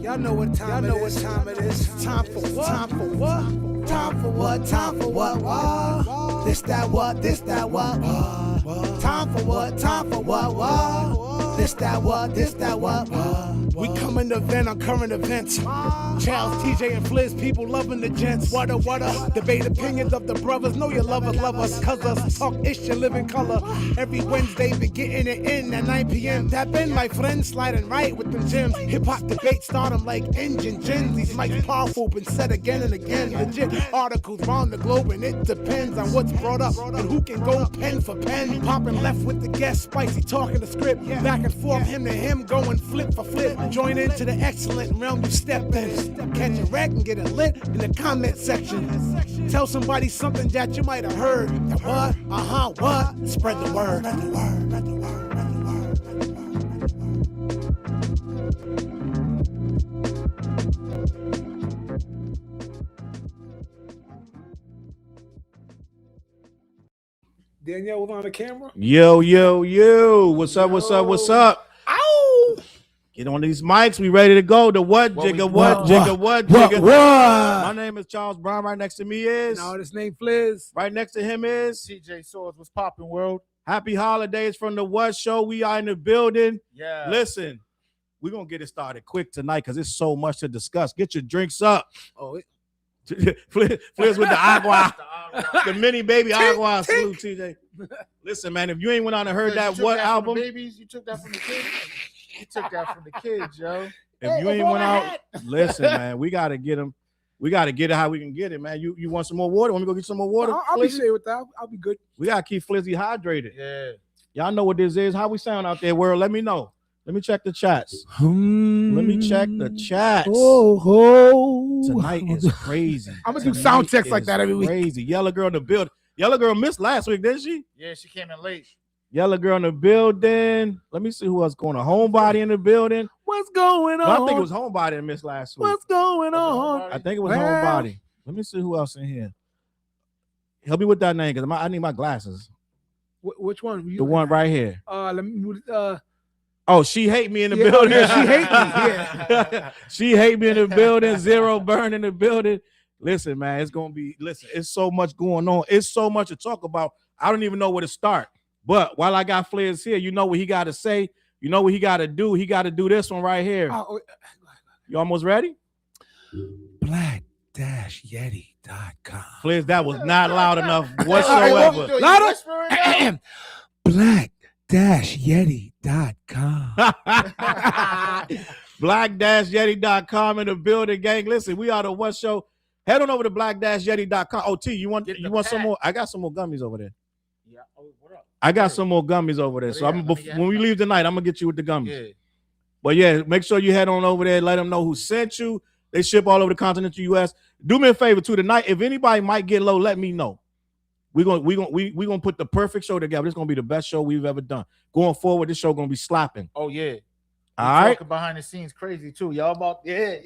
Y'all know what time it is. Time for what? Time for what? Time for what? Time for what? What? This that what? This that what? Time for what? Time for what? What? This that what? This that what? We coming to vent on current events. Charles, TJ, and Fliz, people loving the gents. What a debate opinions of the brothers. Know your lovers love us, cuz us talk ish and live in color. Every Wednesday, been getting it in at 9 p.m. Tap in, my friends, sliding right with them gems. Hip hop debate start them like engine gens. These mics powerful, been said again and again. Legit articles round the globe, and it depends on what's brought up and who can go pen for pen. Popping left with the guest, spicy talking the script. Back and forth, him to him, going flip for flip. Join into the excellent realm you step in. Catch a wreck and get it lit in the comment section. Tell somebody something that you might have heard. The what? What? Spread the word. Danielle was on the camera. Yo. What's up? Ow! Get on these mics. We ready to go. The what jigga? My name is Charles Brown. Right next to me is. No, this name Fliz. Right next to him is TJ Swords. What's popping, world? Happy holidays from the What Show. We are in the building. Yeah. Listen, we're gonna get it started quick tonight because there's so much to discuss. Get your drinks up. Oh, Fliz with the agua. The mini baby agua. Salute, TJ. Listen, man, if you ain't went on and heard that what album, babies, you took that from the kids. You took that from the kids, yo. If you ain't went out, listen, man, we gotta get them. We gotta get it how we can get it, man. You want some more water? Want me to go get some more water? I'll be safe with that. I'll be good. We gotta keep Flizzy hydrated. Yeah. Y'all know what this is. How we sound out there, world? Let me know. Let me check the chats. Let me check the chats. Tonight is crazy. I'm gonna do sound checks like that every week. Crazy. Yellow girl in the building. Yellow girl missed last week, didn't she? Yeah, she came in late. Yellow girl in the building. Let me see who else going on. Homebody in the building. What's going on? No, I think it was Homebody that missed last week. What's going on? I think it was Homebody. Let me see who else in here. Help me with that name because I need my glasses. Which one? The one right here. Let me. Oh, she hate me in the building. Yeah, she hate me. Yeah. She hate me in the building. Zero burn in the building. Listen, man, it's so much going on. It's so much to talk about. I don't even know where to start. But while I got Fliz here, you know what he got to say. You know what he got to do. He got to do this one right here. You almost ready? Black-Yeti.com. Fliz, that was not loud enough whatsoever. Louder? Black-Yeti.com. Black-Yeti.com in the building, gang. Listen, we are the What Show. Head on over to Black-Yeti.com. Oh, T, you want some more? I got some more gummies over there. Yeah. Oh, what up? I got some more gummies over there. So when we leave tonight, I'm gonna get you with the gummies. Yeah. But yeah, make sure you head on over there. Let them know who sent you. They ship all over the continental U.S. Do me a favor too tonight. If anybody might get low, let me know. We're gonna put the perfect show together. It's gonna be the best show we've ever done. Going forward, this show gonna be slapping. Oh yeah. All right. Talking behind the scenes crazy too. Y'all about yeah.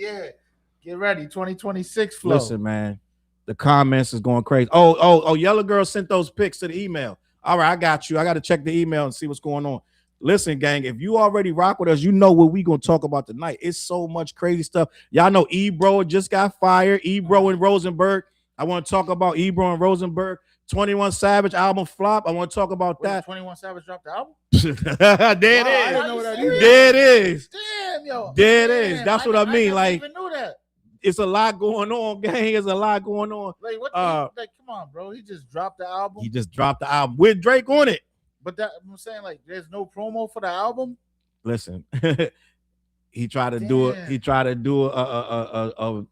Get ready. 2026 flow. Listen, man. The comments is going crazy. Oh, Yellow Girl sent those pics to the email. All right, I got you. I got to check the email and see what's going on. Listen, gang, if you already rock with us, you know what we gonna talk about tonight. It's so much crazy stuff. Y'all know Ebro just got fired. Ebro and Rosenberg. I want to talk about Ebro and Rosenberg. 21 Savage album flop. I want to talk about that. 21 Savage dropped the album? There it is. I didn't know what that is. There it is. Damn, yo. There it is. That's what I mean. I like, even knew that. It's a lot going on, gang. There's a lot going on. Like, what? Like, come on, bro. He just dropped the album. He just dropped the album with Drake on it. But that I'm saying, like, there's no promo for the album. Listen, he tried to do it. He tried to do a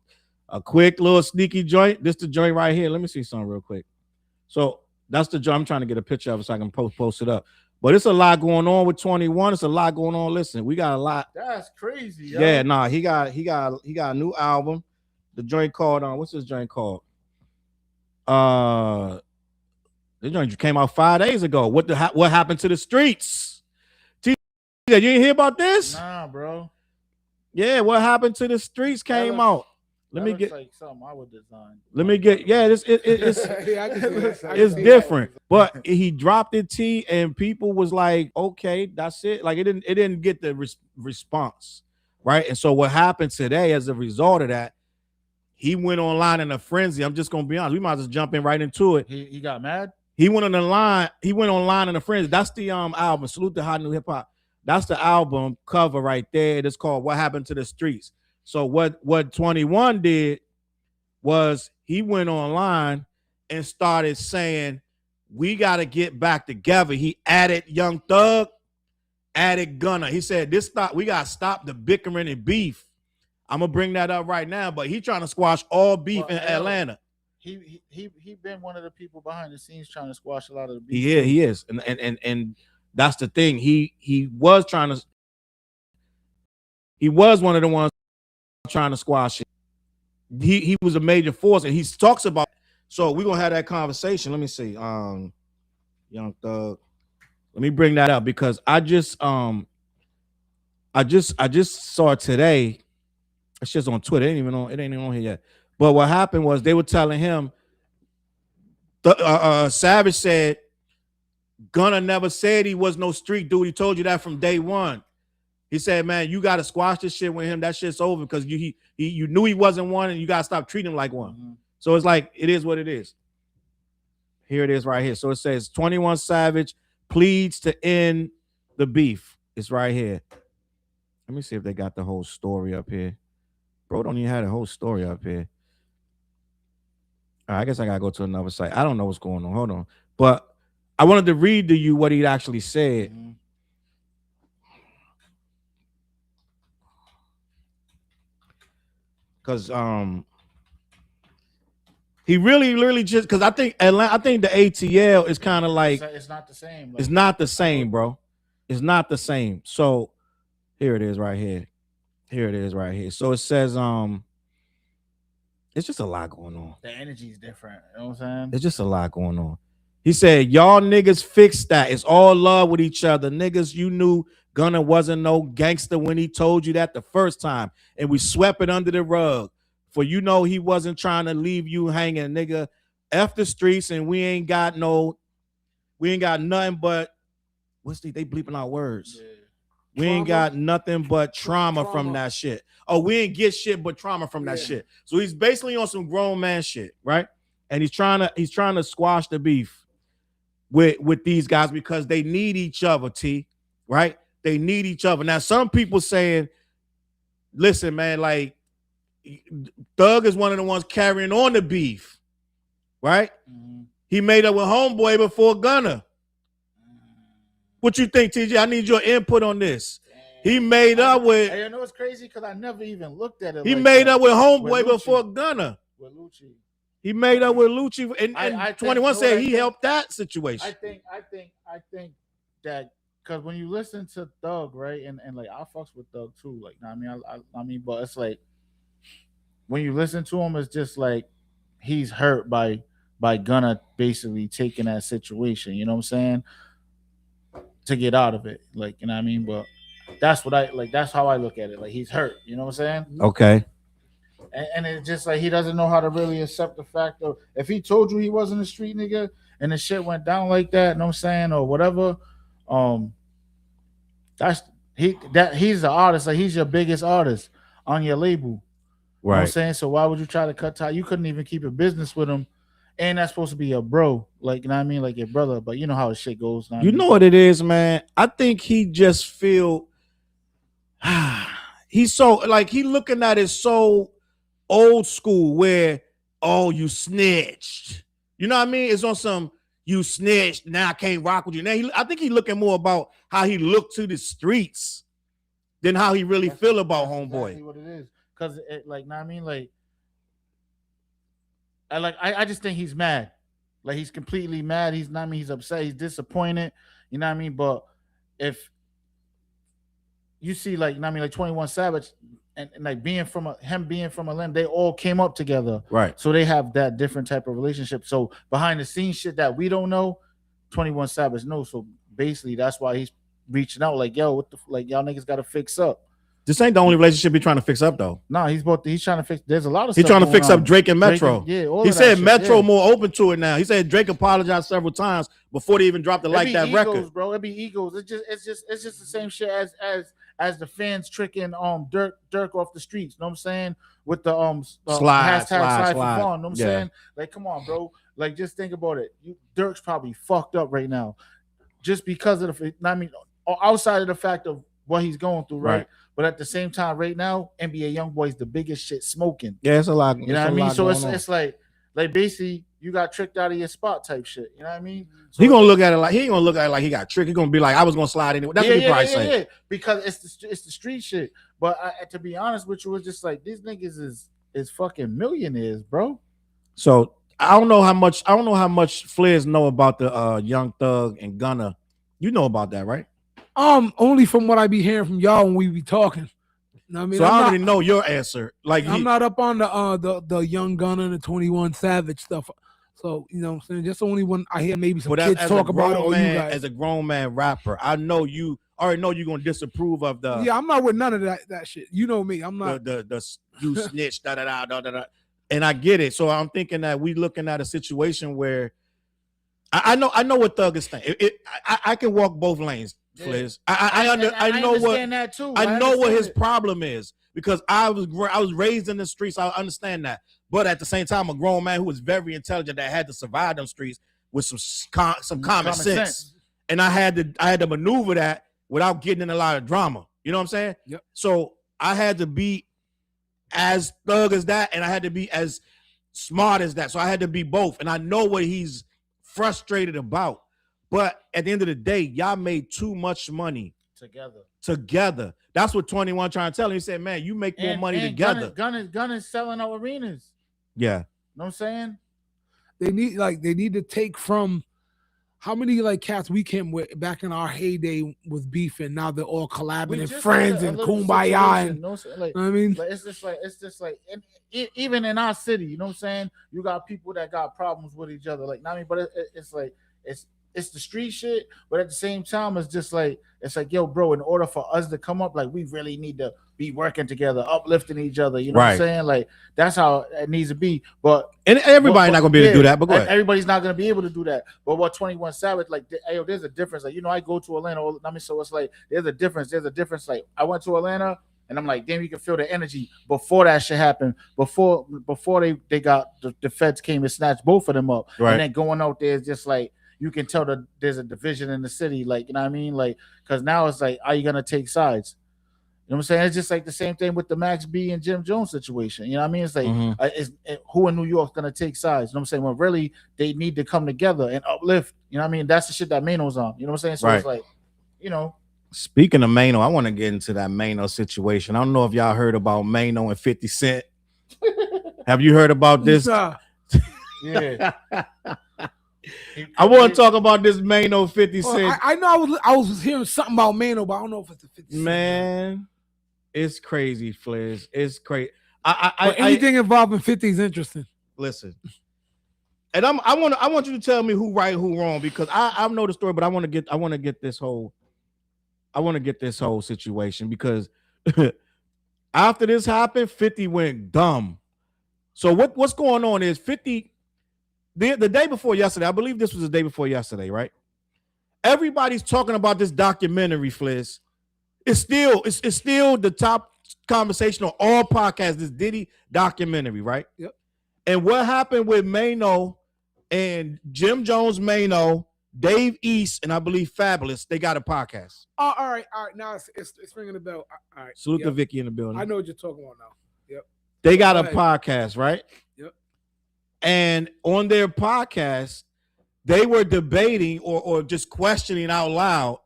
quick little sneaky joint. This the joint right here. Let me see something real quick. So that's the joint. I'm trying to get a picture of it so I can post it up. But it's a lot going on with 21. It's a lot going on. Listen, we got a lot. That's crazy. Yo. Yeah, nah, he got a new album. The joint called what's this joint called? The joint came out 5 days ago. What happened to the streets? You didn't hear about this? Nah, bro. Yeah, what happened to the streets came out. Let me get like something I would design. Let me get it's it's different. But he dropped it, and people was like, okay, that's it. Like it didn't get the response right? And so what happened today as a result of that, he went online in a frenzy. I'm just gonna be honest. We might just jump in right into it. He got mad. He went on the line. He went online in a frenzy. That's the album. Salute to Hot New Hip Hop. That's the album cover right there. It's called "What Happened to the Streets." So what 21 did was he went online and started saying, "We got to get back together." He added Young Thug, added Gunna. He said, we got to stop the bickering and beef. I'm gonna bring that up right now, but he trying to squash all beef in Atlanta. He been one of the people behind the scenes trying to squash a lot of the beef. He is, and that's the thing. He was one of the ones trying to squash it. He was a major force, and he talks about. So we're gonna have that conversation. Let me see, Young Thug. Let me bring that up because I just saw it today. It's just on Twitter. It ain't even on here yet. But what happened was they were telling him, Savage said, Gunna never said he was no street dude. He told you that from day one. He said, man, you got to squash this shit with him. That shit's over because you knew he wasn't one and you got to stop treating him like one. Mm-hmm. So it's like, it is what it is. Here it is right here. So it says 21 Savage pleads to end the beef. It's right here. Let me see if they got the whole story up here. Bro, don't even have the whole story up here. All right, I guess I got to go to another site. I don't know what's going on. Hold on. But I wanted to read to you what he actually said. Mm-hmm. Because he really just because I think the ATL is kind of like it's not the same. It's not the same, bro. It's not the same. So here it is right here. Here it is right here. So it says it's just a lot going on. The energy is different. You know what I'm saying? It's just a lot going on. He said, y'all niggas fix that. It's all love with each other. Niggas, you knew Gunna wasn't no gangster when he told you that the first time. And we swept it under the rug. For you know he wasn't trying to leave you hanging, nigga. F the streets and we ain't got nothing but they bleeping out words. Yeah. We ain't got nothing but trauma from that shit. Oh, we ain't get shit but trauma from that shit. So he's basically on some grown man shit, right? And he's trying to squash the beef with these guys because they need each other, T, right? They need each other. Now, some people saying, listen, man, like Thug is one of the ones carrying on the beef, right? Mm-hmm. He made up with Homeboy before Gunna. What you think, TJ? I need your input on this. Damn. He made up with. Hey, you know it's crazy because I never even looked at it. He made up with Homeboy before Gunna. With Lucci. He made up with Lucci, and 21 said he helped that situation. I think that because when you listen to Thug, right, and like I fucks with Thug too, like I mean, but it's like when you listen to him, it's just like he's hurt by Gunna basically taking that situation. You know what I'm saying? To get out of it, like, you know what I mean? But that's what that's how I look at it. Like he's hurt, you know what I'm saying? Okay. And it's just like he doesn't know how to really accept the fact of if he told you he wasn't a street nigga and the shit went down like that, you know what I'm saying, or whatever. He's the artist, like he's your biggest artist on your label. Right. You know what I'm saying? So why would you try to cut tie? You couldn't even keep a business with him. And that's supposed to be a bro, like, you know what I mean, like your brother. But you know how the shit goes. You know what it is, man. I think he just feel he's so like he looking at it so old school where you snitched. You know what I mean? It's on some you snitched. Now I can't rock with you. Now I think he's looking more about how he looked to the streets than how he really feel about Homeboy. Exactly what it is, because like, know what I mean, like. I just think he's mad. Like he's completely mad. He's not he's upset. He's disappointed. You know what I mean? But if you see like 21 Savage and like being from Atlanta, they all came up together. Right. So they have that different type of relationship. So behind the scenes shit that we don't know, 21 Savage knows. So basically that's why he's reaching out like, yo, what the like y'all niggas gotta fix up. This ain't the only relationship he's trying to fix up, though. No, he's trying to fix. There's a lot of. He's stuff trying to fix on. up Drake and Metro. He said Metro more open to it now. He said Drake apologized several times before they even dropped the Like That egos, record. Bro, it be egos. It's just the same shit as the fans tricking Dirk off the streets. You know what I'm saying? With the Slide hashtag slide for fun. You know what I'm Yeah. saying? Like, come on, bro. Like, just think about it. Dirk's probably fucked up right now, just because of the. I mean, outside of the fact of what he's going through, right? But at the same time, right now, NBA YoungBoy's the biggest shit smoking. Yeah, it's a lot. You know what I mean? So it's like basically you got tricked out of your spot type shit. You know what I mean? So he gonna look at it like he ain't gonna look at it like he got tricked. He gonna be like, I was gonna slide anyway. That's what he probably say. Because it's the street shit. But to be honest with you, it's just like these niggas is fucking millionaires, bro. So I don't know how much Fliz know about the Young Thug and Gunna. You know about that, right? Only from what I be hearing from y'all when we be talking. You know what I mean? So I already know your answer. Like I'm not up on the Young Gunna and the 21 Savage stuff. So you know what I'm saying? Just the only one I hear maybe some kids talk about it, or you guys. As a grown man rapper, I know you already know you're gonna disapprove of the. Yeah, I'm not with none of that shit. You know me. I'm not the you snitch da da da da da. And I get it. So I'm thinking that we looking at a situation where I know what Thug is saying. I can walk both lanes, Fliz. I know what that too. I know what his problem is, because I was raised in the streets. I understand that, but at the same time, a grown man who was very intelligent that had to survive them streets with some common sense, and I had to maneuver that without getting in a lot of drama. You know what I'm saying? Yep. So I had to be as thug as that, and I had to be as smart as that. So I had to be both, and I know what he's frustrated about. But at the end of the day, y'all made too much money together. That's what 21 trying to tell him. He said, man, you make more money together. Gun is selling out arenas. Yeah. Know what I'm saying? They need to take from how many like cats we came with back in our heyday with beef, and now they're all collabing and friends and kumbaya and you know what I mean? Like, it's just like and even in our city, you know what I'm saying? You got people that got problems with each other. Like, I mean, but it's like it's the street shit, but at the same time, it's like, yo, bro, in order for us to come up, like, we really need to be working together, uplifting each other. You know what I'm saying? Like, that's how it needs to be. But everybody's not gonna be able to do that. But go ahead. Everybody's not gonna be able to do that. But what 21 Savage, like, yo, there's a difference. Like, you know, I go to Atlanta. I mean, so it's like there's a difference. Like, I went to Atlanta. And I'm like, damn, you can feel the energy before that shit happened. Before they got the feds came and snatched both of them up. Right. And then going out there is just like, you can tell that there's a division in the city. Like, you know what I mean? Like, because now it's like, are you gonna take sides? You know what I'm saying? It's just like the same thing with the Max B and Jim Jones situation. You know what I mean? It's like, who in New York's gonna take sides? You know what I'm saying? Well, really, they need to come together and uplift. You know what I mean? That's the shit that Maino's on. You know what I'm saying? So it's like, you know. Speaking of Maino, I want to get into that Maino situation. I don't know if y'all heard about Maino and 50 Cent. Have you heard about this? Yeah. I want to talk about this Maino 50 Cent. I know I was hearing something about Maino, but I don't know if it's the 50 Cent. Man, it's crazy, Fliz. It's crazy. Anything involving 50 is interesting. Listen. And I want you to tell me who right, who wrong, because I know the story, but I want to get this whole situation, because after this happened, 50 went dumb. So what's going on is 50 the day before yesterday, I believe this was the day before yesterday, right? Everybody's talking about this documentary, Fliz. It's still the top conversation on all podcasts, this Diddy documentary, right? Yep. And what happened with Maino and Jim Jones, Maino, Dave East, and I believe Fabulous, they got a podcast. Oh, all right. Now it's ringing the bell. All right. Salute to Vicky in the building. I know what you're talking about now. Yep. They got a podcast, right? Yep. And on their podcast, they were debating or just questioning out loud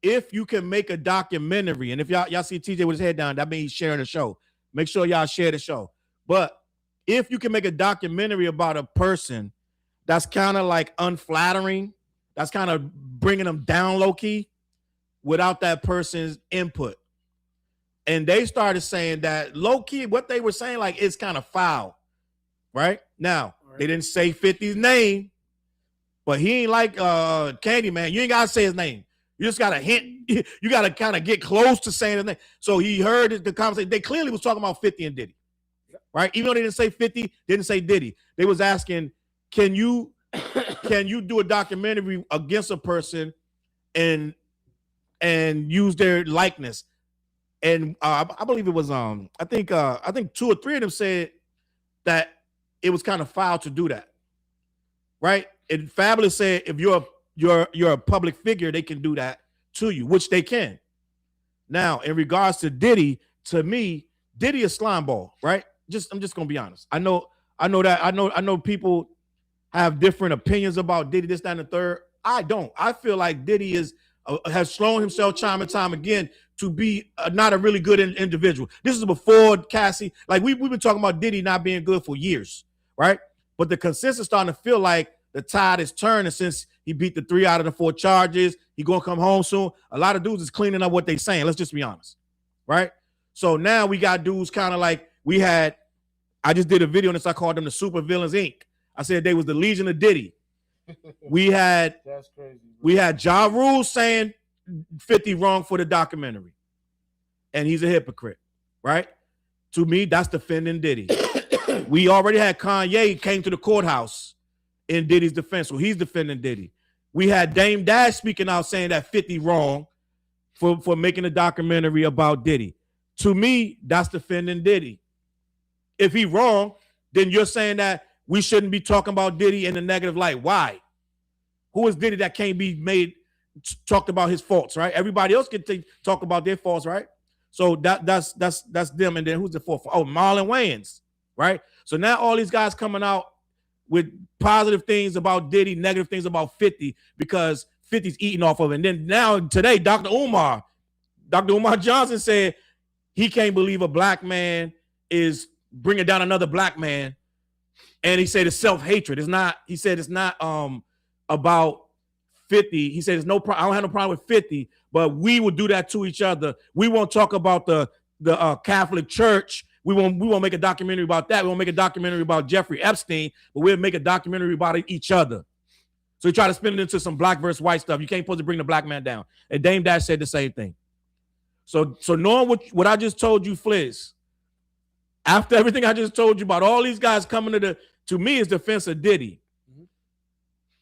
if you can make a documentary. And if y'all see TJ with his head down, that means he's sharing the show. Make sure y'all share the show. But if you can make a documentary about a person that's kind of like unflattering, that's kind of bringing them down low key without that person's input. And they started saying that low key, what they were saying, like, it's kind of foul, right? Now, they didn't say 50's name, but he ain't like Candyman. You ain't got to say his name. You just got to hint. You got to kind of get close to saying his name. So he heard the conversation. They clearly was talking about 50 and Diddy, right? Even though they didn't say 50, didn't say Diddy. They was asking, can you do a documentary against a person and use their likeness? And I believe it was I think 2 or 3 of them said that it was kind of foul to do that, right? And Fabulous said if you're a public figure, they can do that to you, which they can. Now, in regards to Diddy, to me, Diddy is slime ball, right? I'm just gonna be honest. I know people have different opinions about Diddy, this, that, and the third. I don't. I feel like Diddy has shown himself time and time again to be not a really good individual. This is before Cassie. Like we've been talking about Diddy not being good for years, right? But the consensus starting to feel like the tide is turning since he beat the 3 out of the 4 charges. He gonna come home soon. A lot of dudes is cleaning up what they saying. Let's just be honest, right? So now we got dudes kind of like I just did a video on this. I called them the Super Villains Inc. I said they was the Legion of Diddy. That's crazy. We had Ja Rule saying 50 wrong for the documentary, and he's a hypocrite, right? To me, that's defending Diddy. We already had Kanye came to the courthouse in Diddy's defense, so he's defending Diddy. We had Dame Dash speaking out saying that 50 wrong for making a documentary about Diddy. To me, that's defending Diddy. If he wrong, then you're saying that we shouldn't be talking about Diddy in a negative light. Why? Who is Diddy that can't be talked about his faults, right? Everybody else can talk about their faults, right? So that's them. And then who's the fourth? Oh, Marlon Wayans, right? So now all these guys coming out with positive things about Diddy, negative things about 50 because 50's eating off of it. And then now today, Dr. Umar Johnson said he can't believe a black man is bringing down another black man. And he said it's self-hatred. It's not about 50. He said I don't have no problem with 50, but we will do that to each other. We won't talk about the Catholic Church. We won't make a documentary about that. We won't make a documentary about Jeffrey Epstein, but we'll make a documentary about each other. So he tried to spin it into some black versus white stuff. You can't supposed to bring the black man down. And Dame Dash said the same thing. So knowing what I just told you, Fliz, after everything I just told you about all these guys coming to me is defense of Diddy. Mm-hmm.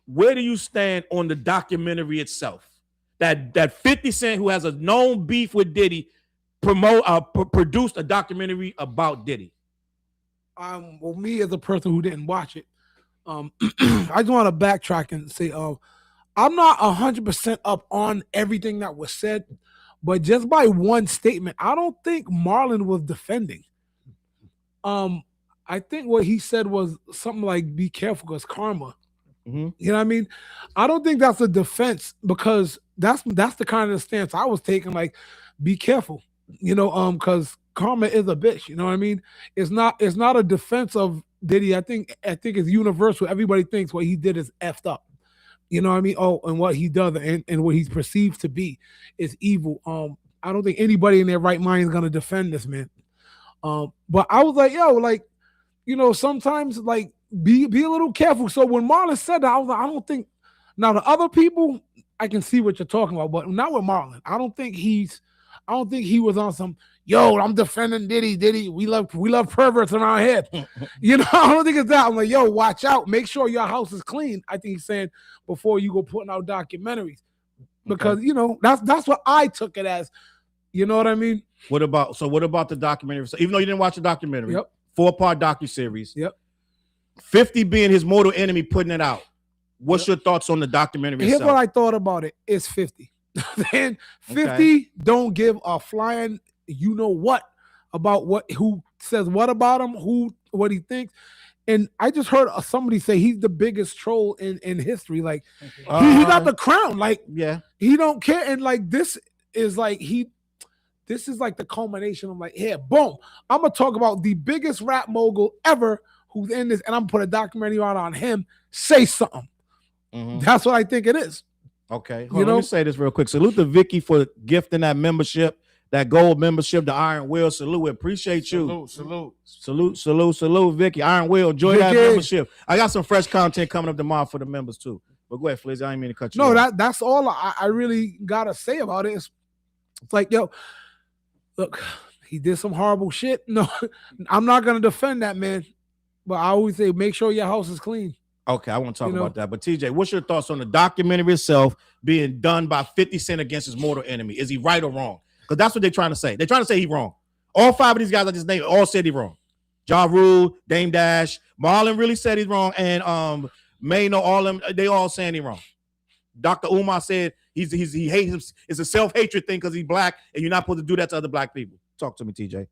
Where do you stand on the documentary itself? That 50 Cent, who has a known beef with Diddy, produced a documentary about Diddy. Well, me as a person who didn't watch it, I just want to backtrack and say, I'm not 100% up on everything that was said, but just by one statement, I don't think Marlon was defending. I think what he said was something like, be careful because karma. Mm-hmm. You know what I mean? I don't think that's a defense because that's the kind of stance I was taking, like, be careful, because karma is a bitch. You know what I mean? It's not a defense of Diddy. I think it's universal. Everybody thinks what he did is effed up. You know what I mean? Oh, and what he does and what he's perceived to be is evil. I don't think anybody in their right mind is gonna defend this man. But I was like, sometimes like be a little careful. So when Marlon said that, I was like, I don't think now the other people, I can see what you're talking about, but not with Marlon. I don't think he was on some, I'm defending Diddy. We love perverts around here. I don't think it's that. I'm like, watch out. Make sure your house is clean. I think he's saying before you go putting out documentaries. Because, that's what I took it as. You know what I mean? What about the documentary? So even though you didn't watch the documentary, yep. 4-part docuseries. Yep. 50 being his mortal enemy, putting it out. What's your thoughts on the documentary Here's itself? what I thought about it. It's 50. Then 50 don't give a flying what about who says what about him, what he thinks. And I just heard somebody say he's the biggest troll in history. Like he got the crown. Like he don't care. And like this is like the culmination. I'm like, here, boom. I'm gonna talk about the biggest rap mogul ever who's in this, and I'm gonna put a documentary out on him. Say something. Mm-hmm. That's what I think it is. Okay. Let me say this real quick. Salute to Vicky for gifting that membership, that gold membership, the Iron Will. Salute. We appreciate you. Salute, Vicky. Iron Will. Enjoy that membership. I got some fresh content coming up tomorrow for the members too. But go ahead, Flizzy. I didn't mean to cut you off. No, that's all I really gotta say about it. It's like, look, he did some horrible shit. No, I'm not gonna defend that man. But I always say, make sure your house is clean. Okay, I want to talk about that. But TJ, what's your thoughts on the documentary itself being done by 50 Cent against his mortal enemy? Is he right or wrong? Because that's what they're trying to say. They're trying to say he's wrong. All 5 of these guys I just named all said he's wrong. Ja Rule, Dame Dash, Marlon really said he's wrong, and Maino, all them, they all saying he's wrong. Dr. Umar said he hates him. It's a self-hatred thing because he's black, and you're not supposed to do that to other black people. Talk to me, TJ.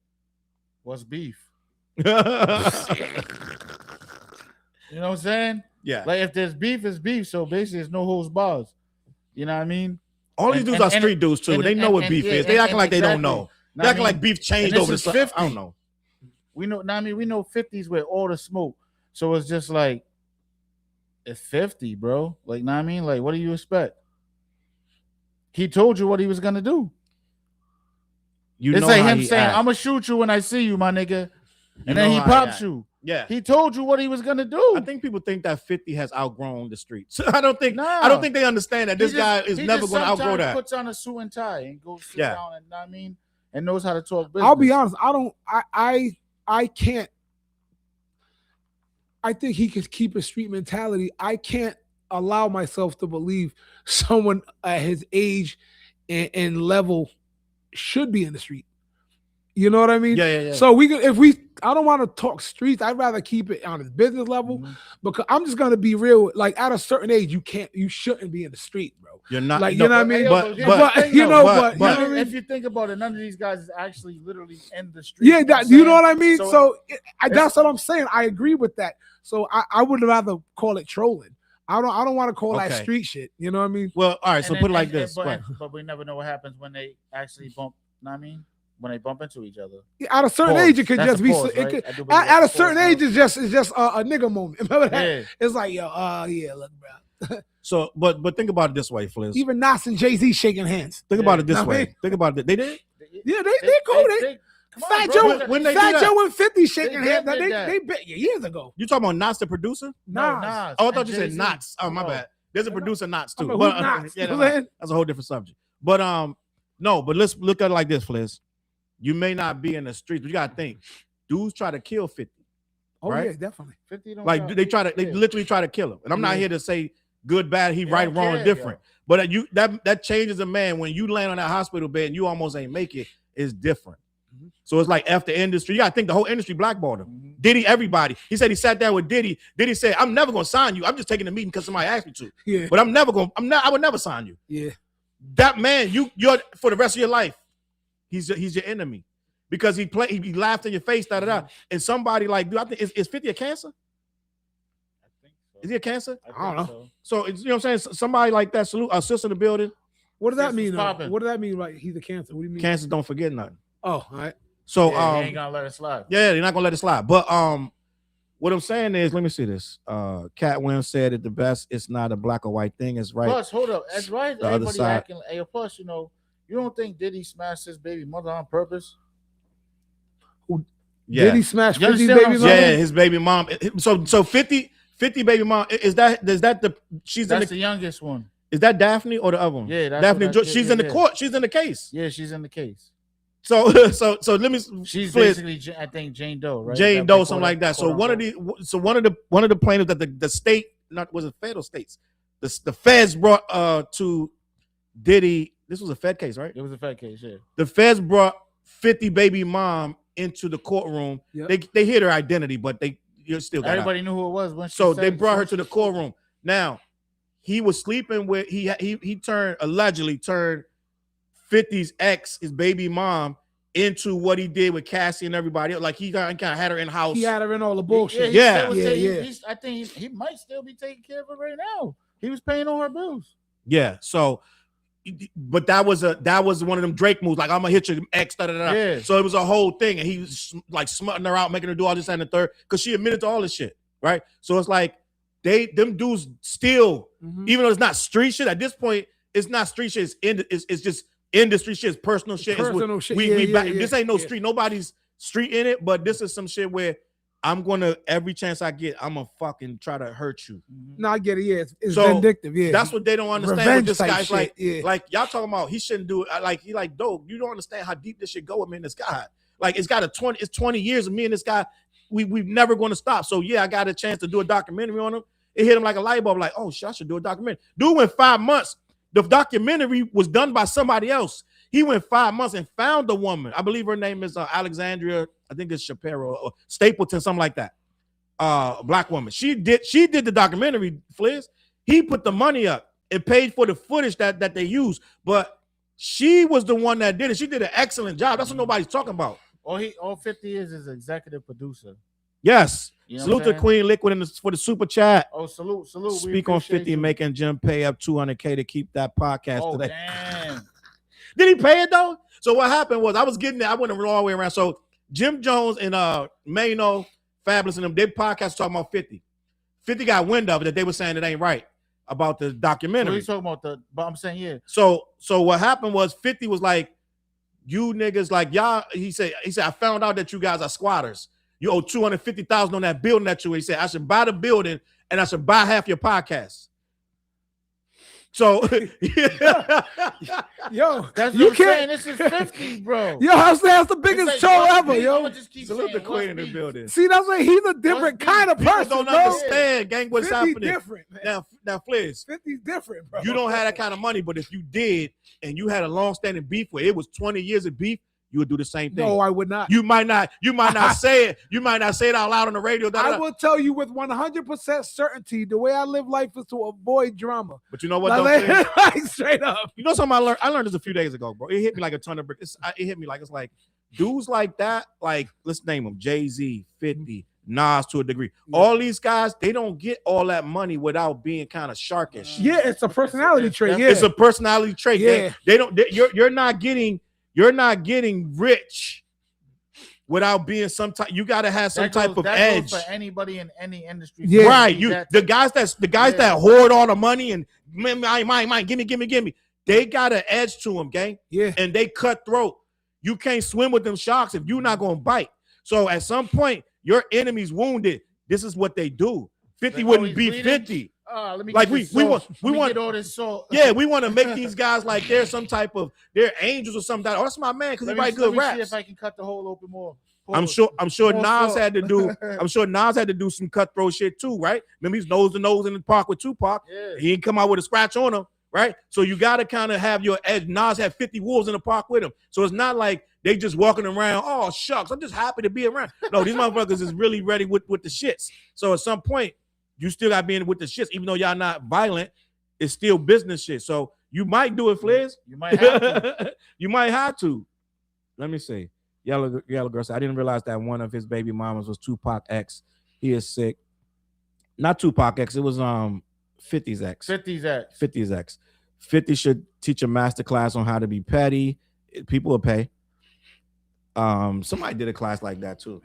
What's beef? Yeah. You know what I'm saying? Yeah. Like if there's beef, it's beef. So basically, it's no holds bars. You know what I mean? All these dudes are street dudes too. They know what beef is. They acting like they don't know. They acting like beef changed over the summer. I don't know. We know. I mean, we know 50s with all the smoke. So it's just like it's 50, bro. Like, know what I mean? Like, what do you expect? He told you what he was gonna do. You it's know like how him he saying, act. "I'm gonna shoot you when I see you, my nigga," and know then he how pops act. you. Yeah. He told you what he was gonna do. I think people think that 50 has outgrown the streets. I don't think Nah. they understand that this guy is never going to outgrow that. He puts on a suit and tie and goes sit down and, know what I mean, and knows how to talk business. I'll be honest. I can't. I think he can keep his street mentality. I can't allow myself to believe someone at his age and level should be in the street. You know what I mean? Yeah. So I don't want to talk streets. I'd rather keep it on his business level because I'm just gonna be real. Like at a certain age, you shouldn't be in the street, bro. You're not. Like, you know what I mean? But you know what I mean? If you think about it, none of these guys is actually literally in the street. Yeah, you know what I mean? So that's what I'm saying. I agree with that. So I would rather call it trolling. I don't want to call that street shit. You know what I mean? Well, all right. So put it like this. But we never know what happens when they actually bump. Know what I mean? When they bump into each other. Yeah, at a certain age, it could just be. At a certain age, it's just a nigga moment. Remember that? Yeah. It's like, yo, yeah, look, bro. So, but think about it this way, Fliz. Even Nas and Jay-Z shaking hands. Think about it this way. Think about it. They did. Yeah, they cool. Fat Joe and 50 shaking hands. They years ago. You talking about Nas the producer? Nas. Oh, I thought you said Knots. Oh, my bad. There's a producer Knots too. But Knots? That's a whole different subject. But no, but let's look at it like this, Fliz. You may not be in the streets, but you gotta think. Dudes try to kill 50. Oh, right? Yeah, definitely. 50 don't like they literally try to kill him. And I'm not here to say good, bad, he right, wrong, or different. But that changes a man when you land on that hospital bed and you almost ain't make it is different. Mm-hmm. So it's like after industry, you gotta think the whole industry blackballed him. Mm-hmm. Diddy, everybody. He said he sat down with Diddy. Diddy said, I'm never gonna sign you. I'm just taking the meeting because somebody asked me to. Yeah. But I would never sign you. Yeah. That man, you're for the rest of your life, he's your enemy. Because he laughed in your face, and somebody like, dude, I think is 50 a cancer? I think so. Is he a cancer? I don't know. So it's, you know what I'm saying? Somebody like that, salute our sister in the building. What does that mean? What does that mean? Like he's a cancer? What do you mean? Cancers don't forget nothing. Oh, all right. So he ain't gonna let it slide. Yeah, they're not gonna let it slide. But what I'm saying is, let me see this. Cat Williams said it the best. It's not a black or white thing. It's right. Plus, hold up. That's right. The other side. Acting. Hey, plus, you don't think Diddy smashed his baby mother on purpose? Yeah. Did he smash 50 baby mom? Yeah, his baby mom. So 50 baby mom. Is that she's that's the youngest one. Is that Daphne or the other one? Yeah, Daphne. She's in the court. She's in the case. Yeah, she's in the case. So let me. She's basically, I think, Jane Doe, right? Jane Doe, something like that. So one of the plaintiffs that the state, was it federal states? The feds brought to Diddy. This was a Fed case, right? It was a Fed case. Yeah. The feds brought 50 baby mom into the courtroom. Yep. They hid her identity, but you still got everybody out. knew who it was. When so they brought her to the courtroom. Now he was sleeping with he allegedly turned 50's ex, his baby mom, into what he did with Cassie and everybody else. Like he kind of had her in house. He had her in all the bullshit. Yeah. I think he might still be taking care of her right now. He was paying all her bills. Yeah. So, but that was one of them Drake moves. Like, I'm gonna hit your ex. Yeah. So it was a whole thing, and he was like smutting her out, making her do all this and the third, because she admitted to all this shit, right? So it's like them dudes still, even though it's not street shit at this point, it's not street shit. It's just industry shit, it's personal shit. Personal shit. This ain't no street. Nobody's street in it, but this is some shit where I'm gonna, every chance I get, I'm gonna fucking try to hurt you. No, I get it. Yeah, it's so vindictive. Yeah, that's what they don't understand. Revenge With this guy's shit, like y'all talking about he shouldn't do it. Like dog, you don't understand how deep this shit go with me and this guy. Like it's 20 years of me and this guy. We've never going to stop. So yeah, I got a chance to do a documentary on him. It hit him like a light bulb. Like, oh shit, I should do a documentary. Dude, in 5 months, the documentary was done by somebody else. He went 5 months and found the woman. I believe her name is Alexandria. I think it's Shapiro or Stapleton, something like that. Black woman. She did the documentary, Fliz. He put the money up and paid for the footage that they used, but she was the one that did it. She did an excellent job. That's what nobody's talking about. All 50 is executive producer. Yes. You know Salute to Queen Liquid for the super chat. Oh, salute. Speak on 50 you. making Jim pay up $200K to keep that podcast today. Damn. Did he pay it though? So what happened was I was getting there. I went all the way around. So Jim Jones and Maino, Fabulous, and them, their podcast talking about 50. 50 got wind of it that they were saying it ain't right about the documentary. What are you talking about? But I'm saying, yeah. So what happened was 50 was like, you niggas, like y'all, he said, I found out that you guys are squatters. You owe $250,000 on that building that you. He said, I should buy the building and I should buy half your podcast. So, yo, that's you what I'm can't. saying. This is 50, bro. Yo, I say that's the biggest show ever, yo. Salute the Queen in the building. See, that's like he's a different kind of person, Don't bro. understand, gang, what's 50's happening. different, man. Now, Fliz, 50's different, bro. you don't have that kind of money, but if you did and you had a long-standing beef where it was 20 years of beef, you would do the same thing. No, I would not. You might not say it. You might not say it out loud on the radio. I will tell you with 100% certainty, the way I live life is to avoid drama. But you know what? Like, straight up. You know something I learned this a few days ago, bro. It hit me like a ton of bricks. It hit me like, it's like dudes like that, like let's name them, Jay-Z, 50, Nas to a degree. Yeah. All these guys, they don't get all that money without being kind of sharkish. Yeah, it's a personality trait. Yeah. It's a personality trait. Yeah. You're not getting rich without being some type. You got to have some type of edge for anybody in any industry. Yeah. Right. The guys that hoard all the money and mine, gimme. They got an edge to them, gang. Yeah. And they cutthroat. You can't swim with them sharks if you're not gonna bite. So at some point, your enemy's wounded. This is what they do. 50 wouldn't be bleeding. 50. Like we want all this salt. Yeah, we want to make these guys like they're some type of they're angels or something. Oh, that's my man because he write good raps. See if I can cut the hole open more. I'm sure Nas had to do some cutthroat shit too, right? Remember he's nose to nose in the park with Tupac. Yeah. He didn't come out with a scratch on him, right? So you got to kind of have your edge. Nas had 50 wolves in the park with him, so it's not like they just walking around. Oh shucks, I'm just happy to be around. No, these motherfuckers is really ready with the shits. So at some point, you still got to be in with the shits, even though y'all not violent. It's still business shit. So you might do it, Fliz. You might have to. You might have to. Let me see. Yellow girl said, I didn't realize that one of his baby mamas was Tupac X. He is sick. Not Tupac X. It was 50's X. 50's X. 50 should teach a master class on how to be petty. People will pay. Somebody did a class like that too.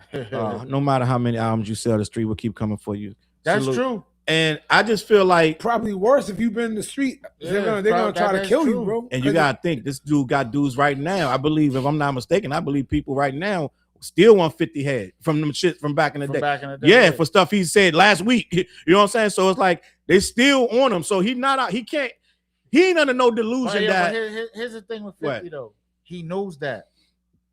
No matter how many albums you sell, the street will keep coming for you. That's true. And I just feel like probably worse if you've been in the street. They're gonna try to kill you, bro. And you gotta think this dude got dudes right now. I believe, if I'm not mistaken, people right now still want 50 head from them shit from back in the day. Yeah, for stuff he said last week. You know what I'm saying? So it's like they still on him. So he ain't under no delusion that. Here's the thing with 50 though. He knows that.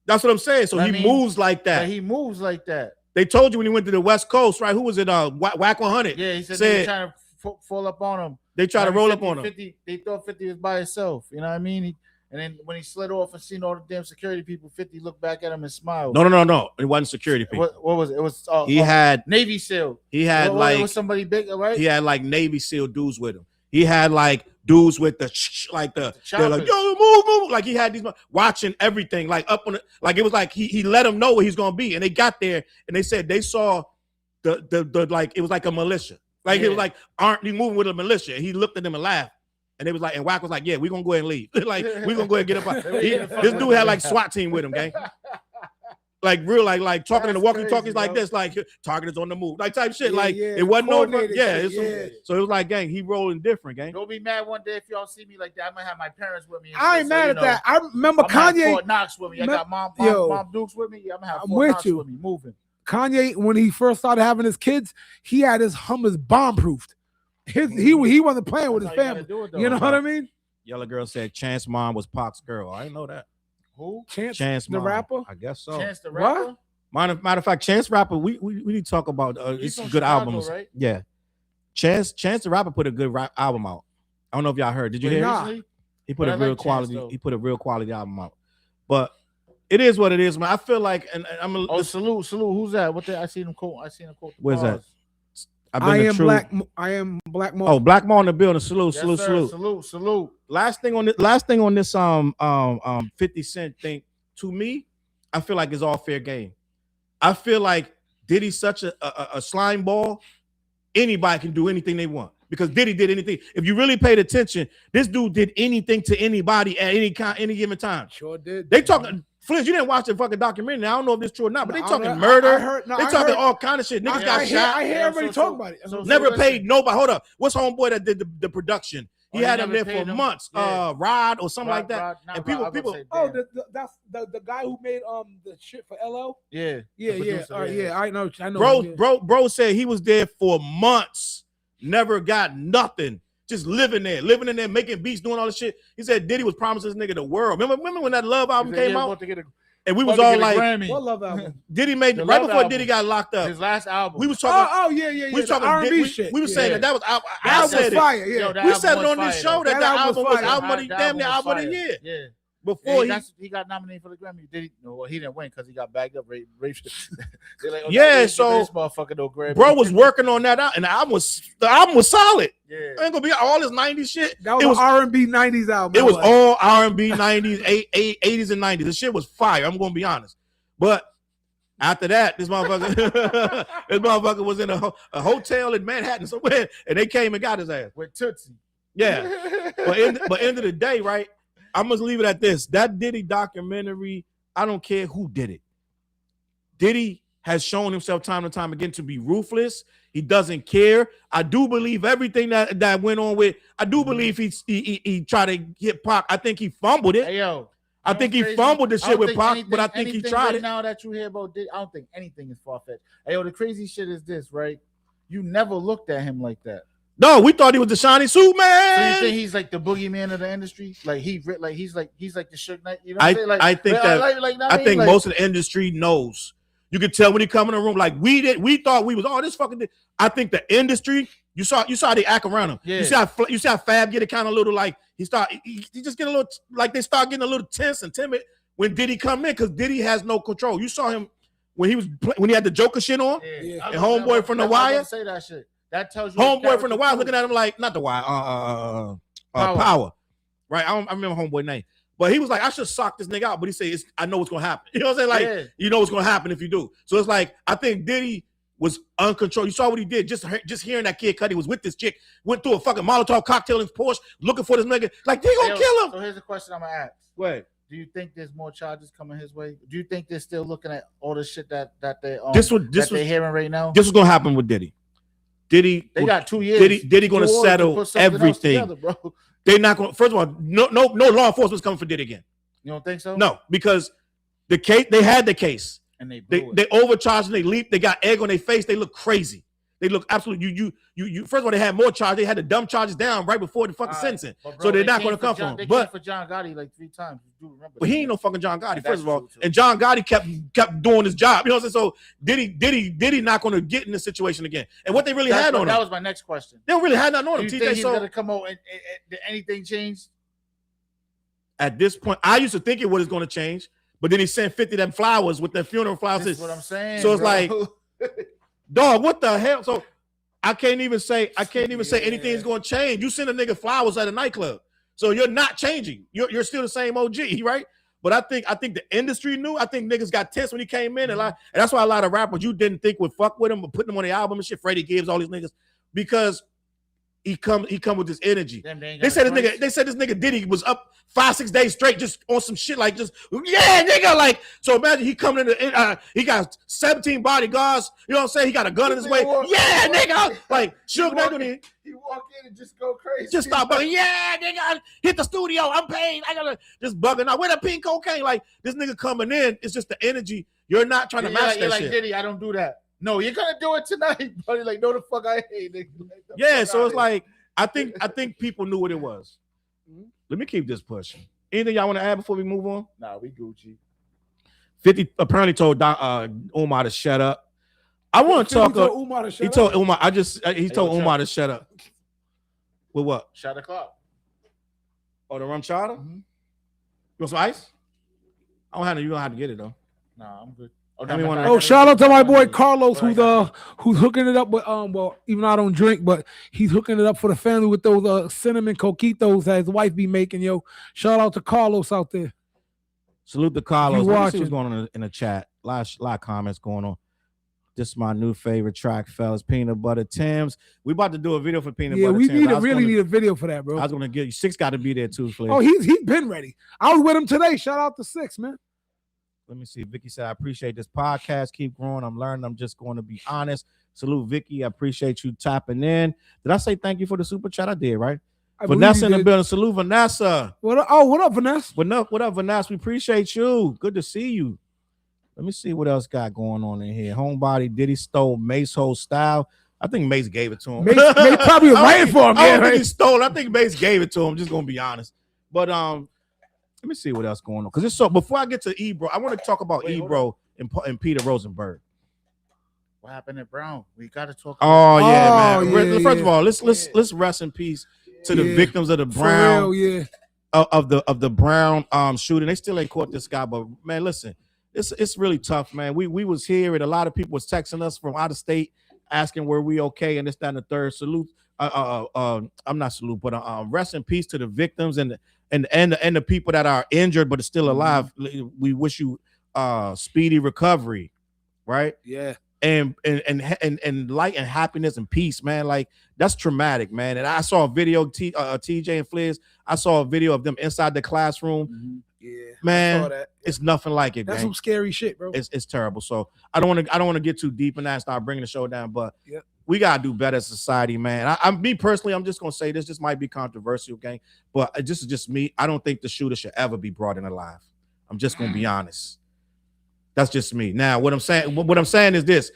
That's what I'm saying. So he moves like that. He moves like that. They told you when he went to the West Coast, right? Who was it? Whack 100. Yeah, he said they were trying to fall up on him. They tried to roll up on him. 50, they thought 50 was by himself. You know what I mean? And then when he slid off and seen all the damn security people, 50 looked back at him and smiled. No. It wasn't security people. What was it? It was he had Navy SEAL. He had it was somebody big, right? He had like Navy SEAL dudes with him. He had like dudes with the they're like, yo, move. Like he had these watching everything, like up on it. Like it was like he let them know where he's gonna be. And they got there and they said they saw the like it was like a militia. Like it was like, aren't you moving with a militia? And he looked at them and laughed. And they was like, and Wack was like, yeah, we're gonna go ahead and leave. Like, we're gonna go ahead and get up. This dude had like SWAT team with him, gang. Like real, like talking in the walkie-talkies like this, like target is on the move, like type shit. It wasn't over. So it was like, gang, he rolling different, gang. Don't be mad one day if y'all see me like that. I might have my parents with me. I ain't mad at that. I remember Kanye. Fort Knox with me. I got mom Dukes with me. I'm gonna have Fort Knox with me. Moving. Kanye, when he first started having his kids, he had his Hummers bomb-proofed. He wasn't playing with his family. You know what I mean? Yellow girl said Chance mom was Pac's girl. I didn't know that. Who? Chance the rapper? I guess so. Chance the rapper? What? Matter of fact, Chance Rapper, we need to talk about it's good Chicago, albums. Right? Yeah. Chance the Rapper put a good album out. I don't know if y'all heard. Did you hear it? He put But a I real like Chance, quality. though. He put a real quality album out. But it is what it is, man. I feel like, and I'm a. Oh, salute. Who's that? What I seen him quote. Where's that? Pause. I am black. I am Black Mo. Oh, Black Mo in the building. Salute, Yes, salute, sir. salute. Salute. Last thing on this 50 Cent thing, to me, I feel like it's all fair game. I feel like Diddy's such a slime ball, anybody can do anything they want. Because Diddy did anything. If you really paid attention, this dude did anything to anybody at any given time. Sure did. They talking Flint, you didn't watch the fucking documentary. I don't know if this is true or not, but they No, talking I murder. heard- they talking all kind of shit. Niggas got shot. I hear everybody talking about it. Never paid nobody. Hold up. What's homeboy that did the production? He had him never there for paid him? months. Yeah. Rod or something like that. Rod, not And Rod, I people. was gonna say, Oh, damn. that's the guy who made the shit for LL. Yeah. Yeah, the yeah, producer, yeah. I know. Bro said he was there for months, never got nothing, just living in there, making beats, doing all this shit. He said Diddy was promising this nigga the world. Remember when that Love album came out? And we was all like, What Love album? Diddy made The right Love before album. Diddy got locked up. His last album. We was talking. Oh yeah. We was the talking R&B shit. We was saying Yeah. that was. I That said was it. fire. Yo, Yeah. that We album said it was on this fire, show though. that the album was album of the damn near album of the year. Yeah. Before He got nominated for the Grammy. Did he? No, well, he didn't win because he got bagged up. Rape. They're like, Yeah, this so motherfucker no Grammy. bro was working on that out, and the album was solid. Yeah. It ain't gonna be all this 90s shit. That was It was R&B 90s album. It was all R&B 90s, 80s and 90s. The shit was fire. I'm gonna be honest. But after that, this motherfucker was in a hotel in Manhattan somewhere, and they came and got his ass. With Tootsie. Yeah. but end of the day, right? I'm gonna leave it at this. That Diddy documentary, I don't care who did it. Diddy has shown himself time and time again to be ruthless. He doesn't care. I do believe everything that went on with. I do believe he tried to hit Pac. I think he fumbled it. Hey yo. I think he fumbled the shit with Pac, but I think he tried right it. Now that you hear about Diddy, I don't think anything is far-fetched. Hey yo, the crazy shit is this, right? You never looked at him like that. No, we thought he was the shiny suit So you man. think he's like the boogeyman of the industry? Like he's like the Suge Knight. You know what I'm saying? Like, I think that I think like, most of the industry knows. You could tell when he come in the room. Like we thought we was this fucking. I think the industry. You saw they act around him. Yeah. You see how Fab get it kind of little like he just get a little like they start getting a little tense and timid when Diddy come in because Diddy has no control. You saw him when he had the Joker shit on. Yeah. And homeboy from The Wire. Say that shit. That tells you. Homeboy from The Wire looking at him like not The Wire. Power. Right. I remember homeboy name. But he was like, I should sock this nigga out. But he said, I know what's gonna happen. You know what I'm saying? Like, you know what's gonna happen if you do. So it's like I think Diddy was uncontrolled. You saw what he did. Just hearing that Kid Cudi was with this chick, went through a fucking Molotov cocktail in his Porsche, looking for this nigga. Like they gonna kill him. So here's the question I'm gonna ask. Wait. Do you think there's more charges coming his way? Do you think they're still looking at all the shit that they they're hearing right now? This was gonna happen with Diddy. They got 2 years. Diddy gonna settle everything. Together, bro. They're not gonna. First of all, no law enforcement's coming for Diddy again. You don't think so? No, because the case they had the case. And they overcharged and they leaped. They got egg on their face. They look crazy. They look absolutely. You. First of all, they had more charges. They had the dumb charges down right before the fucking sentencing. So they're not going to come for him. They but came for John Gotti like 3 times. You do remember? But he ain't no fucking John Gotti. First of all, true, and John Gotti kept doing his job. You know what I'm saying? So Diddy not going to get in this situation again. And what they really had on him. That was my next question. They don't really had nothing on him. Do you think he's going to come out and did anything change? At this point, I used to think it was going to change, but then he sent 50 of them flowers with their funeral flowers. That's what I'm saying. So it's like, dog, what the hell? So I can't even say anything's going to change. You send a nigga flowers at a nightclub, so you're not changing. You're still the same OG, right? But I think the industry knew. I think niggas got tense when he came in, and that's why a lot of rappers you didn't think would fuck with him, but putting them on the album and shit. Freddie Gibbs, all these niggas, because he come with this energy. They said this nigga Diddy was up 5-6 days straight just on some shit like just nigga like. So imagine he coming in he got 17 bodyguards. You know what I'm saying? He got a gun in his way. Nigga, like Suge Knight. He walk in and just go crazy. Just stop bugging. Nigga, hit the studio. I'm paid. I gotta just bugging out. Where the pink cocaine? Like this nigga coming in. It's just the energy. You're not trying to match that like shit. Diddy, I don't do that. No, you're gonna do it tonight, buddy. Like, no, the fuck I hate, nigga. So it's like I think people knew what it was. Let me keep this pushing. Anything y'all want to add before we move on? Nah, we Gucci. 50 apparently told Umar to shut up. I want to talk. He told Umar. He told Umar to shut up. With what? Shut the clock. Oh, the rum chata? Mhm. You want some ice? I don't have to. You don't have to get it though. Nah, I'm good. Oh, Hand me one of I them. Oh, got shout it. out to my boy What Carlos, I got? who's hooking it up with well, even though I don't drink, but he's hooking it up for the family with those cinnamon coquitos that his wife be making. Yo, shout out to Carlos out there. Salute to Carlos. You Let me see what's watching. going on in the chat. Lot of comments going on. This is my new favorite track, fellas. Peanut Butter Tim's. We about to do a video for Peanut Yeah, Butter we Tim's. need a video for that, I bro. was gonna get you. Six got to be there too, Flair. Oh, he's been ready. I was with him today. Shout out to Six, man. Let me see. Vicky said, I appreciate this podcast. Keep growing. I'm learning. I'm just going to be honest. Salute, Vicky. I appreciate you tapping in. Did I say thank you for the super chat? I did, right? I believe Vanessa you in the did. building. Salute, Vanessa. What up, Vanessa? What up, Vanessa? We appreciate you. Good to see you. Let me see what else got going on in here. Homebody Diddy stole Mace whole style. I think Mace gave it to him. Mace probably was writing for him. I Yeah, don't think right? he stole it. I think Mace gave it to him. Just gonna be honest. But let me see what else going on. Because it's so before I get to Ebro, I want to talk about Ebro and Peter Rosenberg. What happened at Brown? We got to talk. Oh yeah, Oh, man. yeah, First yeah. of all, let's rest in peace to the Yeah. victims of the For Brown real, yeah. of the Brown shooting. They still ain't caught this guy, but man, listen, it's really tough, man. We was here and a lot of people was texting us from out of state asking were we okay and this, that, and the third. Salute. I'm not salute, but rest in peace to the victims and the people that are injured but are still alive. We wish you speedy recovery, right? Yeah. And light and happiness and peace, man. Like that's traumatic, man. And I saw a video, TJ and Fliz. I saw a video of them inside the classroom. Yeah, Man, I saw that. it's nothing like it. That's gang. some scary shit, bro. It's terrible. So I don't want to get too deep in that and start bringing the show down. But Yep. we gotta do better as a society, man. Me personally, I'm just gonna say this. This might be controversial, gang, but this is just me. I don't think the shooter should ever be brought in alive. I'm just gonna be honest. That's just me. Now, what I'm saying is this: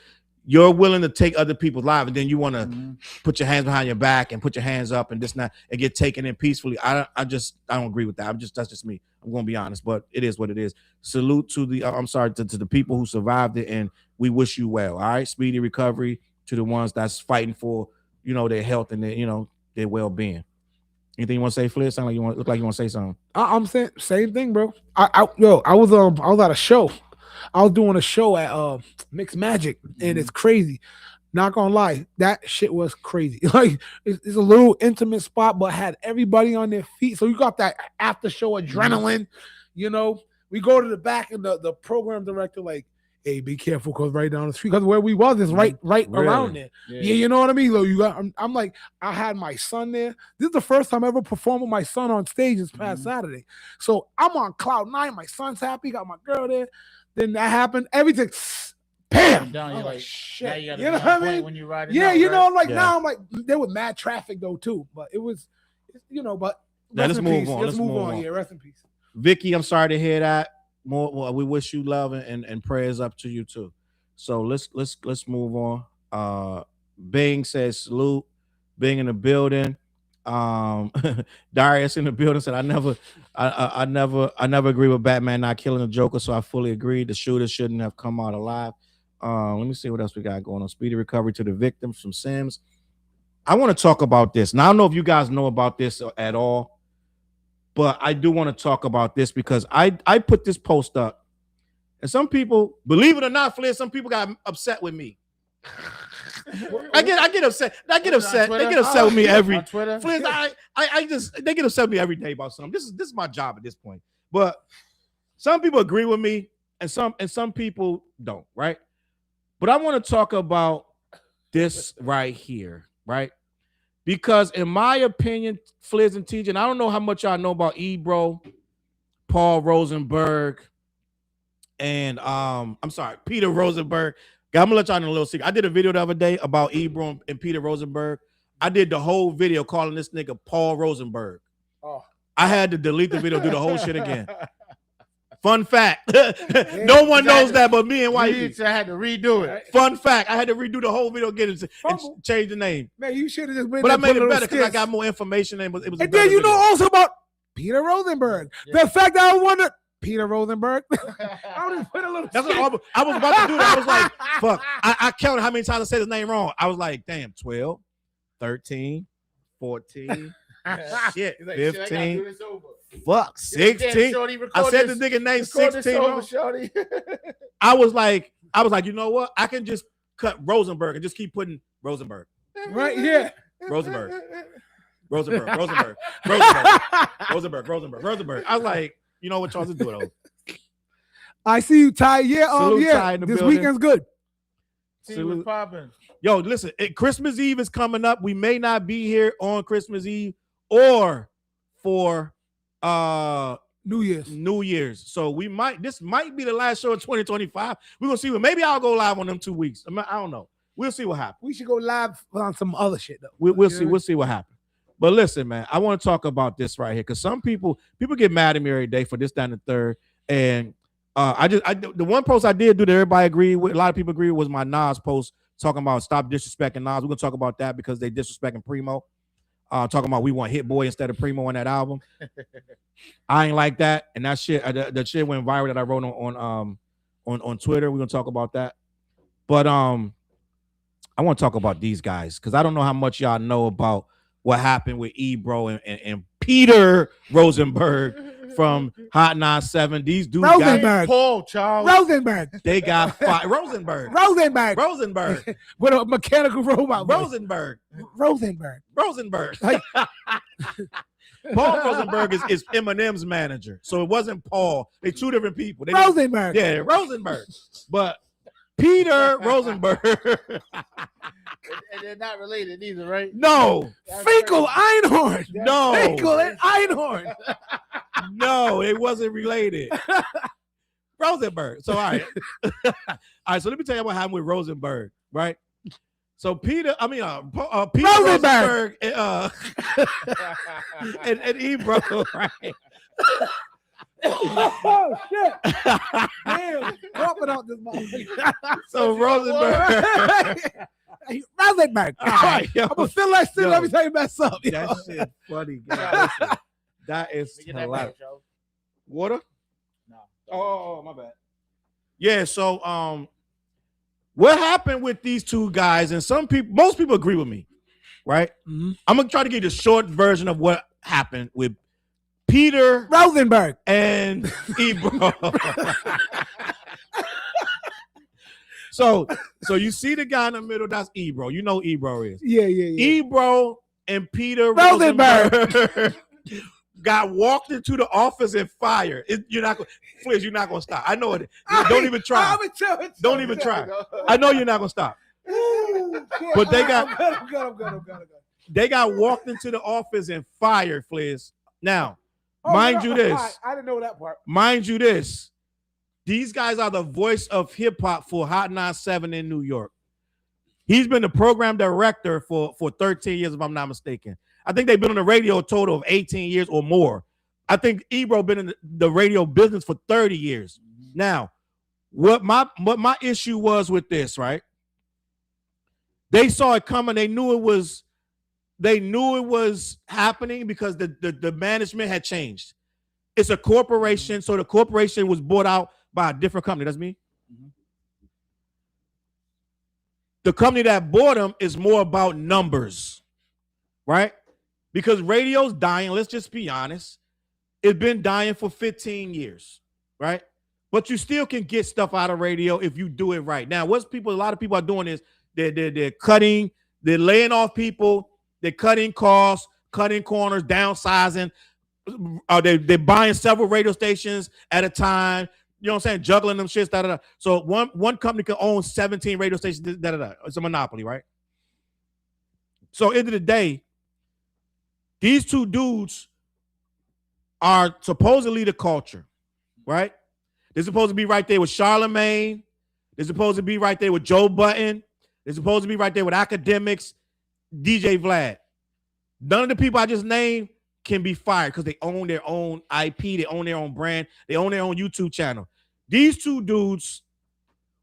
you're willing to take other people's lives, and then you want to put your hands behind your back and put your hands up and this and that and get taken in peacefully. I don't agree with that. That's just me. I'm gonna be honest, but it is what it is. Salute to the to the people who survived it, and we wish you well. All right, speedy recovery to the ones that's fighting for their health and their well-being. Anything you want to say, Flip? Sound like you look like you want to say something. I'm saying same thing, bro. I was at a show. I was doing a show at Mixed Magic, and it's crazy. Not gonna lie, that shit was crazy. Like it's a little intimate spot, but had everybody on their feet. So you got that after show adrenaline. We go to the back, and the program director like, hey, be careful, because right down the street, because where we was is right around there. Yeah, you know what I mean? So I'm like, I had my son there. This is the first time I ever performed with my son on stage this past Saturday. So I'm on cloud 9. My son's happy, got my girl there. Then that happened. Everything, bam. Down, you're like, shit. you know what I mean? When you ride Yeah, out, right? Now I'm like, there was mad traffic though too, but it was, but let's move on. Let's move on. Yeah, rest in peace. Vicky, I'm sorry to hear that. We wish you love and prayers up to you too. So let's move on. Bing says salute. Bing in the building. Darius in the building said I never agree with Batman not killing the Joker, so I fully agree. The shooter shouldn't have come out alive. Let me see what else we got going on. Speedy recovery to the victims from Sims. I want to talk about this. Now I don't know if you guys know about this at all, but I do want to talk about this because I put this post up, and some people, believe it or not, Flair, some people got upset with me. I get upset. They get upset with me every Twitter. Flair, they get upset with me every day about something. This is my job at this point. But some people agree with me, and some people don't, right? But I want to talk about this right here, right? Because in my opinion, Fliz and TJ, and I don't know how much y'all know about Ebro, Paul Rosenberg, and Peter Rosenberg. I'm gonna let y'all know a little secret. I did a video the other day about Ebro and Peter Rosenberg. I did the whole video calling this nigga Paul Rosenberg. Oh. I had to delete the video, do the whole shit again. Fun fact. No one knows that but me and Whitey. I had to redo it. Fun fact. I had to redo the whole video again and change the name. Man, you should have just been. But I made it better because I got more information and it was. And then also about Peter Rosenberg. Yeah. The fact that I wanted Peter Rosenberg. I would put a little. That's what I was about to do. That. I was like, fuck. I counted how many times I said his name wrong. I was like, damn, 12, 13, 14, Shit, He's like, shit, I gotta 15. do this over. Fuck, 16. Shorty, I record said this, the nigga named record this 16. over, bro. shorty. I was like, you know what? I can just cut Rosenberg and just keep putting Rosenberg. Right? Yeah. Rosenberg. I was like, you know what, y'all just do it over. I see you, Ty. Yeah, Salute, yeah. Ty, in the This building. weekend's good. See what's popping. Yo, listen, Christmas Eve is coming up. We may not be here on Christmas Eve or for New Year's. So this might be the last show of 2025. We're gonna see. Maybe I'll go live on them 2 weeks. I don't know. We'll see what happens. We should go live on some other shit though. We'll see. We'll see what happens. But listen, man, I want to talk about this right here because some people get mad at me every day for this, that, and the third. And the one post I did do that everybody agreed with, a lot of people agree, was my Nas post talking about stop disrespecting Nas. We're gonna talk about that because they disrespecting Primo. Talking about we want Hit Boy instead of Primo on that album. I ain't like that, and that shit, the shit went viral that I wrote on Twitter. We're gonna talk about that, but I want to talk about these guys because I don't know how much y'all know about what happened with Ebro and Peter Rosenberg from Hot 97. These dudes Rosenberg. Paul, Charles. Rosenberg. they got fired. Rosenberg With a mechanical robot. Rosenberg. Like, Paul Rosenberg is Eminem's manager, so it wasn't Paul. They two different people. Rosenberg. Yeah, Rosenberg. But Peter Rosenberg. And they're not related either, right? No. Finkel Einhorn. No. Finkel and Einhorn. No, it wasn't related. Rosenberg. So all right. So let me tell you what happened with Rosenberg, right? So Peter Rosenberg and Ebro, right? Oh shit! Damn, dropping out this motherfucker. So Rosenberg. Rosenberg. All right, yo. I'm gonna feel like shit Yo. every time you mess up. yo. That shit funny, guys. Listen, that is Get that hilarious. back, Joe. Water? No. Oh, my bad. Yeah, so what happened with these two guys, and most people agree with me, right? Mhm. I'm gonna try to give you the short version of what happened with Peter Rosenberg. and Ebro. So you see the guy in the middle, that's Ebro. You know who Ebro is. Yeah. Ebro and Peter Rosenberg. Rosenberg got walked into the office and fired. You're not gonna stop. I know it. Don't even try. Don't even try. I know you're not gonna stop. But they got I'm good. they got walked into the office and fired, Fliz. Now, mind you this. I didn't know that part. Mind you this. These guys are the voice of hip hop for Hot 97 in New York. He's been the program director for 13 years, if I'm not mistaken. I think they've been on the radio a total of 18 years or more. I think Ebro been in the radio business for 30 years. Now, what my issue was with this, right? They saw it coming. They knew it was happening because the management had changed. It's a corporation, so the corporation was bought out by a different company. That's me. The company that bought them is more about numbers, right? Because radio's dying. Let's just be honest. It's been dying for 15 years, right? But you still can get stuff out of radio if you do it right. Now, a lot of people are doing is they're cutting, they're laying off people, they're cutting costs, cutting corners, downsizing. They're buying several radio stations at a time. You know what I'm saying? Juggling them shits, da da da. So one company can own 17 radio stations, da da da. It's a monopoly, right? So end of the day, these two dudes are supposedly the culture, right? They're supposed to be right there with Charlemagne. They're supposed to be right there with Joe Button. They're supposed to be right there with academics, DJ Vlad. None of the people I just named can be fired because they own their own IP, they own their own brand, they own their own YouTube channel. These two dudes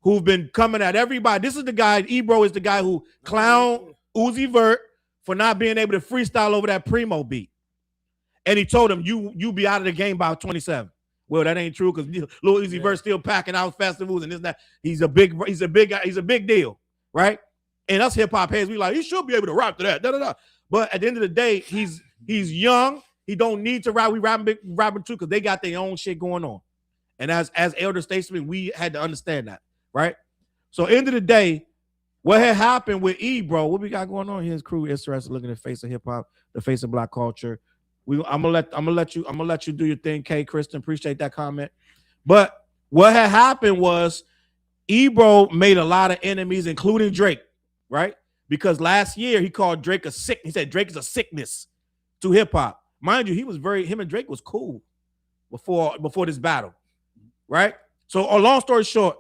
who've been coming at everybody. This is the guy, Ebro is the guy who clowned Uzi Vert for not being able to freestyle over that Primo beat. And he told him, you be out of the game by 27. Well, that ain't true because Lil Uzi Vert still packing out festivals and this and that. He's a big guy, he's a big deal, right? And us hip hop heads, we like, he should be able to rock to that. Da, da, da. But at the end of the day, He's young. He don't need to rap. We rapping too because they got their own shit going on. And as elder statesmen, we had to understand that, right? So end of the day, what had happened with Ebro, what we got going on here? His crew interested looking at the face of hip hop, the face of black culture. I'm gonna let you do your thing, K. Kristen. Appreciate that comment. But what had happened was Ebro made a lot of enemies, including Drake, right? Because last year he called Drake a sick. He said Drake is a sickness to hip hop. Mind you, him and Drake was cool before this battle, right? So, long story short,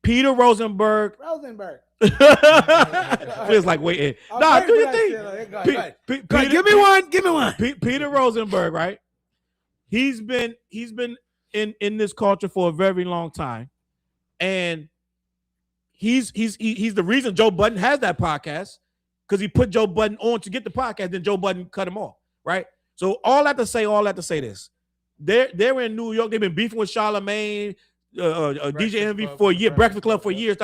Peter Rosenberg. Feels like waiting. Nah, do your thing. Give me one. Peter Rosenberg, right? He's been in this culture for a very long time, and he's the reason Joe Budden has that podcast because he put Joe Budden on to get the podcast. Then Joe Budden cut him off, right? So all that to say this: they're in New York. They've been beefing with Charlamagne, DJ Envy for a year, Breakfast Club for years.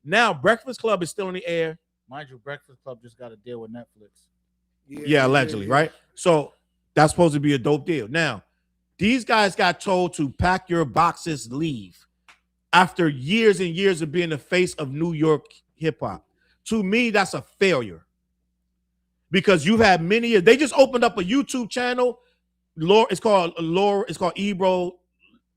Now Breakfast Club is still in the air. Mind you, Breakfast Club just got a deal with Netflix. Yeah, allegedly, right? So that's supposed to be a dope deal. Now, these guys got told to pack your boxes, leave after years and years of being the face of New York hip hop. To me, that's a failure because you've had many years. They just opened up a YouTube channel. It's called Ebro,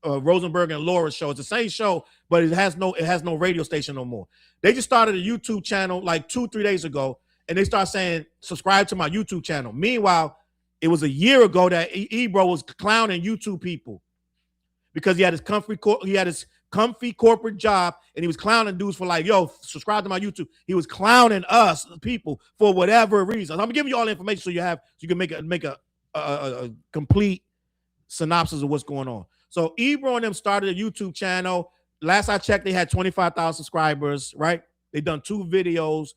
Rosenberg and Laura's show. It's the same show, but it has no radio station no more. They just started a YouTube channel like 2-3 days ago, and they start saying subscribe to my YouTube channel. Meanwhile, it was a year ago that Ebro was clowning YouTube people because he had his comfy corporate job, and he was clowning dudes for like, yo, subscribe to my YouTube. He was clowning us people for whatever reason. I'm giving you all the information so you can make a complete synopsis of what's going on. So Ebro and them started a YouTube channel. Last I checked, they had 25,000 subscribers, right? They done 2 videos.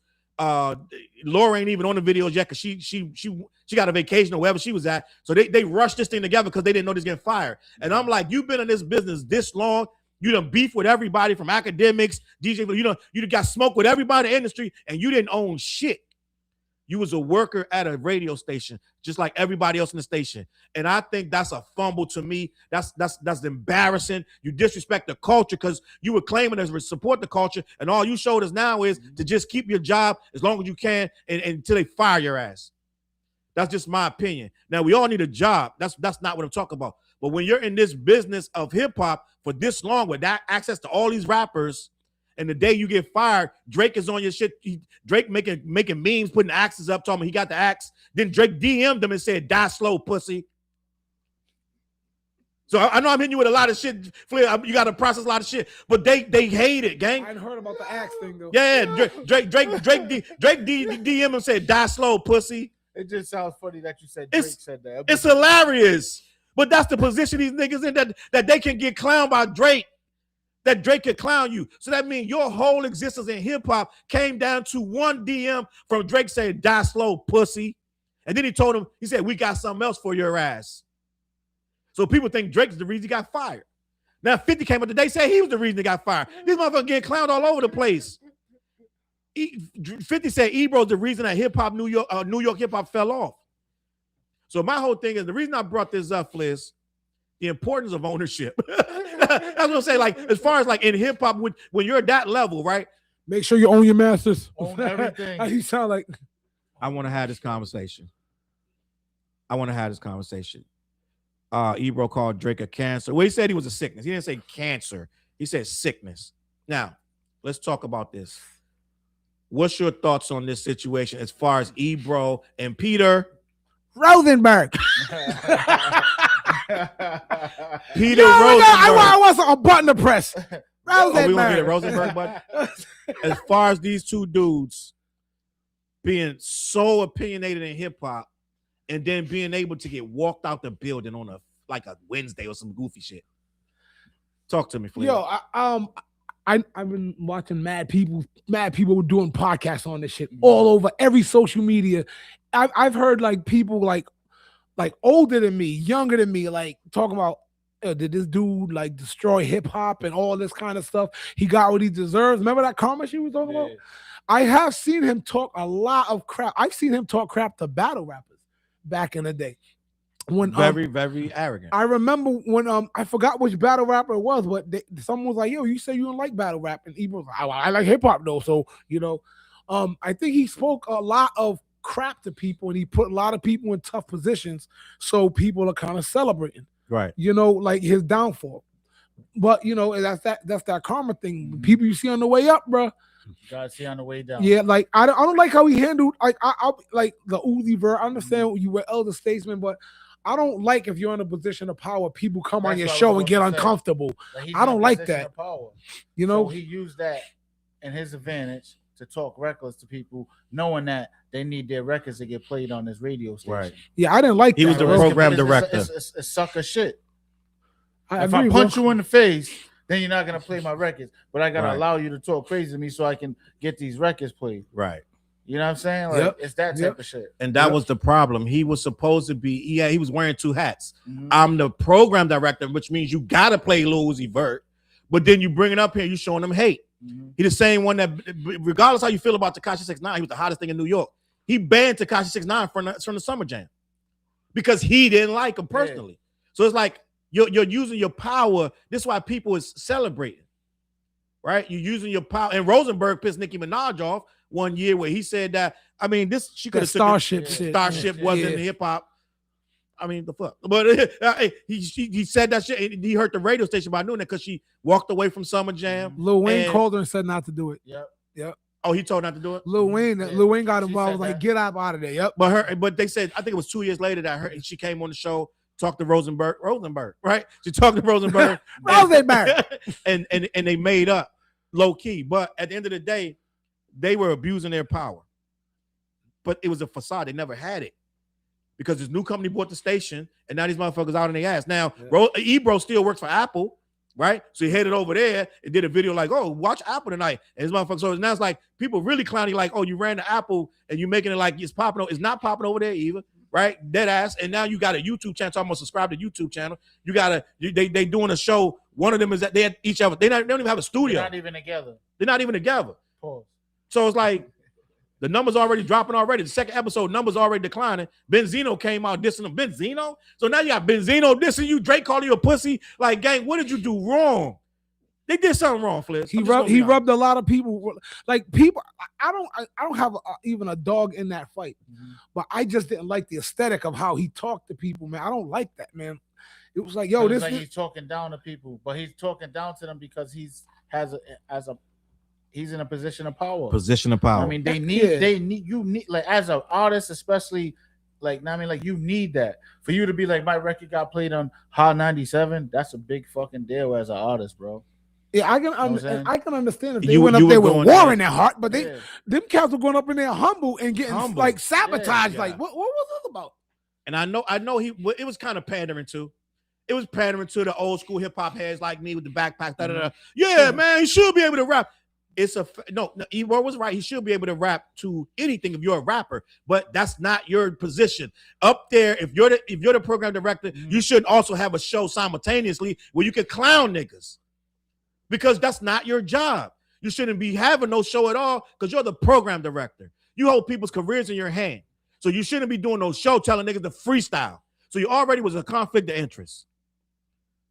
Laura ain't even on the videos yet because she got a vacation or wherever she was at. So they rushed this thing together because they didn't know this getting fired. And I'm like, you've been in this business this long. You done beef with everybody from academics, DJ. You done got smoke with everybody in the industry, and you didn't own shit. You was a worker at a radio station, just like everybody else in the station. And I think that's a fumble to me. That's embarrassing. You disrespect the culture because you were claiming to support the culture, and all you showed us now is to just keep your job as long as you can and until they fire your ass. That's just my opinion. Now, we all need a job. That's not what I'm talking about. But when you're in this business of hip-hop for this long with that access to all these rappers, and the day you get fired, Drake is on your shit. Drake making memes, putting axes up, talking he got the axe. Then Drake DM'd them and said, die slow, pussy. So I know I'm hitting you with a lot of shit. You got to process a lot of shit. But they hate it, gang. I hadn't heard about the axe thing, though. Yeah, Drake DM him and said, die slow, pussy. It just sounds funny that you said Drake said that. It's hilarious. But that's the position these niggas in, that they can get clowned by Drake. That Drake could clown you. So that means your whole existence in hip-hop came down to one DM from Drake saying, die slow, pussy. And then he told him, he said, we got something else for your ass. So people think Drake's the reason he got fired. Now 50 came up today, said he was the reason he got fired. These motherfuckers getting clowned all over the place. 50 said Ebro's the reason that hip-hop, New York hip-hop fell off. So my whole thing is, the reason I brought this up, Fliz, the importance of ownership. That's what I'm saying. Like, as far as like in hip hop, when you're at that level, right? Make sure you own your masters. Own everything. You sound like. I want to have this conversation. Ebro called Drake a cancer. Well, he said he was a sickness. He didn't say cancer. He said sickness. Now, let's talk about this. What's your thoughts on this situation as far as Ebro and Peter Rosenberg? Peter Rosenberg. I want a button to press. Rosenberg. We gonna get a Rosenberg button. As far as these two dudes being so opinionated in hip hop, and then being able to get walked out the building on a Wednesday or some goofy shit. Talk to me, please. Yo, I've been watching mad people doing podcasts on this shit all over every social media. I've heard like people like older than me, younger than me, like talking about did this dude like destroy hip hop and all this kind of stuff? He got what he deserves. Remember that comment she was talking about? I have seen him talk a lot of crap. I've seen him talk crap to battle rappers back in the day. When very arrogant. I remember when I forgot which battle rapper it was, but someone was like, "Yo, you say you don't like battle rap," and Ebro was like, "I like hip hop though." So I think he spoke a lot of crap to people, and he put a lot of people in tough positions. So people are kind of celebrating, right? Like his downfall. But that's that karma thing. People you see on the way up, bro. Gotta see on the way down. Yeah, like I don't like how he handled I like the Uzi verse. I understand you were elder statesman, but I don't like if you're in a position of power, people come on your show and get uncomfortable. I don't like that. Power. So he used that in his advantage to talk reckless to people, knowing that they need their records to get played on this radio station. Right. Yeah, I didn't like that. He was the program director. It's sucker shit. If I punch you in the face, then you're not gonna play my records. But I gotta allow you to talk crazy to me so I can get these records played. Right. You know what I'm saying? Like it's that type of shit. And that was the problem. He was supposed to be, he was wearing two hats. I'm the program director, which means you gotta play Lil Uzi Vert, but then you bring it up here, you showing him hate. He the same one that, regardless how you feel about Tekashi 6ix9ine, he was the hottest thing in New York. He banned Tekashi 6ix9ine from the Summer Jam because he didn't like him personally. So it's like you're using your power. This is why people is celebrating, right? You're using your power. And Rosenberg pissed Nicki Minaj off one year where he said that, I mean, she could have Starship shit. Starship wasn't hip hop. I mean, the fuck. But he said that shit. He hurt the radio station by doing that because she walked away from Summer Jam. Lil Wayne called her and said not to do it. Yep. Oh, he told her not to do it? Lil Wayne got involved. Was like, get out of there. Yep. But they said, I think it was 2 years later that she came on the show, talked to Rosenberg, right? She talked to Rosenberg. and they made up low key. But at the end of the day, they were abusing their power. But it was a facade. They never had it. Because this new company bought the station, and now these motherfuckers out in their ass. Now, Ebro still works for Apple, right? So he headed over there and did a video like, oh, watch Apple tonight. And his motherfuckers, so now it's like people really clowning like, oh, you ran to Apple and you making it like it's popping. It's not popping over there either, right? Dead ass. And now you got a YouTube channel. So I'm gonna subscribe to YouTube channel. You gotta, they doing a show. One of them is that they had each other. They don't even have a studio. They're not even together. They're not even together. Pause. So it's like, the numbers already dropping already. The second episode, numbers already declining. Benzino came out dissing him. Benzino? So now you got Benzino dissing you. Drake calling you a pussy. Like, gang, what did you do wrong? They did something wrong, Flips. He rubbed a lot of people. Like, people, I don't have even a dog in that fight. But I just didn't like the aesthetic of how he talked to people, man. I don't like that, man. It was like, yo, he's talking down to people, but he's talking down to them because he's in a position of power. I mean, they need like as an artist, especially like you need that for you to be like, my record got played on Hot 97. That's a big fucking deal as an artist, bro. Yeah, I can understand if they went up there with war in their heart, but them cats were going up in there humble and getting like sabotaged. Yeah. Like, what was this about? And I know it was kind of pandering too. It was pandering to the old school hip hop heads like me with the backpack. Yeah, man, he should be able to rap. Ebro was right. He should be able to rap to anything if you're a rapper, but that's not your position. Up there, if you're the program director, you should also have a show simultaneously where you can clown niggas, because that's not your job. You shouldn't be having no show at all because you're the program director. You hold people's careers in your hand, so you shouldn't be doing no show telling niggas to freestyle. So you already was a conflict of interest,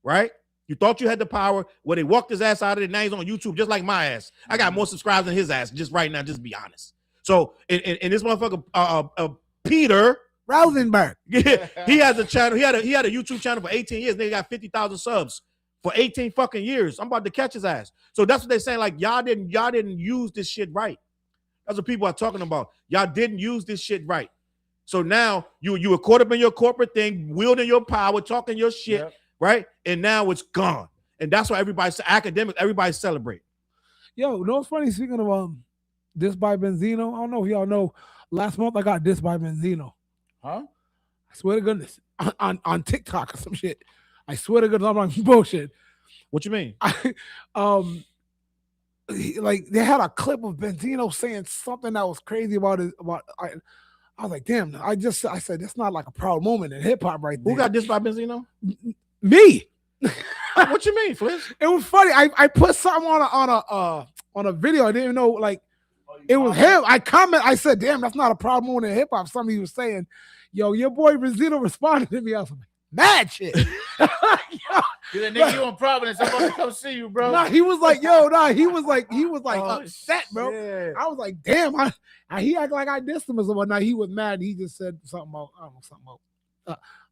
right? You thought you had the power. Well, they walked his ass out of it. Now he's on YouTube just like my ass. I got more subscribers than his ass just right now, just be honest. So, and this motherfucker, Peter Rosenberg, he has a channel. He had a YouTube channel for 18 years. They got 50,000 subs for 18 fucking years. I'm about to catch his ass. So that's what they're saying. Like, y'all didn't use this shit right. That's what people are talking about. Y'all didn't use this shit right. So now you were caught up in your corporate thing, wielding your power, talking your shit. Yep. Right? And now it's gone. And that's why everybody's celebrating. Yo, you know what's funny? Speaking of this by Benzino, I don't know if y'all know, last month I got this by Benzino. Huh? I swear to goodness. On TikTok or some shit. I swear to goodness, I'm on bullshit. What you mean? Like they had a clip of Benzino saying something that was crazy about it. I was like, damn, I said that's not like a proud moment in hip hop right there. Who got this by Benzino? Me. What you mean, Fliss? It was funny. I put something on a video. I didn't even know, like, It was him. I said, damn, that's not a problem in hip hop. Somebody was saying, yo, your boy Benzino responded to me. I was like, mad shit. Yo, nigga, you in Providence. I'm about to come see you, bro. Nah, he was like, he was like upset, bro. Shit. I was like, damn, he acted like I dissed him or something. Nah, he was mad. He just said something about, I don't know, something about.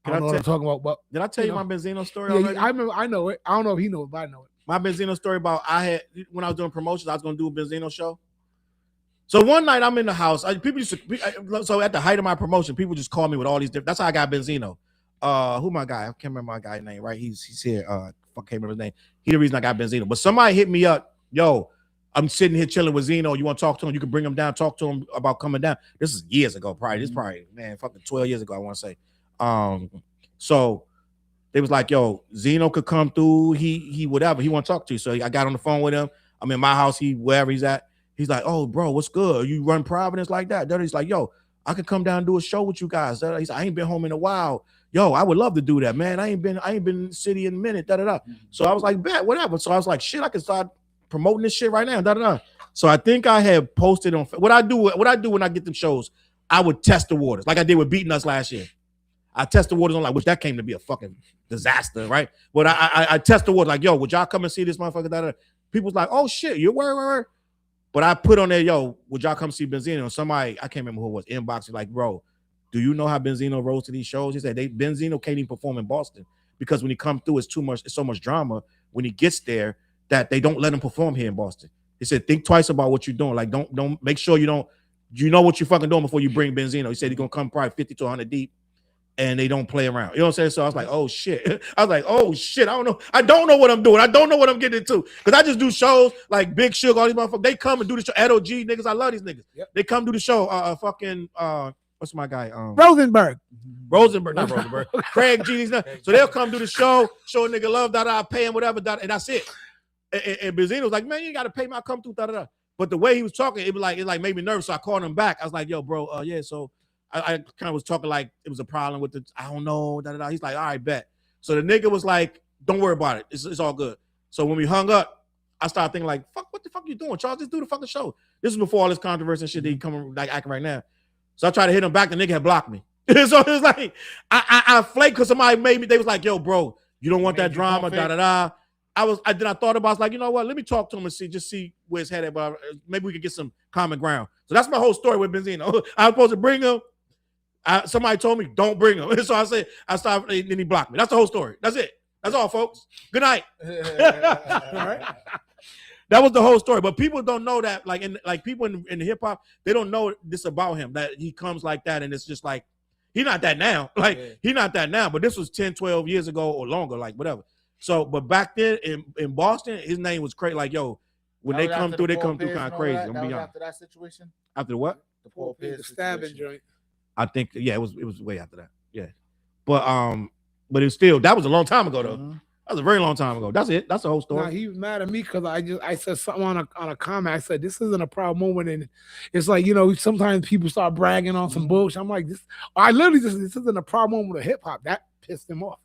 I don't know what I'm talking about, but did I tell you my Benzino story yeah, already? I remember. I know it. I don't know if he knows, but I know it. My Benzino story about when I was doing promotions, I was going to do a Benzino show. So one night I'm in the house. So at the height of my promotion, people just call me with all these different. That's how I got Benzino. Who my guy? I can't remember my guy's name. Right? He's here. I can't remember his name. He's the reason I got Benzino. But somebody hit me up. Yo, I'm sitting here chilling with Zeno. You want to talk to him? You can bring him down. Talk to him about coming down. This is years ago. Probably. This is probably fucking 12 years ago. I want to say. So they was like, yo, Zeno could come through. He whatever. He want to talk to you. So I got on the phone with him. I'm in my house. Wherever he's at. He's like, oh, bro, what's good? You run Providence like that? Then he's like, yo, I could come down and do a show with you guys. He's like, I ain't been home in a while. Yo, I would love to do that, man. I ain't been in the city in a minute. So I was like, bet, whatever. So I was like, shit, I can start promoting this shit right now. So I think I had posted on what I do when I get them shows. I would test the waters like I did with Beating Us last year. I test the waters on which that came to be a fucking disaster, right? But I test the waters like, yo, would y'all come and see this motherfucker? People's like, oh shit, you're where? But I put on there, yo, would y'all come see Benzino? And somebody, I can't remember who it was, inboxing like, bro, do you know how Benzino rose to these shows? He said Benzino can't even perform in Boston because when he comes through, it's so much drama when he gets there that they don't let him perform here in Boston. He said, think twice about what you're doing. Like, don't make sure you know what you're fucking doing before you bring Benzino. He said he's gonna come probably 50 to 100 deep. And they don't play around. You know what I'm saying? So I was like, oh shit. I don't know. I don't know what I'm doing. I don't know what I'm getting into. Because I just do shows like Big Sugar, all these motherfuckers. They come and do the show. Edo G niggas. I love these niggas. Yep. They come do the show. What's my guy? Rosenberg, not Rosenberg. Craig G. So they'll come do the show a nigga love, I pay him, whatever, and that's it. And Benzino was like, man, you gotta pay me, I'll come through, But the way he was talking, it made me nervous. So I called him back. I was like, yo, bro, yeah, so I kind of was talking like it was a problem with I don't know, He's like, all right, bet. So the nigga was like, don't worry about it. It's all good. So when we hung up, I started thinking like, fuck, what the fuck you doing? Charles, just do the fucking show. This is before all this controversy and shit that he coming like acting right now. So I tried to hit him back. The nigga had blocked me. So it was like, I flaked because somebody made me, they was like, yo, bro, you don't want that drama, Then I thought about it, I was like, you know what? Let me talk to him and see where his head at, but maybe we could get some common ground. So that's my whole story with Benzino. I was supposed to bring him. Somebody told me don't bring him. So I said, I stopped, and then he blocked me. That's the whole story. That's it. That's all, folks. Good night. All right. That was the whole story. But people don't know that, people in hip hop, they don't know this about him, that he comes like that, and it's just like, he's not that now. He's not that now, but this was 10, 12 years ago or longer, whatever. So, but back then in Boston, his name was crazy. Like, yo, when they come through kind of crazy. I'm beyond. After that situation? After what? The stabbing joint. I think, yeah, it was way after that. Yeah. But it's still, that was a long time ago though. Mm-hmm. That was a very long time ago. That's it. That's the whole story. Nah, he was mad at me because I said something on a comment. I said, this isn't a proud moment. And it's like, sometimes people start bragging on some bullshit. I'm like, this isn't a proud moment of hip hop. That pissed him off.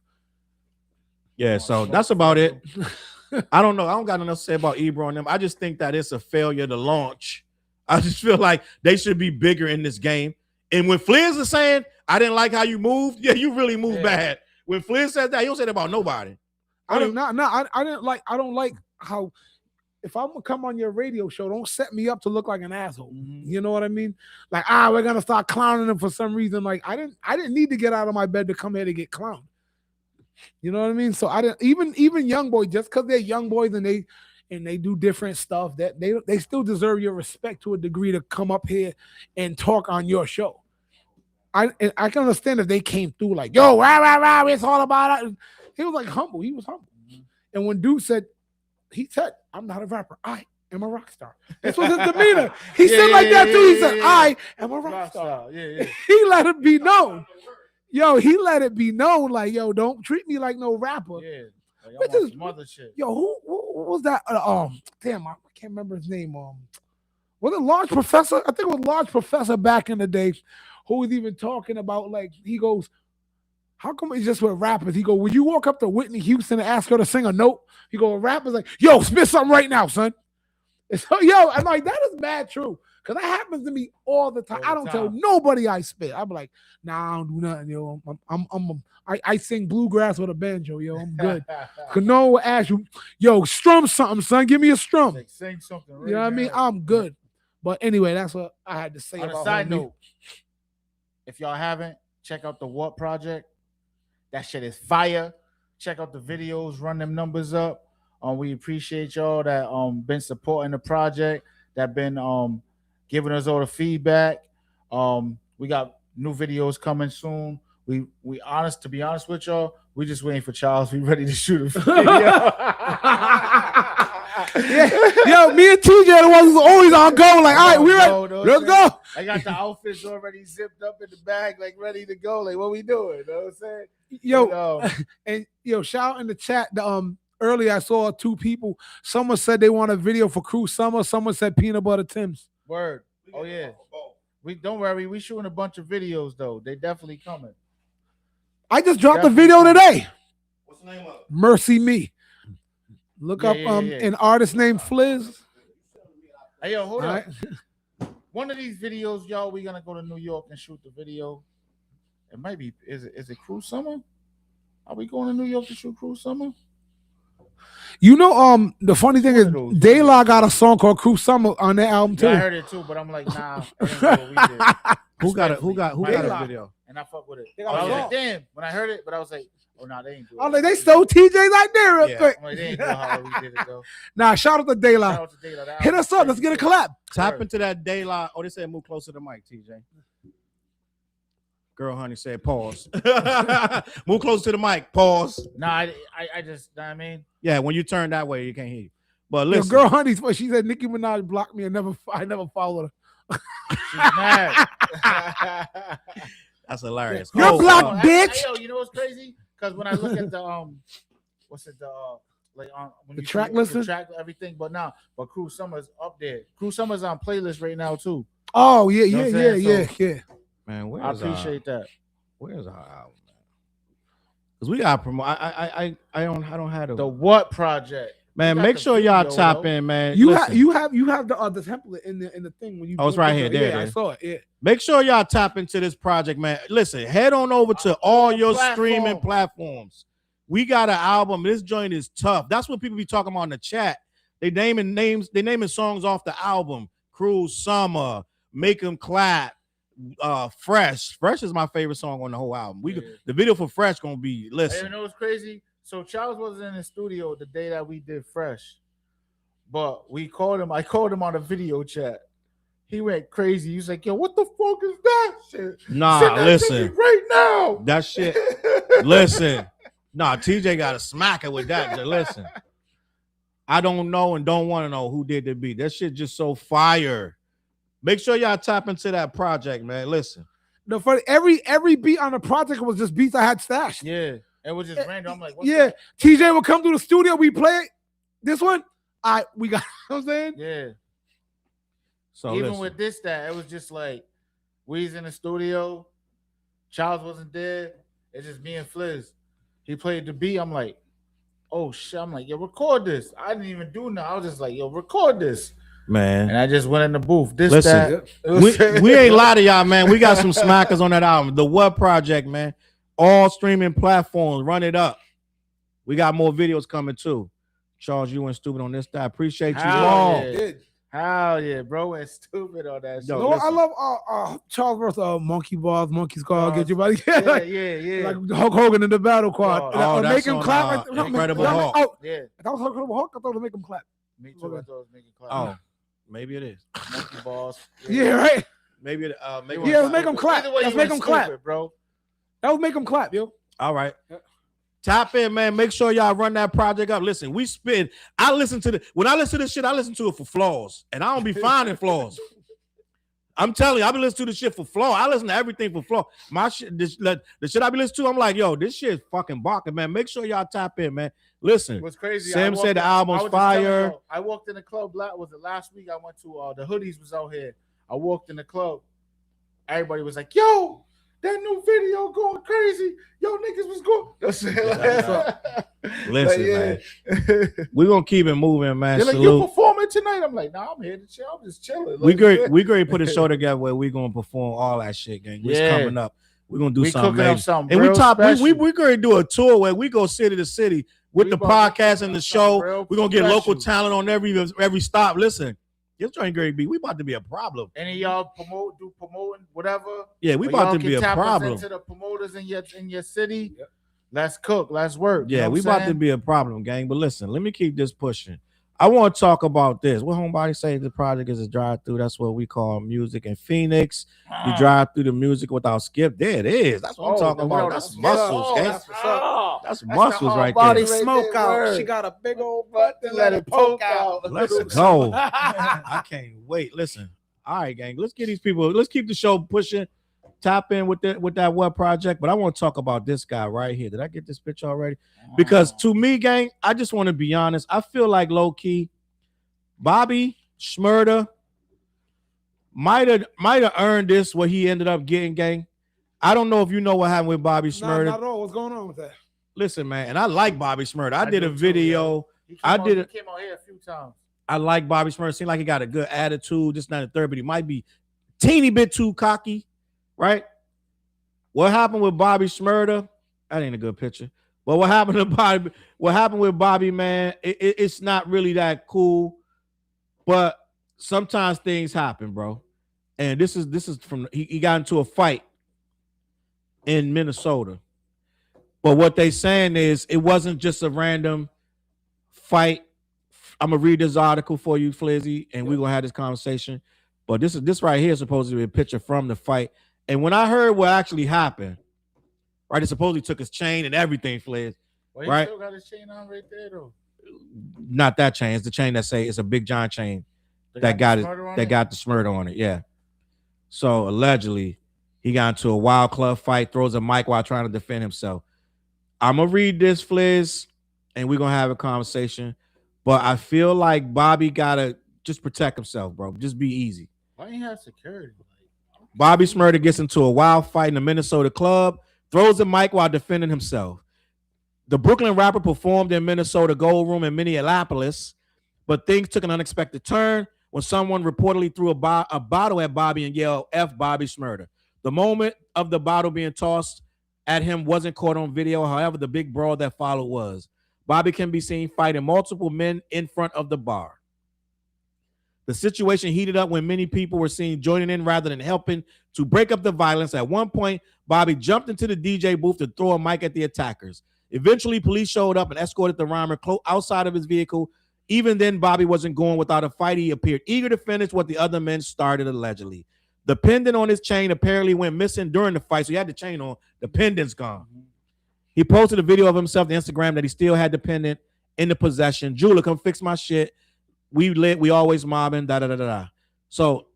Yeah, so that's about it. I don't know. I don't got enough to say about Ebro and them. I just think that it's a failure to launch. I just feel like they should be bigger in this game. And when Fliz is saying, I didn't like how you moved, yeah, you really moved bad. When Fliz says that, he don't say that about nobody. I don't like how, if I'm gonna come on your radio show, don't set me up to look like an asshole. Mm-hmm. You know what I mean? Like, we're gonna start clowning them for some reason. Like, I didn't need to get out of my bed to come here to get clowned. You know what I mean? So I didn't even young boys, just because they're young boys and they do different stuff, that they still deserve your respect to a degree to come up here and talk on your show. I can understand if they came through like, yo, rah, it's all about it. He was like humble. He was humble. Mm-hmm. And when dude said, I'm not a rapper. I am a rock star. This was his demeanor. He said that too. He said, I am a rock star. Yeah. He let it be known. Yo, he let it be known, like, yo, don't treat me like no rapper. Yeah. Like, I want some other shit. Yo, who was that? Damn, I can't remember his name. Was it Large Professor? I think it was Large Professor back in the day, who was even talking about, like, he goes, how come it's just with rappers? He go, would you walk up to Whitney Houston and ask her to sing a note? He go, a rapper's like, yo, spit something right now, son. And so, yo, I'm like, that is mad true. Because that happens to me all the time. All the I don't tell time. nobody I spit. I'm like, nah, I don't do nothing, yo. I sing bluegrass with a banjo, yo. I'm good. Cause no one will ask you, yo, strum something, son. Give me a strum. Like, sing something. Right You know what I mean? now. I'm good. But anyway, that's what I had to say On about a side homie. note, if y'all haven't, check out the What Project. That shit is fire. Check out the videos, run them numbers up. We appreciate y'all that been supporting the project, that been giving us all the feedback. We got new videos coming soon. We to be honest with y'all, we just waiting for Charles. We ready to shoot a video. Yeah, yo, me and TJ the ones who's always on go. Like, all right, we're ready. Let's go. I got the outfits already zipped up in the bag, like ready to go. Like, what we doing? You know what I'm saying? Yo, and yo, shout out in the chat. Earlier I saw two people. Someone said they want a video for Cruel Summer. Someone said Peanut Butter Tim's. Word. Oh yeah. We don't worry. We shooting a bunch of videos though. They definitely coming. I just dropped a video today. What's the name of it? Mercy Me. Look up yeah. an artist named Fliz. Hey yo, hold All up. right. One of these videos, y'all, we gonna go to New York and shoot the video. It might be. Is it Cruel Summer? Are we going to New York to shoot Cruel Summer? You know, the funny thing is, De La got a song called Cruel Summer on their album too. Yeah, I heard it too, but I'm like, nah. That ain't what we did. Who got it? Who got De-La. a video? And I fuck with it. They got I a was like, song. damn. When I heard it, but I was like, oh nah, they ain't doing it. I was like, they stole TJ's idea real quick. I'm like, they ain't doing how we did it though. Nah, shout out to De La. Shout out to De La. That Hit album us up. Let's crazy. get a collab. Tap into that daylight. Oh, they said move closer to the mic, TJ. Girl, honey said pause. Move closer to the mic. Pause. Nah, I just, know what I mean? Yeah, when you turn that way, you can't hear you. But Yo, listen, girl, honey, she said Nicki Minaj blocked me and I never followed her. She's mad. that's hilarious. You're blocked, bitch. Yo, you know what's crazy? Because when I look at the what's it like on when The you track see listing? the track everything, but Cruel Summer's up there. Cruel Summer's on playlist right now too. Oh yeah, You know yeah, what yeah, I'm yeah, saying? yeah. Man, I appreciate that. Where's our album, man? Because we got promote. I don't have The What Project? man. got Make the sure y'all video, tap though. in, man. You Listen, have the template in the thing when you. Oh, it's right here. There it I is. saw it. Yeah. make sure y'all tap into this project, man. Listen, head on over to all your streaming platforms. We got an album. This joint is tough. That's what people be talking about in the chat. They naming names. They naming songs off the album. Cruel Summer, Make 'Em Clap, Fresh. Fresh is my favorite song on the whole album. The video for Fresh gonna be Hey, listen. you know what's crazy? So Charles wasn't in the studio the day that we did Fresh, but we called him. I called him on a video chat. He went crazy. He was like, "Yo, what the fuck is that shit? Nah, Send that to listen. me right now." That shit. Listen. Nah, TJ got to smack it with that. Just listen. I don't know and don't want to know who did the beat. That shit just so fire. Make sure y'all tap into that project, man. Listen. The funny every beat on the project was just beats I had stashed. Yeah, it was just random. I'm like, what's Yeah, that? TJ would come to the studio. We play it. This one, we got. You know what I'm saying? Yeah. So Even listen. with this, it was just like we's in the studio. Charles wasn't there. It's just me and Fliz. He played the beat. I'm like, oh shit. I'm like, yo, record this. I didn't even do nothing. I was just like, yo, record this. Man. And I just went in the booth. This, Listen, that. we ain't lie to y'all, man. We got some smackers on that album. The What Project, man. All streaming platforms. Run it up. We got more videos coming too. Charles, you went stupid on this. I appreciate you all. Yeah. Hell yeah, bro. Went stupid on that shit. Yo, No, listen. I love Charles versus Monkey Bars, Monkey Squad. Get your body. Yeah. Like Hulk Hogan in the battle quad. Oh, Make that's him on, clap. Incredible Hulk. Oh, Yeah. that was Incredible Hulk. I thought it was Make him clap. Me too. I thought it was making clap. Oh, maybe it is. Monkey balls. Yeah, right. Maybe it. Maybe Yeah, let's make him clap. Either way, Let's you make went him clap. stupid, bro. That was Make him clap, yo. All right. Tap in, man. Make sure y'all run that project up. Listen, we spin. I listen to when I listen to this shit, I listen to it for flaws. And I don't be finding flaws. I'm telling you, I be listening to this shit for flaw. I listen to everything for flaw. My shit, the shit I be listening to, I'm like, yo, this shit is fucking barking, man. Make sure y'all tap in, man. Listen. What's crazy? Sam said the album's fire. I walked in the club. Was it last week? I went to the Hoodies was out here. I walked in the club. Everybody was like, yo, that new video going crazy. Yo, niggas was going. Listen, man. We're gonna keep it moving, man. They're like, you Salute. performing performing tonight? I'm like, nah, I'm here to chill. I'm just chilling. We going to put a show together where we going to perform all that shit, gang. It's coming up. We're going to do something major. And we're going to do a tour where we go city to city with the podcast and the show. We're going to get local talent on every stop. Listen, this joint Greg B, we about to be a problem. Any of y'all promoting whatever? Yeah, we about to be a problem. Into the promoters in your city. Yep. Let's cook. Let's work. Yeah, we about to be a problem, gang. But listen, let me keep this pushing. I want to talk about this. What Homebody say the project is a drive-through. That's what we call music in Phoenix. You drive through the music without skip. There it is. That's what I'm talking about. That's muscles, gang. That's muscles right there. Body smoke out. She got a big old butt. Then let it poke out. Let's go. I can't wait. Listen. All right, gang. Let's get these people. Let's keep the show pushing. Tap in with that web project. But I want to talk about this guy right here. Did I get this picture already? Because to me, gang, I just want to be honest. I feel like low key, Bobby Shumurda might have earned this what he ended up getting, gang. I don't know if you know what happened with Bobby Shumurda. Not at all. What's going on with that? Listen, man, and I like Bobby Shumurda. I did a video. He came on here a few times. I like Bobby Shumurda. Seemed like he got a good attitude. Just not a third, but he might be teeny bit too cocky, right? What happened with Bobby Shumurda? That ain't a good picture. But what happened to Bobby? What happened with Bobby, man? It's not really that cool. But sometimes things happen, bro. And this is from he got into a fight in Minnesota. But what they saying is it wasn't just a random fight. I'm gonna read this article for you, Flizzy, and we're gonna have this conversation. But this right here is supposed to be a picture from the fight. And when I heard what actually happened, right, it supposedly took his chain and everything, Fliz. Well, right? Still got his chain on right there, though. Not that chain. It's the chain that say it's a big giant chain that got the Shumurda on it. Yeah. So allegedly, he got into a wild club fight, throws a mic while trying to defend himself. I'm gonna read this, Fliz, and we're gonna have a conversation. But I feel like Bobby gotta just protect himself, bro. Just be easy. Why ain't have security? Bobby Shumurda gets into a wild fight in a Minnesota club, throws a mic while defending himself. The Brooklyn rapper performed in Minnesota Gold Room in Minneapolis, but things took an unexpected turn when someone reportedly threw a bottle at Bobby and yelled, "F Bobby Shumurda." The moment of the bottle being tossed at him wasn't caught on video. However, the big brawl that followed was. Bobby can be seen fighting multiple men in front of the bar. The situation heated up when many people were seen joining in rather than helping to break up the violence. At one point, Bobby jumped into the DJ booth to throw a mic at the attackers. Eventually, police showed up and escorted the rhymer outside of his vehicle. Even then, Bobby wasn't going without a fight. He appeared eager to finish what the other men started, allegedly. The pendant on his chain apparently went missing during the fight, so he had the chain on. The pendant's gone. He posted a video of himself to Instagram that he still had the pendant in the possession. Jeweler, come fix my shit. We lit, we always mobbing, da-da-da-da-da. So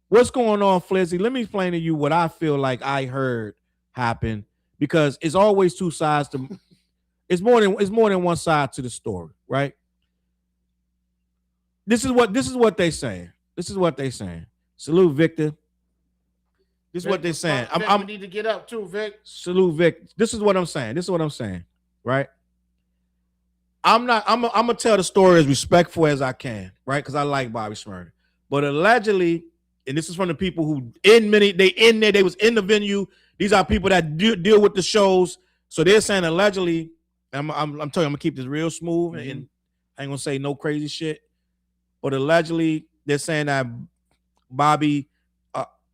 what's going on, Flizzy? Let me explain to you what I feel like I heard happen, because it's always two sides to it's more than one side to the story, right? This is what they saying. This is what they saying. Salute, Victor. This is what they're saying. I need to get up too, Vic. Salute, Vic. This is what I'm saying. Right? I'm gonna tell the story as respectful as I can, right? Because I like Bobby Shumurda. But allegedly, and this is from the people who they was in the venue. These are people that deal with the shows. So they're saying allegedly, I'm telling you, I'm gonna keep this real smooth and I ain't gonna say no crazy shit. But allegedly, they're saying that Bobby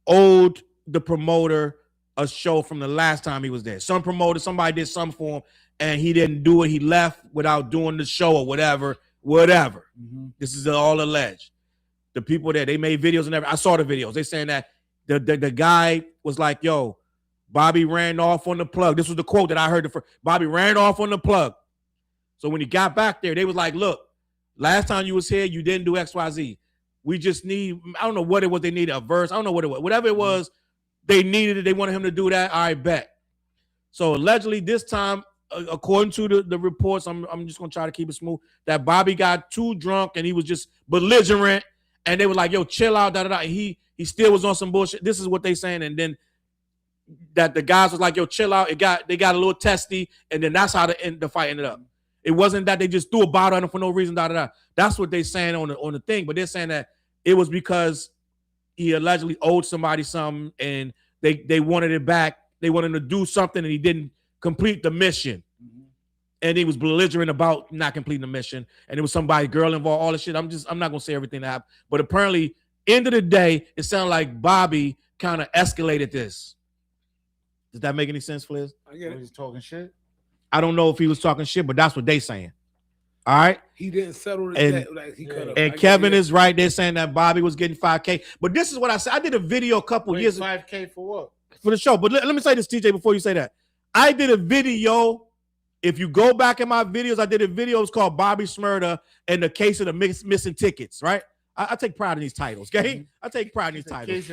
owed the promoter a show from the last time he was there. Somebody did something for him, and he didn't do it. He left without doing the show or whatever. This is all alleged. The people there, they made videos and everything. I saw the videos. They saying that the guy was like, yo, Bobby ran off on the plug. This was the quote that I heard. Bobby ran off on the plug. So when he got back there, they was like, look, last time you was here, you didn't do XYZ. We just need, I don't know what it was. They needed a verse. I don't know what it was. Whatever it was, they needed it. They wanted him to do that. I bet. So allegedly this time, according to the reports, I'm just going to try to keep it smooth, that Bobby got too drunk and he was just belligerent. And they were like, yo, chill out, da-da-da. And he still was on some bullshit. This is what they saying. And then that the guys was like, yo, chill out. They got a little testy. And then that's how the fight ended up. It wasn't that they just threw a bottle at him for no reason. That's what they're saying on the thing. But they're saying that it was because he allegedly owed somebody something, and they wanted it back. They wanted him to do something, and he didn't complete the mission. And he was belligerent about not completing the mission. And it was somebody, girl involved, all this shit. I'm not gonna say everything that happened, but apparently, end of the day, it sounded like Bobby kind of escalated this. Does that make any sense, Fliz? I get it. He's talking shit. I don't know if he was talking shit, but that's what they saying. All right. He didn't settle the And- debt like he could have. And Kevin is right. They're saying that Bobby was getting $5K. But this is what I said. I did a video a couple Wait, years $5K for what? for the show. But let me say this, TJ, before you say that. I did a video. If you go back in my videos, I did a video. It's called Bobby Shumurda and the case of the missing tickets, right? I take pride in these titles, okay? I take pride in these titles.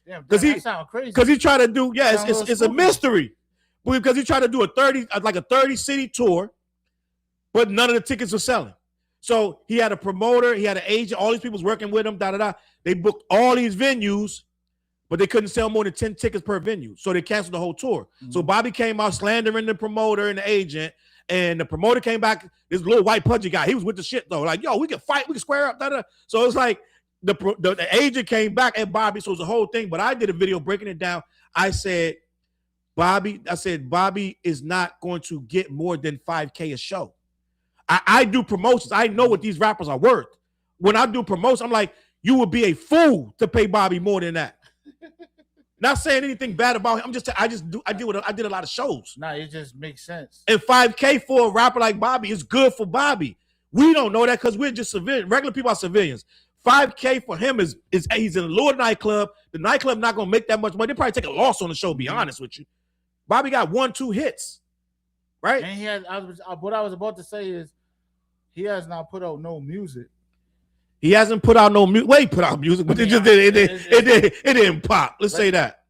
Damn, 'Cause he- that sound crazy. Because he tried to do, yeah, Sound a little it's a spooky. mystery. Because he tried to do a 30 city tour, but none of the tickets were selling. So he had a promoter, he had an agent, all these people was working with him, They booked all these venues, but they couldn't sell more than 10 tickets per venue. So they canceled the whole tour. So Bobby came out slandering the promoter and the agent, and the promoter came back, this little white pudgy guy. He was with the shit though. Like, yo, we can fight, we can square up. So it's like the agent came back at Bobby. So it was a whole thing. But I did a video breaking it down. I said, Bobby is not going to get more than $5K a show. I do promotions. I know what these rappers are worth. When I do promotions, I'm like, you would be a fool to pay Bobby more than that. Not saying anything bad about him. I did a lot of shows. Nah, it just makes sense. And $5K for a rapper like Bobby is good for Bobby. We don't know that because we're just civilians. Regular people are civilians. $5K for him is he's in a lower nightclub. The nightclub not gonna make that much money. They probably take a loss on the show. Be honest with you. Bobby got 1-2 hits, right? And he had. What I was about to say is, he has not put out no music. He hasn't put out no music. Well, he put out music, but it didn't pop. Let's say that.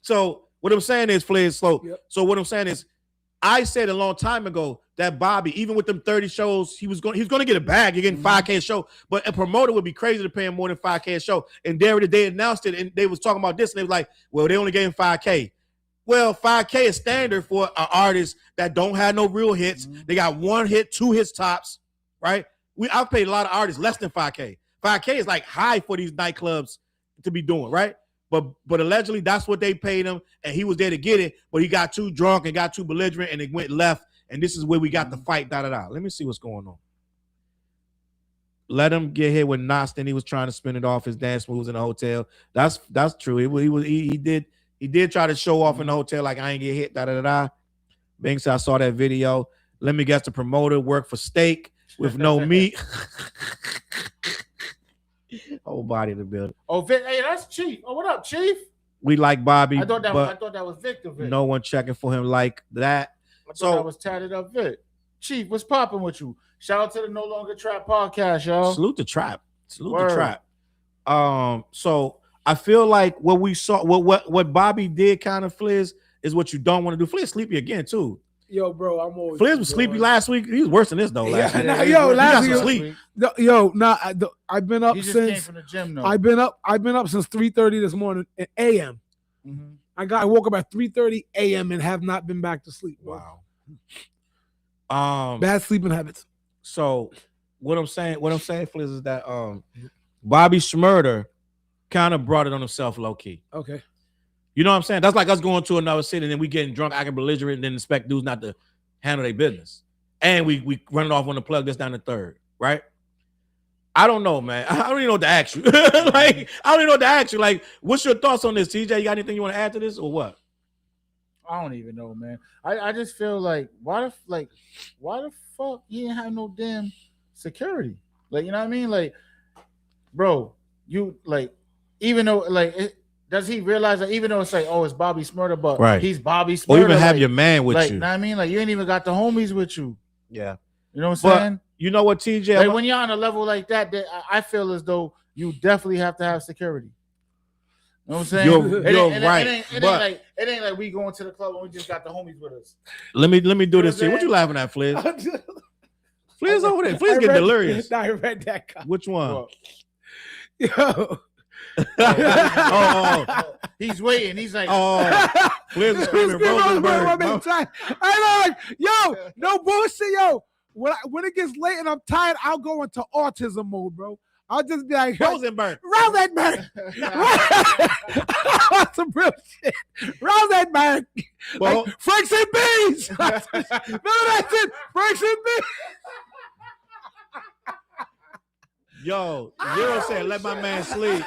So what I'm saying is, Flair, slow. Yep. So what I'm saying is, I said a long time ago that Bobby, even with them 30 shows, he's going to get a bag. You're getting $5K a show, but a promoter would be crazy to pay him more than $5K a show. And they announced it, and they was talking about this, and they was like, well, they only gave him $5K. Well, $5K is standard for an artist that don't have no real hits. They got 1 hit, 2 hits tops, right? I've paid a lot of artists less than $5K. $5K is like high for these nightclubs to be doing, right? But allegedly that's what they paid him, and he was there to get it, but he got too drunk and got too belligerent, and it went left, and this is where we got the fight, Let me see what's going on. Let him get hit with knots, then he was trying to spin it off his dance moves in the hotel. That's true. He did try to show off in the hotel like I ain't get hit, Banks, I saw that video. Let me guess, the promoter worked for steak with no meat. Whole body in the building. Oh, Vic, hey, that's Chief. Oh, what up, Chief? We like Bobby. I thought that was Victor Vic. No one checking for him like that. I thought that was tatted up Vic. Chief, what's popping with you? Shout out to the No Longer Trap podcast, y'all. Salute the trap. The trap. So I feel like what we saw, what Bobby did, kind of Fliz, is what you don't want to do. Fliz sleepy again too. Yo, bro, I'm always. Fliz was sleepy last week. He was worse than this though. Last week. Last week. week. I've been up He just since. came from the gym, though. I've been up since 3:30 this morning a.m. I woke up at 3:30 a.m. and have not been back to sleep. Bro. Wow. Bad sleeping habits. So what I'm saying, Fliz, is that Bobby Shumurda kind of brought it on himself low key. Okay. You know what I'm saying? That's like us going to another city and then we getting drunk, acting belligerent, and then expect dudes not to handle their business. And we running off on the plug that's down the third, right? I don't know, man. I don't even know what to ask you. Like, what's your thoughts on this, TJ? You got anything you want to add to this or what? I don't even know, man. I just feel like why the fuck he ain't have no damn security? Like, you know what I mean? Like, bro, you like, even though like does he realize that even though it's like, oh, it's Bobby Shumurda, but he's Bobby Shumurda, or even have like, your man with you. Know what I mean? Like, you ain't even got the homies with you. Yeah. You know what I'm saying? You know what, TJ? Like, when you're on a level like that, I feel as though you definitely have to have security. You know what I'm saying? You're right. It ain't like we going to the club and we just got the homies with us. Let me do this to you. What you laughing at, Fliz? Fliz over there. Fliz getting delirious. I read that. Which one? Yo. He's waiting. He's like, oh, Fliz is screaming Rosenberg. I'm tired. I know, like, yo, no bullshit, yo. When it gets late and I'm tired, I'll go into autism mode, bro. I'll just be like, Rosenberg. Rosenberg. Some real shit. Rosenberg. Well, like, Franks and Beans. No, that's it. Franks and Beans. Yo, Zero said, let my man sleep.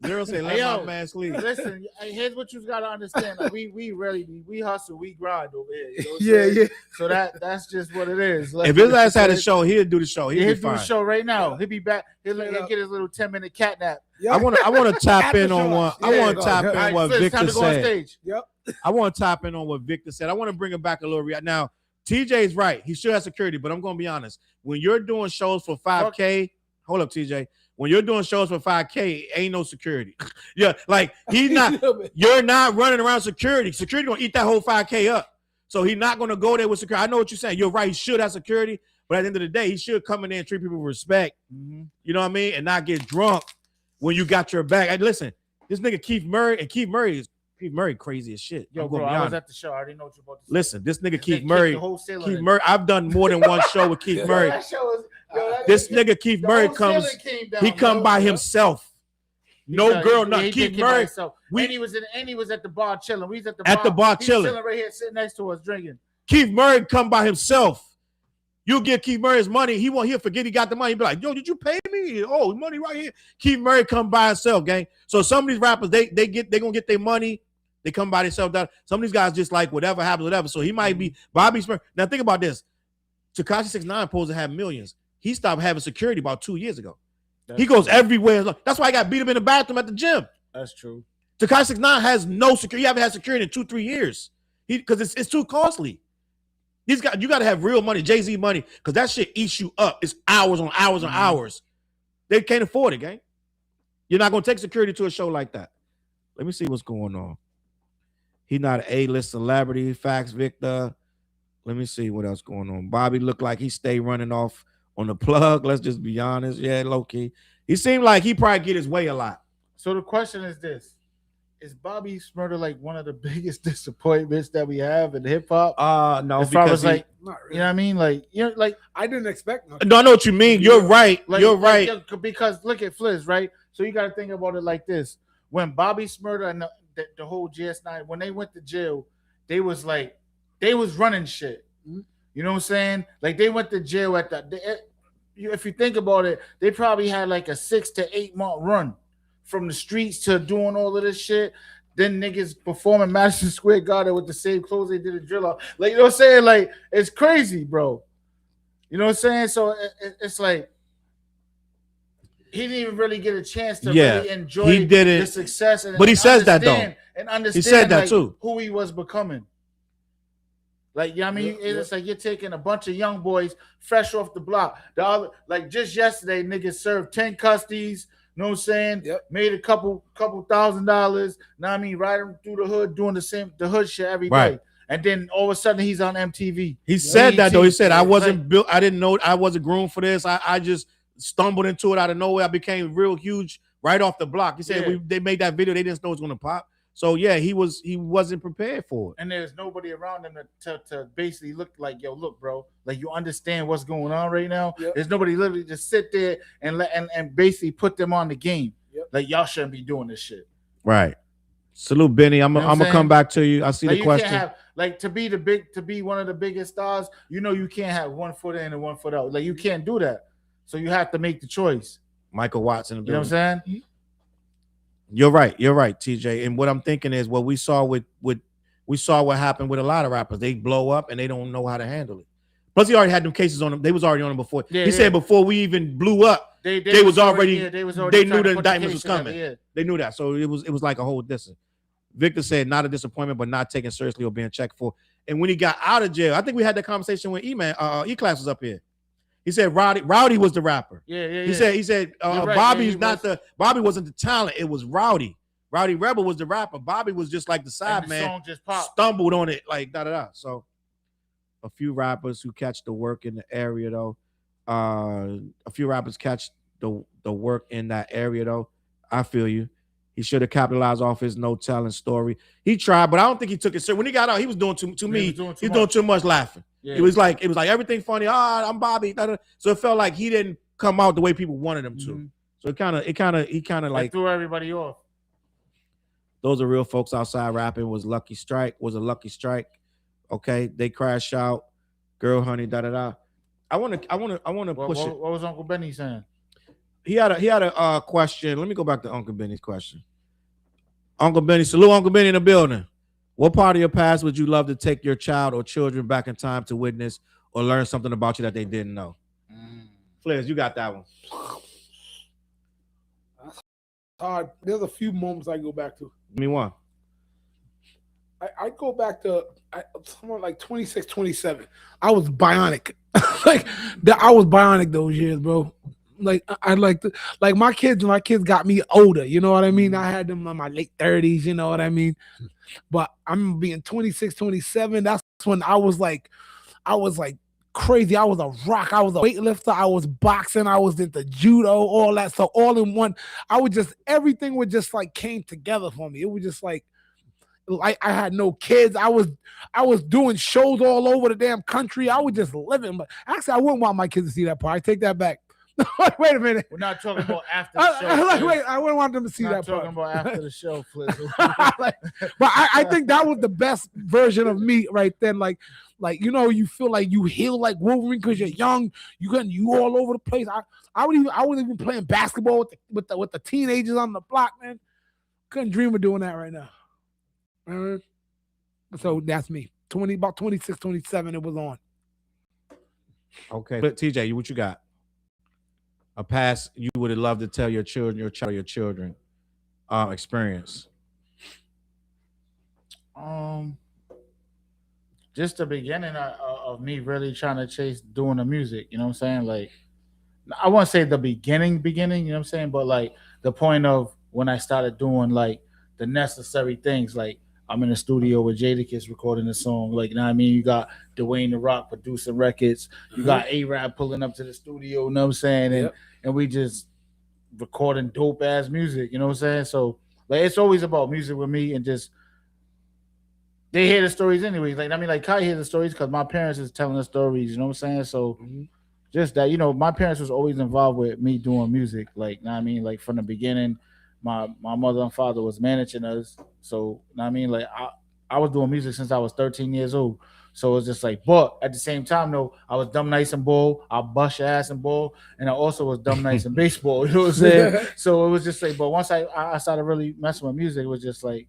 Zero said, let my man sleep. Listen, here's what you gotta understand. Like, we hustle, we grind over here. You know what I'm Yeah, saying? yeah. So that's just what it is. Like, If his ass had a show, he'll do the show. He'll he'll be do the fine. show right now. He'll be back. He'll get his little 10-minute cat nap. Yep. I want to tap After in on show. one. I Yeah, want to tap go in ahead. what Fliz, Victor time to go on said. stage. Yep. I want to tap in on what Victor said. I want to bring it back a little. Now, TJ's right. He should have security, but I'm going to be honest. When you're doing shows for 5K, hold up, TJ. When you're doing shows for 5K, ain't no security. Yeah, like he's not. You're not running around security. Security gonna eat that whole 5K up. So he's not gonna go there with security. I know what you're saying. You're right. He should have security, but at the end of the day, he should come in there and treat people with respect. Mm-hmm. You know what I mean? And not get drunk when you got your back. Hey, listen, this nigga Keith Murray crazy as shit. Yo, I'm gonna bro, be I was honest. at the show. I already know what you're about to say. Listen, this nigga They Keith kicked Murray. the whole ceiling Keith in. Murray. I've done more than one show with Keith Murray. That show was, This nigga Keith the Murray whole comes. ceiling came down, He come bro. by himself. No He- girl, he- not he Keith did it by Murray. himself. We- and he was at the bar chilling. We was at the At the bar He was chilling. chilling right here, sitting next to us, drinking. Keith Murray come by himself. You give Keith Murray his money. He'll forget he got the money. He'll be like, yo, did you pay me? Oh, money right here. Keith Murray come by himself, gang. So some of these rappers, they gonna get their money. They come by themselves. Some of these guys just like whatever happens, whatever. So he might be Bobby Smurf. Now think about this. Tekashi 6ix9ine supposed to have millions. He stopped having security about 2 years ago. He goes everywhere. That's why I got beat up in the bathroom at the gym. That's true. Tekashi 6ix9ine has no security. He haven't had security in 2-3 years. Because it's too costly. These guys, you got to have real money, Jay-Z money, because that shit eats you up. It's hours on hours on hours. They can't afford it, gang. You're not gonna take security to a show like that. Let me see what's going on. He's not an A-list celebrity. Facts, Victor. Let me see what else going on. Bobby looked like he stayed running off on the plug. Let's just be honest. Yeah, low-key. He seemed like he probably get his way a lot. So the question is this. Is Bobby Smurda like one of the biggest disappointments that we have in hip hop? No, as far because as like, Not really. you know what I mean? Like, you know, like, I didn't expect nothing. no, I know what you mean. You're right. like You're right. because look at Fliz, right? So you got to think about it like this. When Bobby Smurda and the whole GS9, when they went to jail, they was running shit. You know what I'm saying? Like they went to jail if you think about it, they probably had like a 6 to 8 month run from the streets to doing all of this shit. Then niggas performing Madison Square Garden with the same clothes they did a drill off. Like, you know what I'm saying? Like, it's crazy, bro. You know what I'm saying? So it's like he didn't even really get a chance to really enjoy the success. But he says that though. And understand he said that like, too. Who he was becoming. Like, you know what I mean? It's like you're taking a bunch of young boys fresh off the block. Like just yesterday, niggas served 10 custodies. You know what I'm saying? Yep. Made a couple $1,000. Know what I mean? Riding through the hood, doing the hood shit every day. Right. And then all of a sudden he's on MTV. He said that though. He said, I wasn't like, built, I didn't know I wasn't groomed for this. I just stumbled into it out of nowhere. I became real huge right off the block. He said they made that video, they didn't know it was gonna pop. So yeah, he wasn't prepared for it. And there's nobody around him to basically look like, yo, look, bro, like you understand what's going on right now. Yep. There's nobody literally just sit there and basically put them on the game. Yep. Like y'all shouldn't be doing this shit. Right. Salute, Benny. I'm gonna come back to you. I see like the question. Can't have, to be one of the biggest stars, you know you can't have 1 foot in and 1 foot out. Like you can't do that. So you have to make the choice. Michael Watson. You know what I'm saying? You're right, TJ. And what I'm thinking is what we saw what happened with a lot of rappers. They blow up and they don't know how to handle it. Plus, he already had them cases on them. They was already on them before. He said before we even blew up, they knew the indictments was coming. They knew that. So it was like a whole distance. Victor said not a disappointment, but not taken seriously or being checked for. And when he got out of jail, I think we had that conversation when E-Class was up here. He said Rowdy was the rapper. Yeah. He said Bobby's not Bobby wasn't the talent. It was Rowdy. Rowdy Rebel was the rapper. Bobby was just like the side man. Song just popped. Stumbled on it like da. So a few rappers who catch the work in the area though. A few rappers catch the work in that area though. I feel you. He should have capitalized off his no telling story. He tried, but I don't think he took it serious. When he got out, he was doing too much laughing. Yeah. It was like everything funny. I'm Bobby. So it felt like he didn't come out the way people wanted him to. So he kind of like threw everybody off. Those are real folks outside rapping. Was a lucky strike. Okay, they crash out. Girl, honey, da da da. I want to push it. What was Uncle Benny saying? He had a question. Let me go back to Uncle Benny's question. Uncle Benny, salute Uncle Benny in the building. What part of your past would you love to take your child or children back in time to witness or learn something about you that they didn't know? Flares, you got that one. That's hard. There's a few moments I go back to. Give me one. I go back to somewhere like 26, 27. I was bionic. I was bionic those years, bro. My kids got me older, you know what I mean? I had them in my late 30s, you know what I mean? But I'm being 26, 27. That's when I was like crazy. I was a rock. I was a weightlifter. I was boxing. I was into judo, all that. So all in one, everything would just like came together for me. It was just like I had no kids. I was doing shows all over the damn country. I was just living. But actually, I wouldn't want my kids to see that part. I take that back. Wait a minute. We're not talking about after the show. I wouldn't want them to see that part. Talking about after the show, but I think that was the best version of me right then. Like you feel like you heal like Wolverine because you're young. You all over the place. I was even playing basketball with the teenagers on the block, man. Couldn't dream of doing that right now. So that's me. About 26, 27, it was on. Okay. But TJ, what you got? A past you would have loved to tell your children, your children experience? Just the beginning of me really trying to chase doing the music, you know what I'm saying? Like, I won't say the beginning, you know what I'm saying? But like the point of when I started doing like the necessary things, like I'm in the studio with Jadakiss recording a song. Like, you know what I mean? You got Dwayne The Rock producing records. You got A-Rap pulling up to the studio, you know what I'm saying? And we just recording dope ass music, you know what I'm saying? So like it's always about music with me, and just they hear the stories anyway. Like I mean, like Kai hears the stories because my parents is telling the stories, you know what I'm saying? So just that, you know, my parents was always involved with me doing music. Like, you know what I mean? Like from the beginning, my mother and father was managing us. So, you know what I mean? Like I was doing music since I was 13 years old. So it's just like, but at the same time, though, I was dumb, nice, and ball. I bust your ass in ball, and I also was dumb, nice, and baseball. You know what I'm saying? So it was just like, but once I started really messing with music, it was just like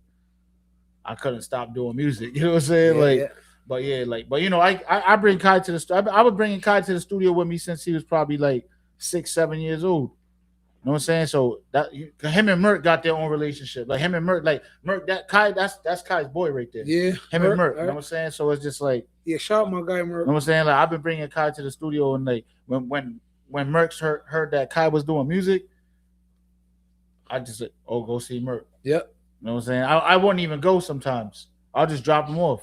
I couldn't stop doing music. You know what I'm saying? But you know, I bring Kai to the studio. I was bringing Kai to the studio with me since he was probably like 6, 7 years old. You know what I'm saying? So that him and Merk got their own relationship. Like him and Merk, that Kai, that's Kai's boy right there. Yeah. Him and Merk, you know what I'm saying? So it's just like, yeah, shout out my guy Merk. You know what I'm saying? Like I've been bringing Kai to the studio, and like when Merk heard that Kai was doing music, I just like, oh, go see Merk. Yep. You know what I'm saying? I wouldn't even go sometimes. I'll just drop him off.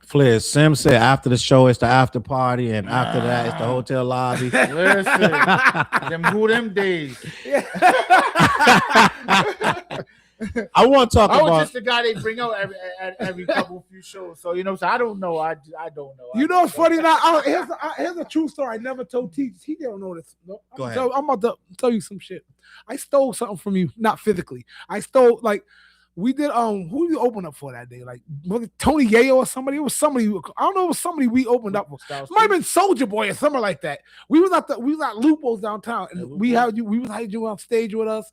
Flair, Sim said after the show it's the after party, and after that it's the hotel lobby. Listen, them days. I want to talk about. I was just the guy they bring out every couple few shows. So you know, so I don't know. I don't know. You know what's funny now? Here's a true story I never told T. He don't know this. No, Go ahead. So I'm about to tell you some shit. I stole something from you, not physically. I stole like. We did who we opened up for that day? Like was it Tony Yayo or somebody? It was somebody. I don't know. It was somebody we opened up for. It might have been Soldier Boy or something like that. We was at Lupo's downtown, and we had you on stage with us.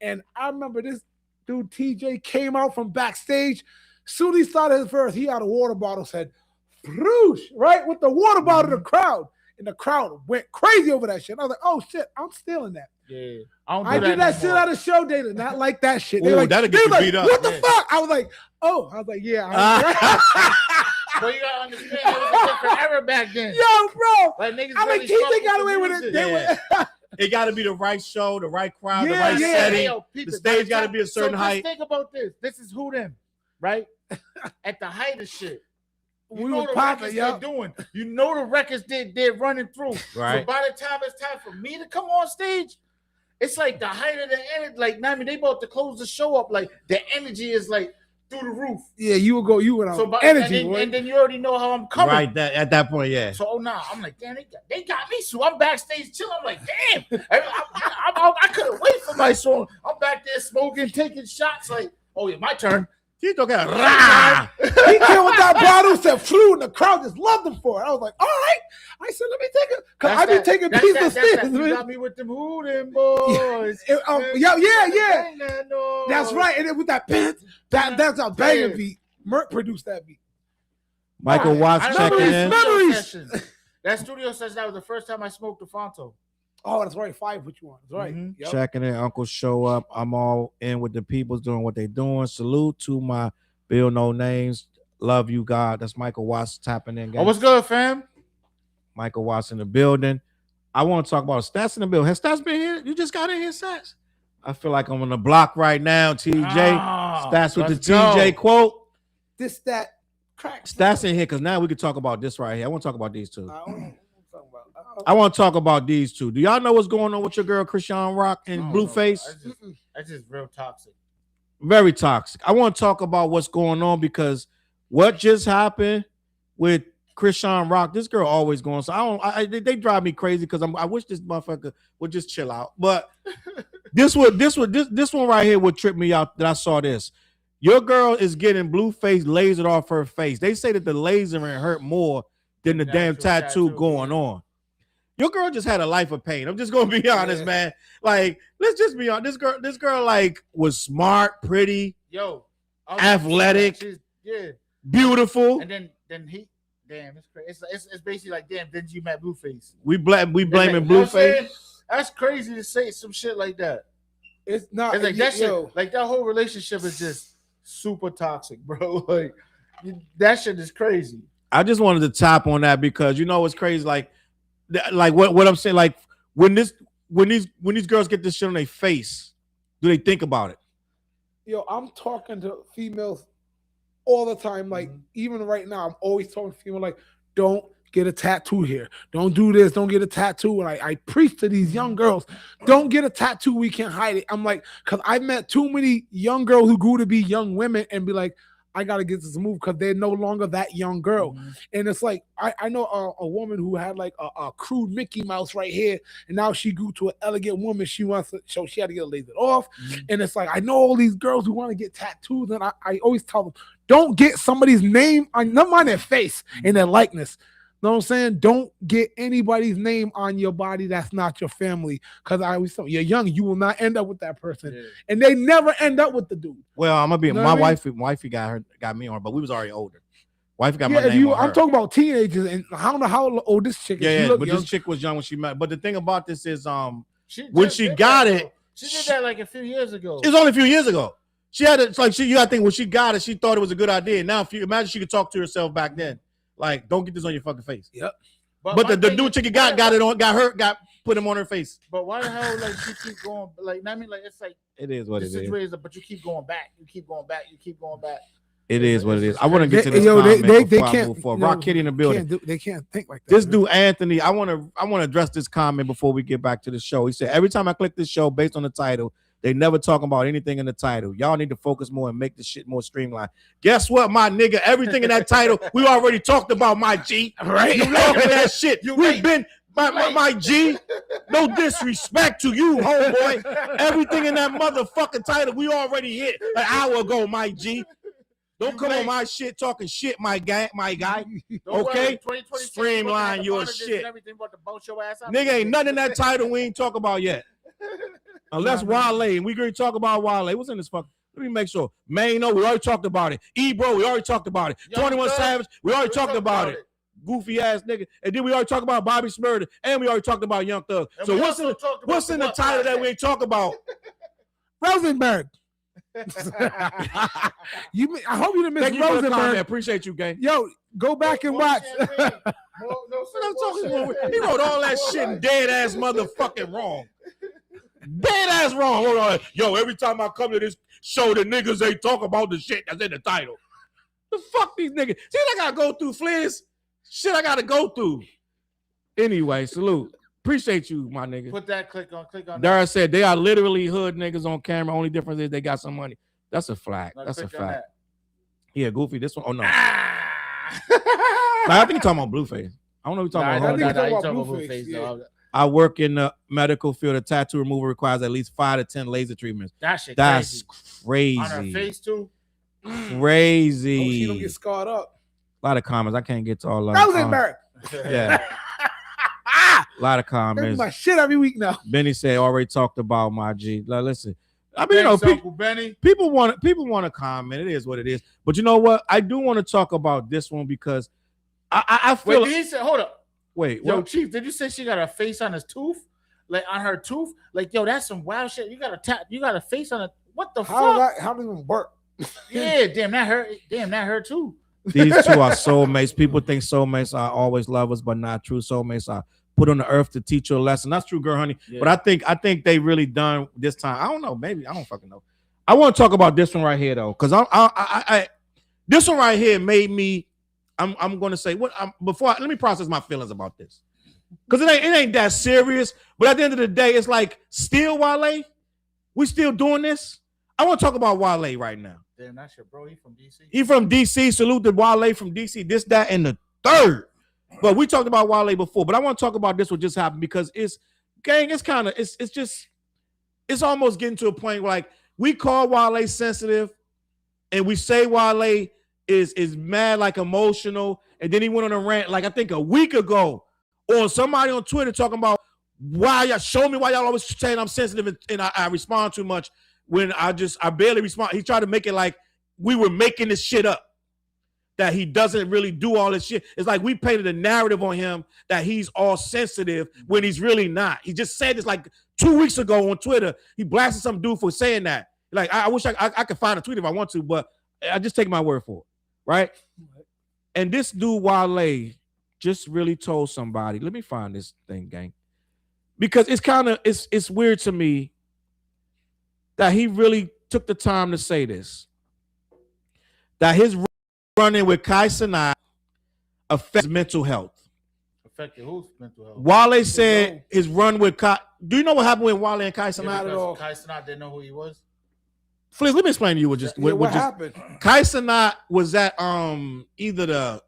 And I remember this dude TJ came out from backstage. Soon he started his verse, he had a water bottle, said "Proosh," right with the water bottle to the crowd, and the crowd went crazy over that shit. I was like, oh shit, I'm stealing that. Yeah, I did that shit out of show data, not like that shit. Ooh, that'll get you beat up. What the fuck? I was like, yeah. But you gotta understand, it was a different era back then. Yo, bro. Like niggas I mean, TJ got away with it. Yeah. It got to be the right show, the right crowd, the right setting. Hey, yo, the stage got to be a certain height. Think about this. This is who them, right? At the height of shit. You we know were the popping, records they're doing. You know the records they're running through. Right. So by the time it's time for me to come on stage, it's like the height of the energy. Like, I mean, they about to close the show up. Like, the energy is like through the roof. Yeah, you went on energy, and then you already know how I'm coming. Right, at that point, yeah. So I'm like, damn, they got me. So I'm backstage chilling. I'm like, damn, I couldn't wait for my song. I'm back there smoking, taking shots. Like, oh yeah, my turn. He took out rah. He came with that bottle, said flew, and the crowd just loved him for it. I was like, all right. I said, let me take it. Because I've been taking pieces of sticks. You got me with them hooting boys. Yeah. That's right. And then with that beat, that's a banging beat. Merc produced that beat. Michael Watts checking in. That studio session, that was the first time I smoked the Fonto. Oh, that's right. 5 what you want. That's right. Yep. Checking in. Uncle show up. I'm all in with the people's doing what they doing. Salute to my Bill No Names. Love you, God. That's Michael Watts tapping in. Guys. Oh, what's good, fam? Michael Watts in the building. I want to talk about Stats in the building. Has Stats been here? You just got in here, Stats? I feel like I'm on the block right now, TJ. Stats with the TJ quote. That crack. Stats in here because now we can talk about this right here. I want to talk about these two. I want to talk about these two. Do y'all know what's going on with your girl Chrisean Rock and Blueface? That's just real toxic. Very toxic. I want to talk about what's going on because what just happened with Chrisean Rock, this girl always going. So they drive me crazy because I wish this motherfucker would just chill out. But this one right here would trip me out that I saw this. Your girl is getting Blueface lasered off her face. They say that the lasering hurt more than the damn tattoo going on. Your girl just had a life of pain. I'm just gonna be honest, man. Like, let's just be honest. This girl, like, was smart, pretty, athletic, beautiful. And then he, damn, it's crazy. It's basically like, damn, didn't you met Blueface? We blaming Blueface. That's crazy to say some shit like that. It's not. It's like that shit. Like that whole relationship is just super toxic, bro. Like that shit is crazy. I just wanted to tap on that because you know what's crazy, like what I'm saying, like when these girls get this shit on their face, do they think about it? Yo, I'm talking to females all the time. Like even right now, I'm always talking to females like, don't get a tattoo here. Don't do this. Don't get a tattoo. And I preach to these young girls, don't get a tattoo. We can't hide it. I'm like, because I met too many young girls who grew to be young women and be like, I got to get this move because they're no longer that young girl. And it's like, I know a woman who had like a crude Mickey Mouse right here. And now she grew to an elegant woman. She wants to, so she had to get it lasered off. And it's like, I know all these girls who want to get tattoos. And I always tell them, don't get somebody's name on their face and their likeness. Know what I'm saying? Don't get anybody's name on your body that's not your family. Because I always tell you, you're young, you will not end up with that person. Yeah. And they never end up with the dude. Well, I'm gonna be my wifey got me on, but we was already older. Wife got my name on her. I'm talking about teenagers, and I don't know how old this chick is. Yeah, but young. This chick was young when she met. But the thing about this is when she got it, she did that like a few years ago. It was only a few years ago. She had it, it's like you gotta think when she got it, she thought it was a good idea. Now if you imagine she could talk to herself back then. Like, don't get this on your fucking face. Yep. But the dude chick got put him on her face. But why the hell, like, you keep going? Like, I mean, like, it's like it is what it is. But you keep going back. You keep going back. It is what it is. I want to get to this. They can't. Rock Kitty in the building. They can't think like that. This dude Anthony. I want to address this comment before we get back to the show. He said every time I click this show based on the title, they never talk about anything in the title. Y'all need to focus more and make this shit more streamlined. Guess what, my nigga? Everything in that title, we already talked about, my G. Right? You talking that shit. We've been, my G. No disrespect to you, homeboy. Everything in that motherfucking title, we already hit an hour ago, my G. Don't come on my shit talking shit, my guy. Okay? Streamline your shit. Nigga, ain't nothing in that title we ain't talk about yet. Unless Wale, and we already talk about Wale. What's in this fuck? Let me make sure. Maino, we already talked about it. Ebro, we already talked about it. 21 Savage, we already talked about it. Goofy ass nigga. And then we already talked about Bobby Shumurda, and we already talked about Young Thug. So what's in the title that we ain't talk about? Rosenberg. I hope you didn't miss Rosenberg. Appreciate you, gang. Yo, go back and watch. He wrote all that shit in dead ass motherfucking wrong. Dead ass wrong. Hold on. Yo, every time I come to this show, the niggas ain't talk about the shit that's in the title. The fuck these niggas? See, I gotta go through Fliz. Shit I gotta go through. Anyway, salute. Appreciate you, my nigga. Put that click on. Dara said they are literally hood niggas on camera. Only difference is they got some money. That's a fact. Now That's a click on fact. Yeah, Goofy. This one. Oh no. Ah! Nah, I think you're talking about Blueface. I don't know what you're talking about. think Homie. you're talking about Blueface, Blueface, yeah. dog. I work in the medical field. A tattoo removal requires at least 5 to 10 laser treatments. That shit That's crazy. On her face too. Crazy. Oh, she don't get scarred up. A lot of comments. I can't get to all of them. Rosenberg. Yeah. A lot of comments. My shit every week now. Benny said already talked about my G. Like, listen, I mean, Thanks, Uncle Benny. people want to comment. It is what it is. But you know what? I do want to talk about this one because I feel. Wait, he said, hold up. Wait, Yo, what? Chief, did you say she got a face on his tooth? Like on her tooth? Like, yo, that's some wild shit. You got a face on it. What the fuck? How does it even work? Yeah, damn, that hurt. Damn, that hurt too. These two are soulmates. People think soulmates are always lovers, but not true. Soulmates are put on the earth to teach you a lesson. That's true, girl, honey. Yeah. But I think they really done this time. I don't know. Maybe I don't fucking know. I want to talk about this one right here though, because I this one right here made me. I'm going to say what let me process my feelings about this, because it ain't that serious. But at the end of the day, it's like still Wale. We still doing this. I want to talk about Wale right now. Damn, that's your bro. He from DC. He from DC. Salute to Wale from DC. This, that, and the third. But we talked about Wale before. But I want to talk about this what just happened because it's almost getting to a point where like we call Wale sensitive, and we say Wale is mad, like emotional, and then he went on a rant like I think a week ago on somebody on Twitter talking about why y'all show me why y'all always saying I'm sensitive and I respond too much. When I barely respond. He tried to make it like we were making this shit up, that he doesn't really do all this shit. It's like we painted a narrative on him that he's all sensitive when he's really not. He just said this like 2 weeks ago on Twitter. He blasted some dude for saying that. Like, I wish I could find a tweet if I want to, but I just take my word for it, right? And this dude, Wale, just really told somebody, let me find this thing, gang. Because it's weird to me that he really took the time to say this. That his run-in with Kai Cenat affects mental health. Affected whose mental health? Wale said his run with Kai. Do you know what happened with Wale and Kai Cenat at all? Kai Cenat didn't know who he was. Fliz, let me explain to you what happened. Kai Cenat was at either the.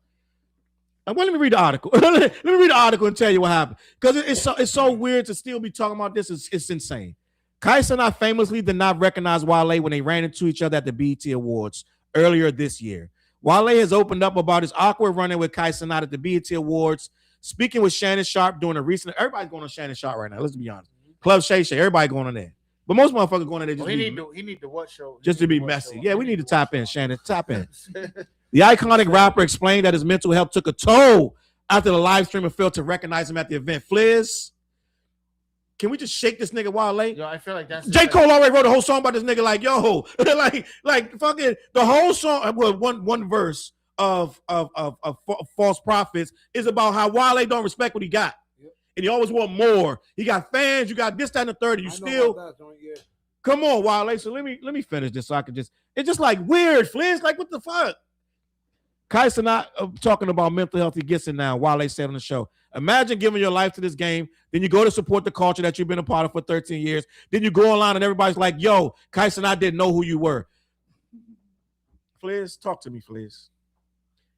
Well, let me read the article. Let me read the article and tell you what happened. Because it's so weird to still be talking about this. It's insane. Kai Cenat famously did not recognize Wale when they ran into each other at the BET Awards earlier this year. Wale has opened up about his awkward run-in with Kai Cenat at the BET Awards, speaking with Shannon Sharp during a recent. Everybody's going on Shannon Sharp right now. Let's be honest. Club Shay Shay, everybody going on there. But most motherfuckers going on there just he need to what show? Just to be messy. Yeah, we need to tap in, Shannon. Tap in. The iconic rapper explained that his mental health took a toll after the live stream and failed to recognize him at the event. Fliz, can we just shake this nigga Wale? Yo, I feel like that's J. Cole already wrote a whole song about this nigga. Like, yo, like fucking the whole song. Well, one verse of False Prophets is about how Wale don't respect what he got, and he always want more. He got fans. You got this, that, and the third. And you still come on, Wale. So let me finish this so I can just. It's just like weird, Fliz. Like what the fuck? Kai Cenat talking about mental health. He gets it now. Wale said on the show. Imagine giving your life to this game. Then you go to support the culture that you've been a part of for 13 years. Then you go online and everybody's like, yo, Kai Cenat didn't know who you were. Fliz, talk to me, Fliz.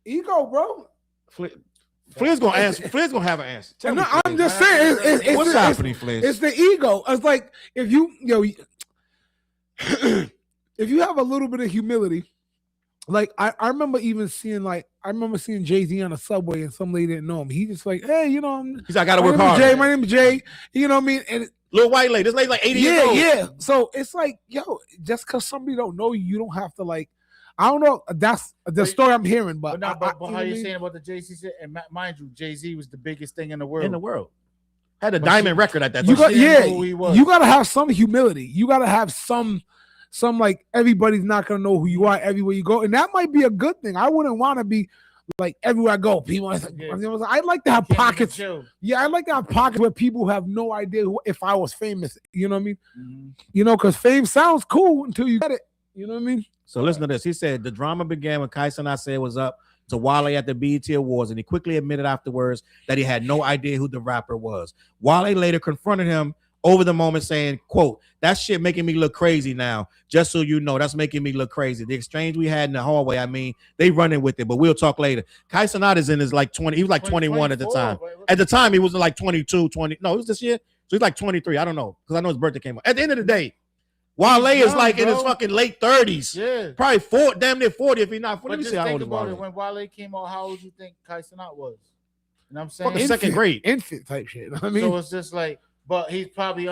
Ego, bro. Fliz gonna answer. Fliz gonna have an answer. Tell me, Fliz. I'm just saying. It's what's happening, Fliz? It's the ego. It's like if you if you have a little bit of humility. Like I remember even seeing Jay-Z on the subway and some lady didn't know him. He just like, hey, he's like, I gotta work hard. My name is Jay. You know what I mean? And little white lady. This lady's like 80 years old. Yeah. So it's like, yo, just because somebody don't know you, you don't have to like. I don't know. That's the story I'm hearing, but how you saying about the Jay-Z shit? And mind you, Jay-Z was the biggest thing in the world. Had a diamond record at that time. You gotta have some humility. You gotta have some like everybody's not gonna know who you are everywhere you go, and that might be a good thing. I wouldn't want to be like everywhere I go. People, I'd like to have pockets. Yeah, I'd like to have pockets where people have no idea if I was famous. You know what I mean? Mm-hmm. Because fame sounds cool until you get it. You know what I mean? So listen to this. He said the drama began when Kai Cenat said was up to Wale at the BET Awards, and he quickly admitted afterwards that he had no idea who the rapper was. Wale later confronted him over the moment, saying, quote, "That shit making me look crazy now. Just so you know, that's making me look crazy. The exchange we had in the hallway, I mean, they running with it, but we'll talk later." Kai Cenat is in his like 20, he was like 21 at the time. At the time, he was like 22, 20. No, it was this year. So he's like 23. I don't know, because I know his birthday came up. At the end of the day, Wale is like in his fucking late 30s. Yeah. Probably damn near 40 if he's not 40. But just think about it. When Wale came out, how old you think Kai Cenat was? You know what I'm saying? Fucking second grade. Infant type shit. I mean, so it's just like, but he's probably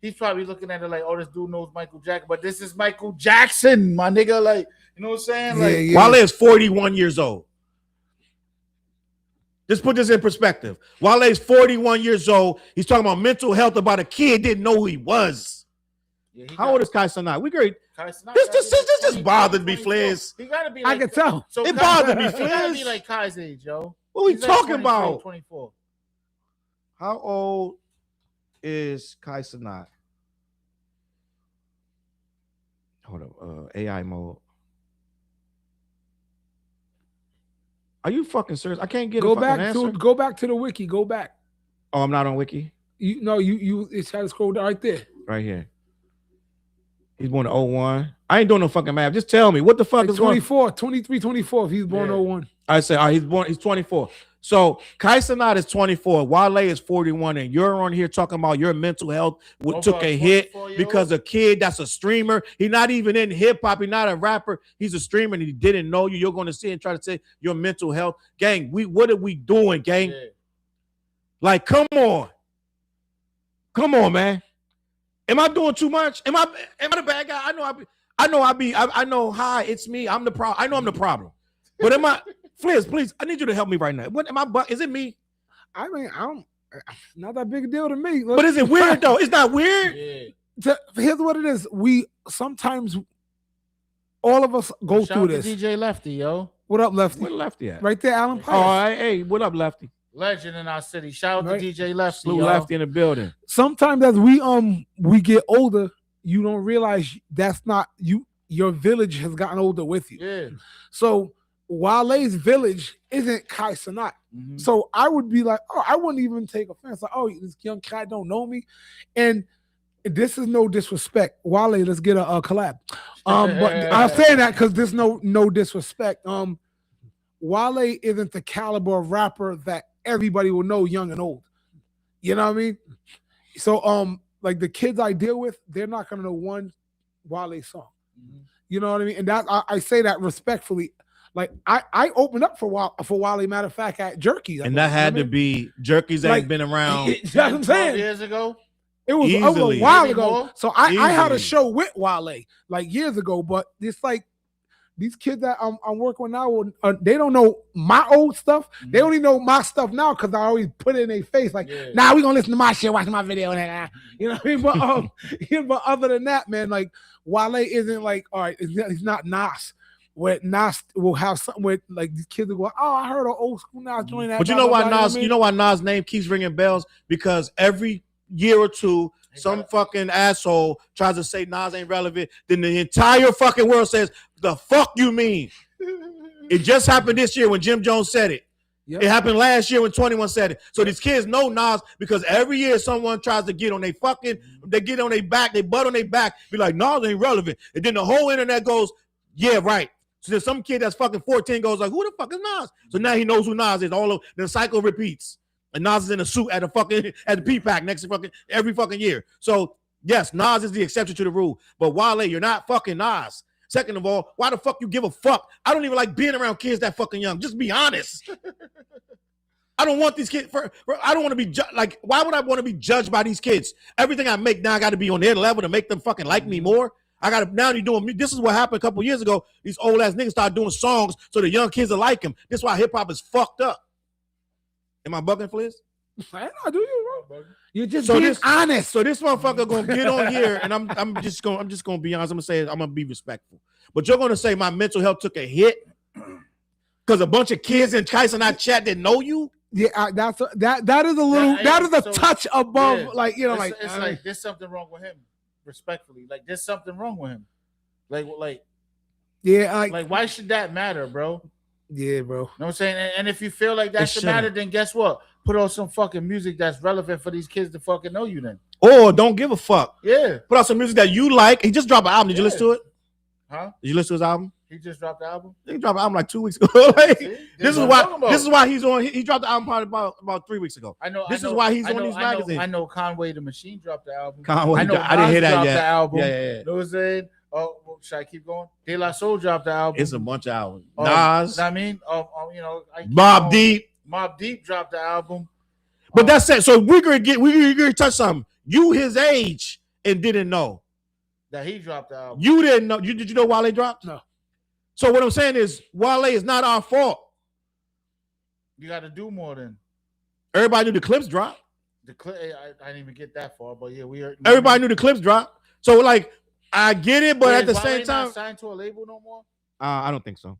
he's probably looking at it like, oh, this dude knows Michael Jackson, but this is Michael Jackson, my nigga. Like, you know what I'm saying? Like, Wale is 41 years old. Just put this in perspective. Wale is 41 years old. He's talking about mental health about a kid didn't know who he was. Yeah, how old is Kai Cenat? We great. This just bothered me, Fliz. He gotta be. Like, I can tell. So it bothered me, Fliz. He gotta be like Kai's age, yo. What are we talking about? 24. How old is Kai Cenat? Hold up, AI mode. Are you fucking serious? I can't get go a fucking back answer. to go back to the wiki. Go back. Oh, I'm not on wiki. You it's how to scroll down right there. Right here. He's born in 01. I ain't doing no fucking math. Just tell me what the fuck like is 24, 23, 24 if he's born 01. I say, he's 24. So Kai Cenat is 24. Wale is 41, and you're on here talking about your mental health took a hit because a kid that's a streamer. He's not even in hip hop. He's not a rapper. He's a streamer, and he didn't know you. You're going to sit and try to say your mental health, gang. What are we doing, gang? Yeah. Like, come on, man. Am I doing too much? Am I the bad guy? I know. Hi, it's me. I'm the problem. I know I'm the problem. But am I? Fliz, please, I need you to help me right now. What am I? Is it me? I mean, not that big a deal to me. But is it weird though? It's not weird. Yeah. Here's what it is. We sometimes, all of us go through this. DJ Lefty, yo. What up, Lefty? Where Lefty at? Right there, Alan Price. Oh, hey, what up, Lefty? Legend in our city. Shout out to DJ Lefty. Slew Lefty in the building. Sometimes as we get older, you don't realize that's not you. Your village has gotten older with you. Yeah. So Wale's village isn't Kai Cenat. Mm-hmm. So I would be like, oh, I wouldn't even take offense. Like, oh, this young cat don't know me. And this is no disrespect. Wale, let's get a collab. But I'm saying that because there's no disrespect. Wale isn't the caliber of rapper that everybody will know, young and old. You know what I mean? So like the kids I deal with, they're not gonna know one Wale song. Mm-hmm. You know what I mean? And that I say that respectfully. Like I opened up for Wale, matter of fact, at Jerky's. And that had to be Jerky's that ain't been around. That's what I'm saying. Years ago? It was a while ago. So I had a show with Wale like years ago, but it's like these kids that I'm working with now, they don't know my old stuff. Mm-hmm. They only know my stuff now because I always put it in their face. Like, nah, we gonna listen to my shit, watch my video, and you know what I mean. But other than that, man, like Wale isn't like, all right, he's not Nas. Where Nas will have something where like these kids will go, oh, I heard an old school Nas join that. But you know why Nas? You know why Nas' name keeps ringing bells? Because every year or two, some fucking asshole tries to say Nas ain't relevant. Then the entire fucking world says, the fuck you mean? It just happened this year when Jim Jones said it. Yep. It happened last year when 21 said it. So these kids know Nas because every year someone tries to get on their they get on their back, they butt on their back, be like, Nas ain't relevant. And then the whole internet goes, yeah, right. So there's some kid that's fucking 14 goes like, who the fuck is Nas? So now he knows who Nas is. All of the cycle repeats. And Nas is in a suit at the P-Pack next to fucking every fucking year. So yes, Nas is the exception to the rule. But Wale, you're not fucking Nas. Second of all, why the fuck you give a fuck? I don't even like being around kids that fucking young. Just be honest. I don't want these kids. I don't want to be like. Why would I want to be judged by these kids? Everything I make now, I got to be on their level to make them fucking like me more. I got to now. You're doing. This is what happened a couple years ago. These old ass niggas started doing songs so the young kids will like him. This is why hip hop is fucked up. Am I bugging, Fliz? I do you, bro. You're just being honest. So this motherfucker gonna get on here, and I'm just gonna be honest. I'm gonna say I'm gonna be respectful. But you're gonna say my mental health took a hit because a bunch of kids in Kai Cenat chat didn't know you. Yeah, that is a little a touch above, like you know, it's like there's something wrong with him. Respectfully, like there's something wrong with him. Like yeah, like why should that matter, bro? Yeah, bro. You know what I'm saying? And if you feel like that It should matter, shouldn't. then guess what? Put on some fucking music that's relevant for these kids to fucking know you then. Or don't give a fuck. Yeah. Put out some music that you like. He just dropped an album. Did you listen to it? Huh? Did you listen to his album? He just dropped the album? He dropped an album like 2 weeks ago. Like, See? this is why he's on. He dropped the album probably about 3 weeks ago. I know. This I know, is why he's I on know, these I know, magazines. I know Conway the Machine dropped the album. Conway, I know I didn't hear that dropped yet. the album. Yeah. You know what I'm saying? Oh, well, should I keep going? De La Soul dropped the album. It's a bunch of albums. You Nas, know what I mean, you know, Mobb Deep. Mobb Deep dropped the album. But that's it. So we gonna touch something. You his age and didn't know that he dropped the album. You didn't know. Did you know Wale dropped? No. So what I'm saying is Wale is not our fault. You got to do more than everybody knew the clips dropped. I didn't even get that far, but yeah, we heard. Everybody knew the clips dropped. So like, I get it, but at the same time, not signed to a label no more. I don't think so.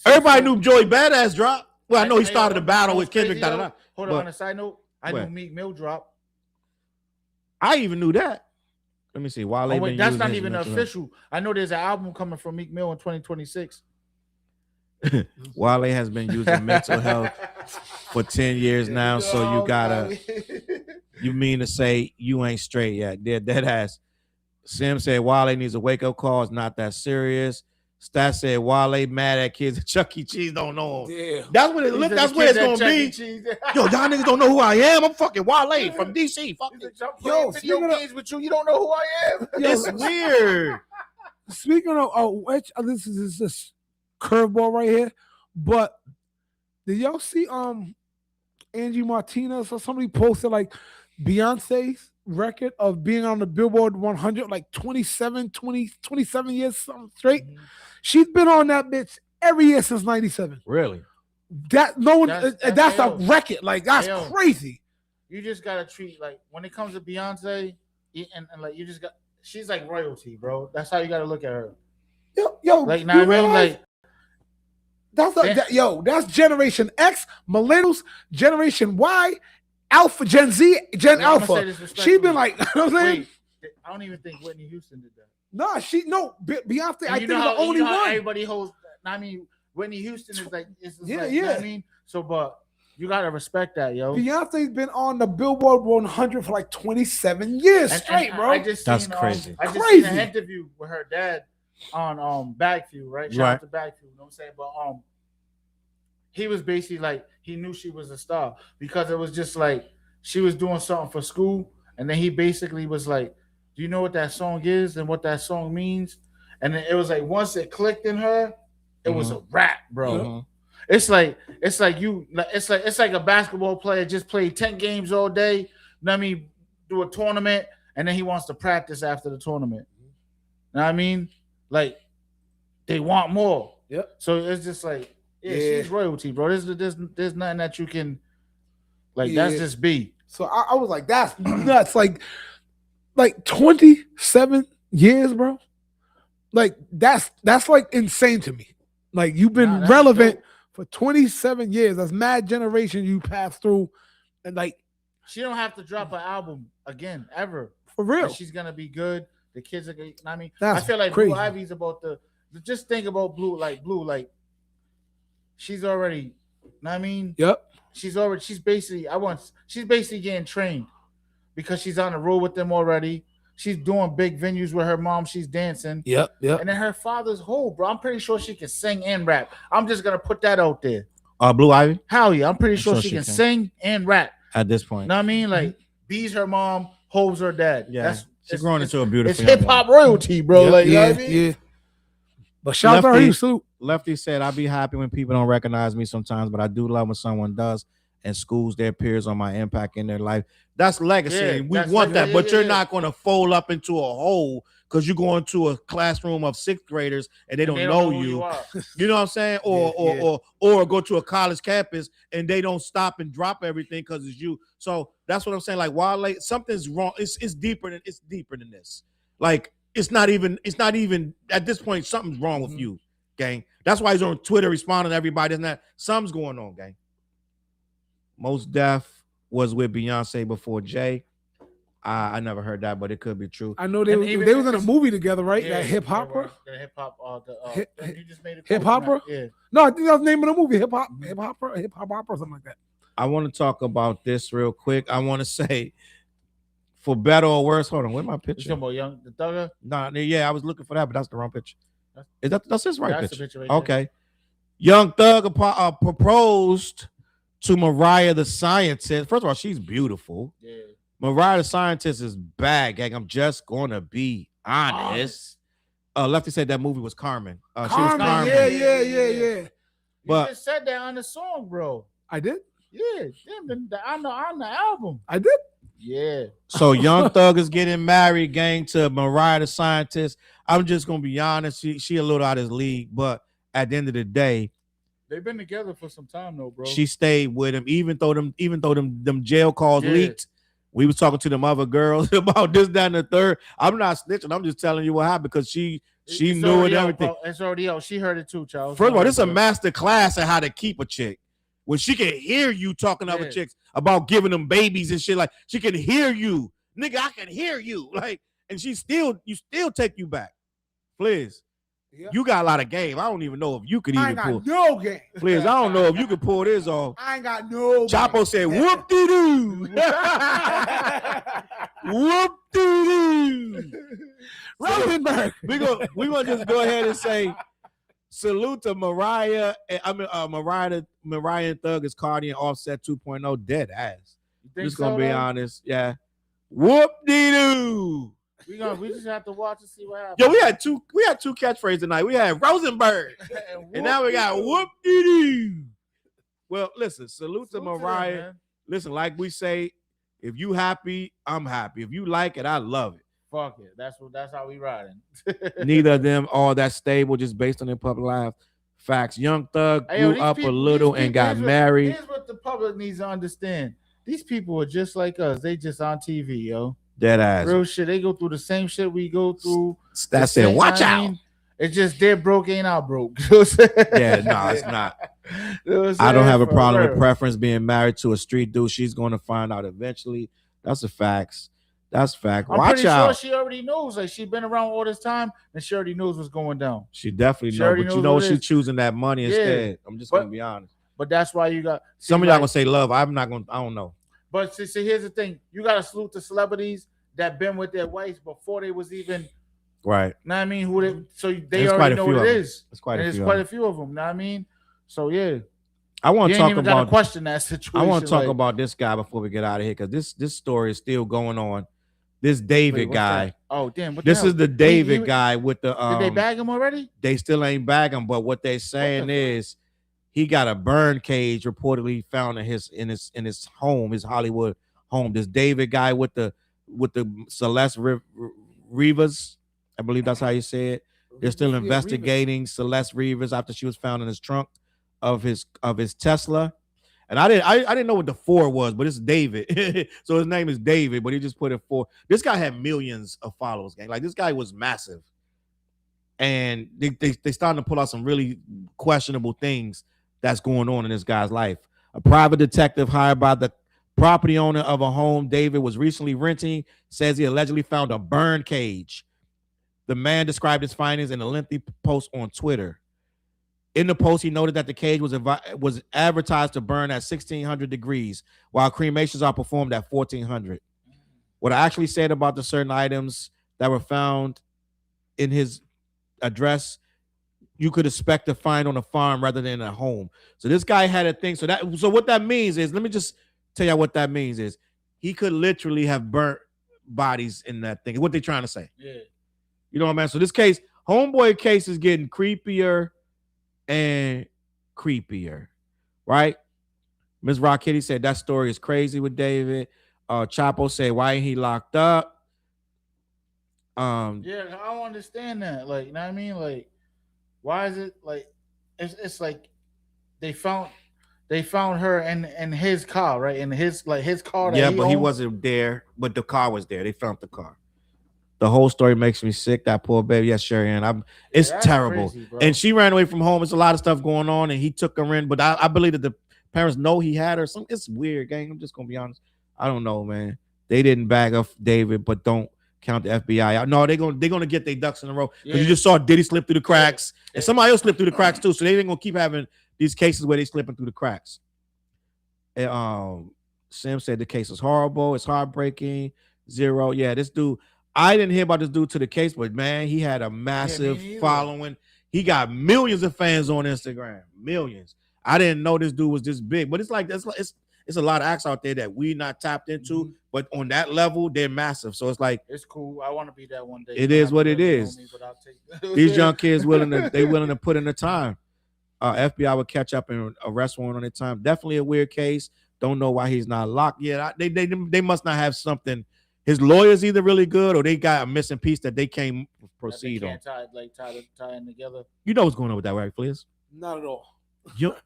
Everybody knew Joey Badass dropped. Well, I know he started a battle with Kendrick. Hold on a side note, I knew Meek Mill dropped. I even knew that. Let me see. Wale. Oh, wait, that's not even official. I know there's an album coming from Meek Mill in 2026. Wale has been using mental health for 10 years now, so you gotta. You mean to say you ain't straight yet? Dead ass. Sim said Wale needs a wake up call. It's not that serious. Stat said Wale mad at kids at Chuck E. Cheese don't know him. Yeah. That's what it look. That's what it's gonna be. Yo, y'all niggas don't know who I am. I'm fucking Wale from DC. Fuck it. Yo, video games with you don't know who I am. It's weird. Speaking of which, this is this curveball right here. But did y'all see Angie Martinez or somebody posted like Beyonce's record of being on the Billboard 100 like 27 years something straight? Mm-hmm. She's been on that bitch every year since 97. Really? That's a record. Like that's crazy. You just gotta treat like when it comes to Beyonce and like you just got she's like royalty, bro. That's how you gotta look at her. Yo, like now I mean like that's Generation X, Millennials, Generation Y, Alpha, Gen Z, Gen Alpha. She been like, you know what I'm saying? Wait, I don't even think Whitney Houston did that. Beyonce, I think the only one. Everybody holds. I mean, Whitney Houston is like, you know what I mean? So, but you gotta respect that, yo. Beyonce's been on the Billboard 100 for like 27 years straight, bro. That's crazy. I just seen an interview with her dad on Bagview, right? Shout out to Bagview, you know what I'm saying? But he was basically like he knew she was a star because it was just like she was doing something for school, and then he basically was like, "Do you know what that song is and what that song means?" And then it was like once it clicked in her, it was a rap, bro. Mm-hmm. It's like a basketball player just played 10 games all day. You know what I mean? Do a tournament, and then he wants to practice after the tournament. You know what I mean? Like they want more. Yep. So it's just like, she's royalty, bro. There's nothing that you can like. That's just B. So I was like, that's nuts. Like 27 years, bro. Like that's like insane to me. Like you've been relevant for 27 years. That's mad generation you passed through, and like she don't have to drop an album again ever for real. Like, she's gonna be good. The kids are gonna. I mean, that's I feel like crazy. Blue Ivy's about just think about Blue. Like she's already. You know what I mean? Yep. She's basically getting trained because she's on the road with them already. She's doing big venues with her mom. She's dancing. Yep. And then her father's whole, bro. I'm pretty sure she can sing and rap. I'm just gonna put that out there. Blue Ivy? Hell yeah. I'm pretty sure she can sing and rap. At this point. You know what I mean? Like B's her mom, Hove's her dad. Yeah. She's growing into a beautiful. It's hip hop royalty, bro. Yep, like you know what I mean? Yeah. But shout out to her too. Lefty said, "I'll be happy when people don't recognize me sometimes, but I do love when someone does and schools their peers on my impact in their life." That's legacy. Yeah, we want that, but you're not going to fold up into a hole because you go into a classroom of sixth graders and they don't know you. You know what I'm saying? Or go to a college campus and they don't stop and drop everything because it's you. So that's what I'm saying. Like Wale, something's wrong. It's deeper than this. Like it's not even at this point. Something's wrong with you, gang. That's why he's on Twitter responding to everybody. Isn't that something's going on, gang? Most Def was with Beyonce before Jay. I never heard that, but it could be true. I know they And was, even they was in a it's- movie together, right? Yeah, that hip hopper. The hip hop. Hip- You just made it. Hip hopper. Yeah. No, I think that was the name of the movie. Hip hopper, or something like that. I want to talk about this real quick. I want to say, for better or worse, hold on, where's my You picture? talking about Young the Thugger? Nah, yeah, I was looking for that, but that's the wrong picture. That's his right That's the picture. picture right there. Okay. Young Thug proposed to Mariah the Scientist. First of all, she's beautiful. Yeah. Mariah the Scientist is bad, gang. I'm just gonna be honest. Lefty said that movie was Carmen. She was Carmen, Carmen. yeah. You But- just said that on the song, bro. I did. Yeah, on the album. I did. Yeah. So Young Thug is getting married, gang, to Mariah the Scientist. I'm just gonna be honest. She a little out of his league, but at the end of the day, They've been together for some time though, bro. she stayed with him, even though them jail calls Yeah. leaked. We was talking to them other girls about this, that, and the third. I'm not snitching. I'm just telling you what happened because she It's knew it already and out, everything. bro. It's already out. She heard it too, Charles. First of all, this is a Don't worry master class on how to keep a chick. When she can hear you talking to other Yeah. chicks about giving them babies and shit, like she can hear you, nigga. I can hear you, like, and you still take you back. Please, Yeah. you got a lot of game. I don't even know if you could I even ain't pull. got no game. Please, I don't know if you could pull this off. I ain't got no. Chapo said, "Whoop de doo, whoop de doo." Rosenberg. We gonna just go ahead and say salute to Mariah. Mariah and Thug is Cardi and Offset 2.0 dead ass. You think Just gonna so, be though? honest, yeah. Whoop de doo. We just have to watch and see what happens. Yo, we had two catchphrases tonight. We had Rosenberg, and now we got whoop de doo. Well, listen, salute to Salute them, Mariah. man. Listen, like we say, if you happy, I'm happy. If you like it, I love it. Fuck it. That's how we riding. Neither of them all that stable, just based on their public lives. Facts. Young Thug Hey, yo, grew these up people- a little these and people- got married. Here's what the public needs to understand. These people are just like us. They just on TV, yo. Dead ass. Real shit. They go through the same shit we go through. That's The it. same- Watch I out. mean, it's just they're broke, ain't I broke. You know what I'm saying? Yeah, no, it's not. You know what I'm I don't saying? have a For problem real. with preference being married to a street dude. She's going to find out eventually. That's the facts. That's fact. I'm Watch pretty out. sure she already knows. Like she been around all this time, and she already knows what's going down. She definitely She knows, already but you knows know what it she's is. choosing that money Yeah. instead. I'm just But- gonna be honest. But that's why you got Some of y'all like- gonna say love. I'm not gonna. I don't know. But see, here's the thing: you got to salute the celebrities that been with their wives before they was even. Right. Know what I mean? Who they? So they There's quite already a know few what of it them. is. It's quite And a there's few. quite of a few of them. Know what I mean? So yeah, I want you to ain't talk even gotta about. question that situation. I want to talk like, about this guy before we get out of here because this story is still going on. This David wait, what's guy. that? Oh damn! What This the hell? is the David he- guy with the. Did they bag him already? They still ain't bag him, but what they saying fuck? is he got a burn cage reportedly found in his home, his Hollywood home. This David guy with the Celeste Rivas, I believe that's how you say it. They're still Yeah, investigating Celeste Rivas after she was found in his trunk of his Tesla. And I didn't know what the 4 was, but it's David. So his name is David, but he just put it 4. This guy had millions of followers, gang. Like this guy was massive. And they starting to pull out some really questionable things that's going on in this guy's life. A private detective hired by the property owner of a home David was recently renting says he allegedly found a burn cage. The man described his findings in a lengthy post on Twitter. In the post, he noted that the cage was advertised to burn at 1,600 degrees, while cremations are performed at 1,400. What I actually said about the certain items that were found in his address, you could expect to find on a farm rather than a home. So this guy had a thing. So what that means is, let me just tell you what that means is, he could literally have burnt bodies in that thing. What they trying to say? Yeah. You know what I mean? So this case, homeboy case is getting creepier and creepier, right? Ms. Rocketti said that story is crazy with David. Chapo said, why ain't he locked up? Yeah, I don't understand that. Like, you know what I mean? Like, why is it like it's like they found her in his car, right? In his car. That Yeah, but he owned. wasn't there, but the car was there. They found the car. The whole story makes me sick. That poor baby. Yes, Sherry Ann. It's That's terrible. crazy, bro. And she ran away from home. It's a lot of stuff going on, and he took her in. But I believe that the parents know he had her. It's weird, gang. I'm just gonna be honest. I don't know, man. they didn't bag up David, but don't count the FBI out. No, they're gonna get their ducks in a row because Yeah. you just saw Diddy slip through the cracks, and somebody else slipped through the cracks too. So they ain't gonna keep having these cases where they slipping through the cracks. And, Sim said the case is horrible. It's heartbreaking. Zero. Yeah, this dude. I didn't hear about this dude to the case, but man, he had a massive following. He got millions of fans on Instagram. Millions. I didn't know this dude was this big, but it's like it's a lot of acts out there that we not tapped into, but on that level, they're massive. So it's like it's cool. I want to be that one day. It is what it is. These young kids willing to put in the time. FBI would catch up and arrest one on their time. Definitely a weird case. Don't know why he's not locked yet. They must not have something. His lawyer's either really good or they got a missing piece that they can't proceed on. Tie them together. You know what's going on with that, right, Fliz? Not at all.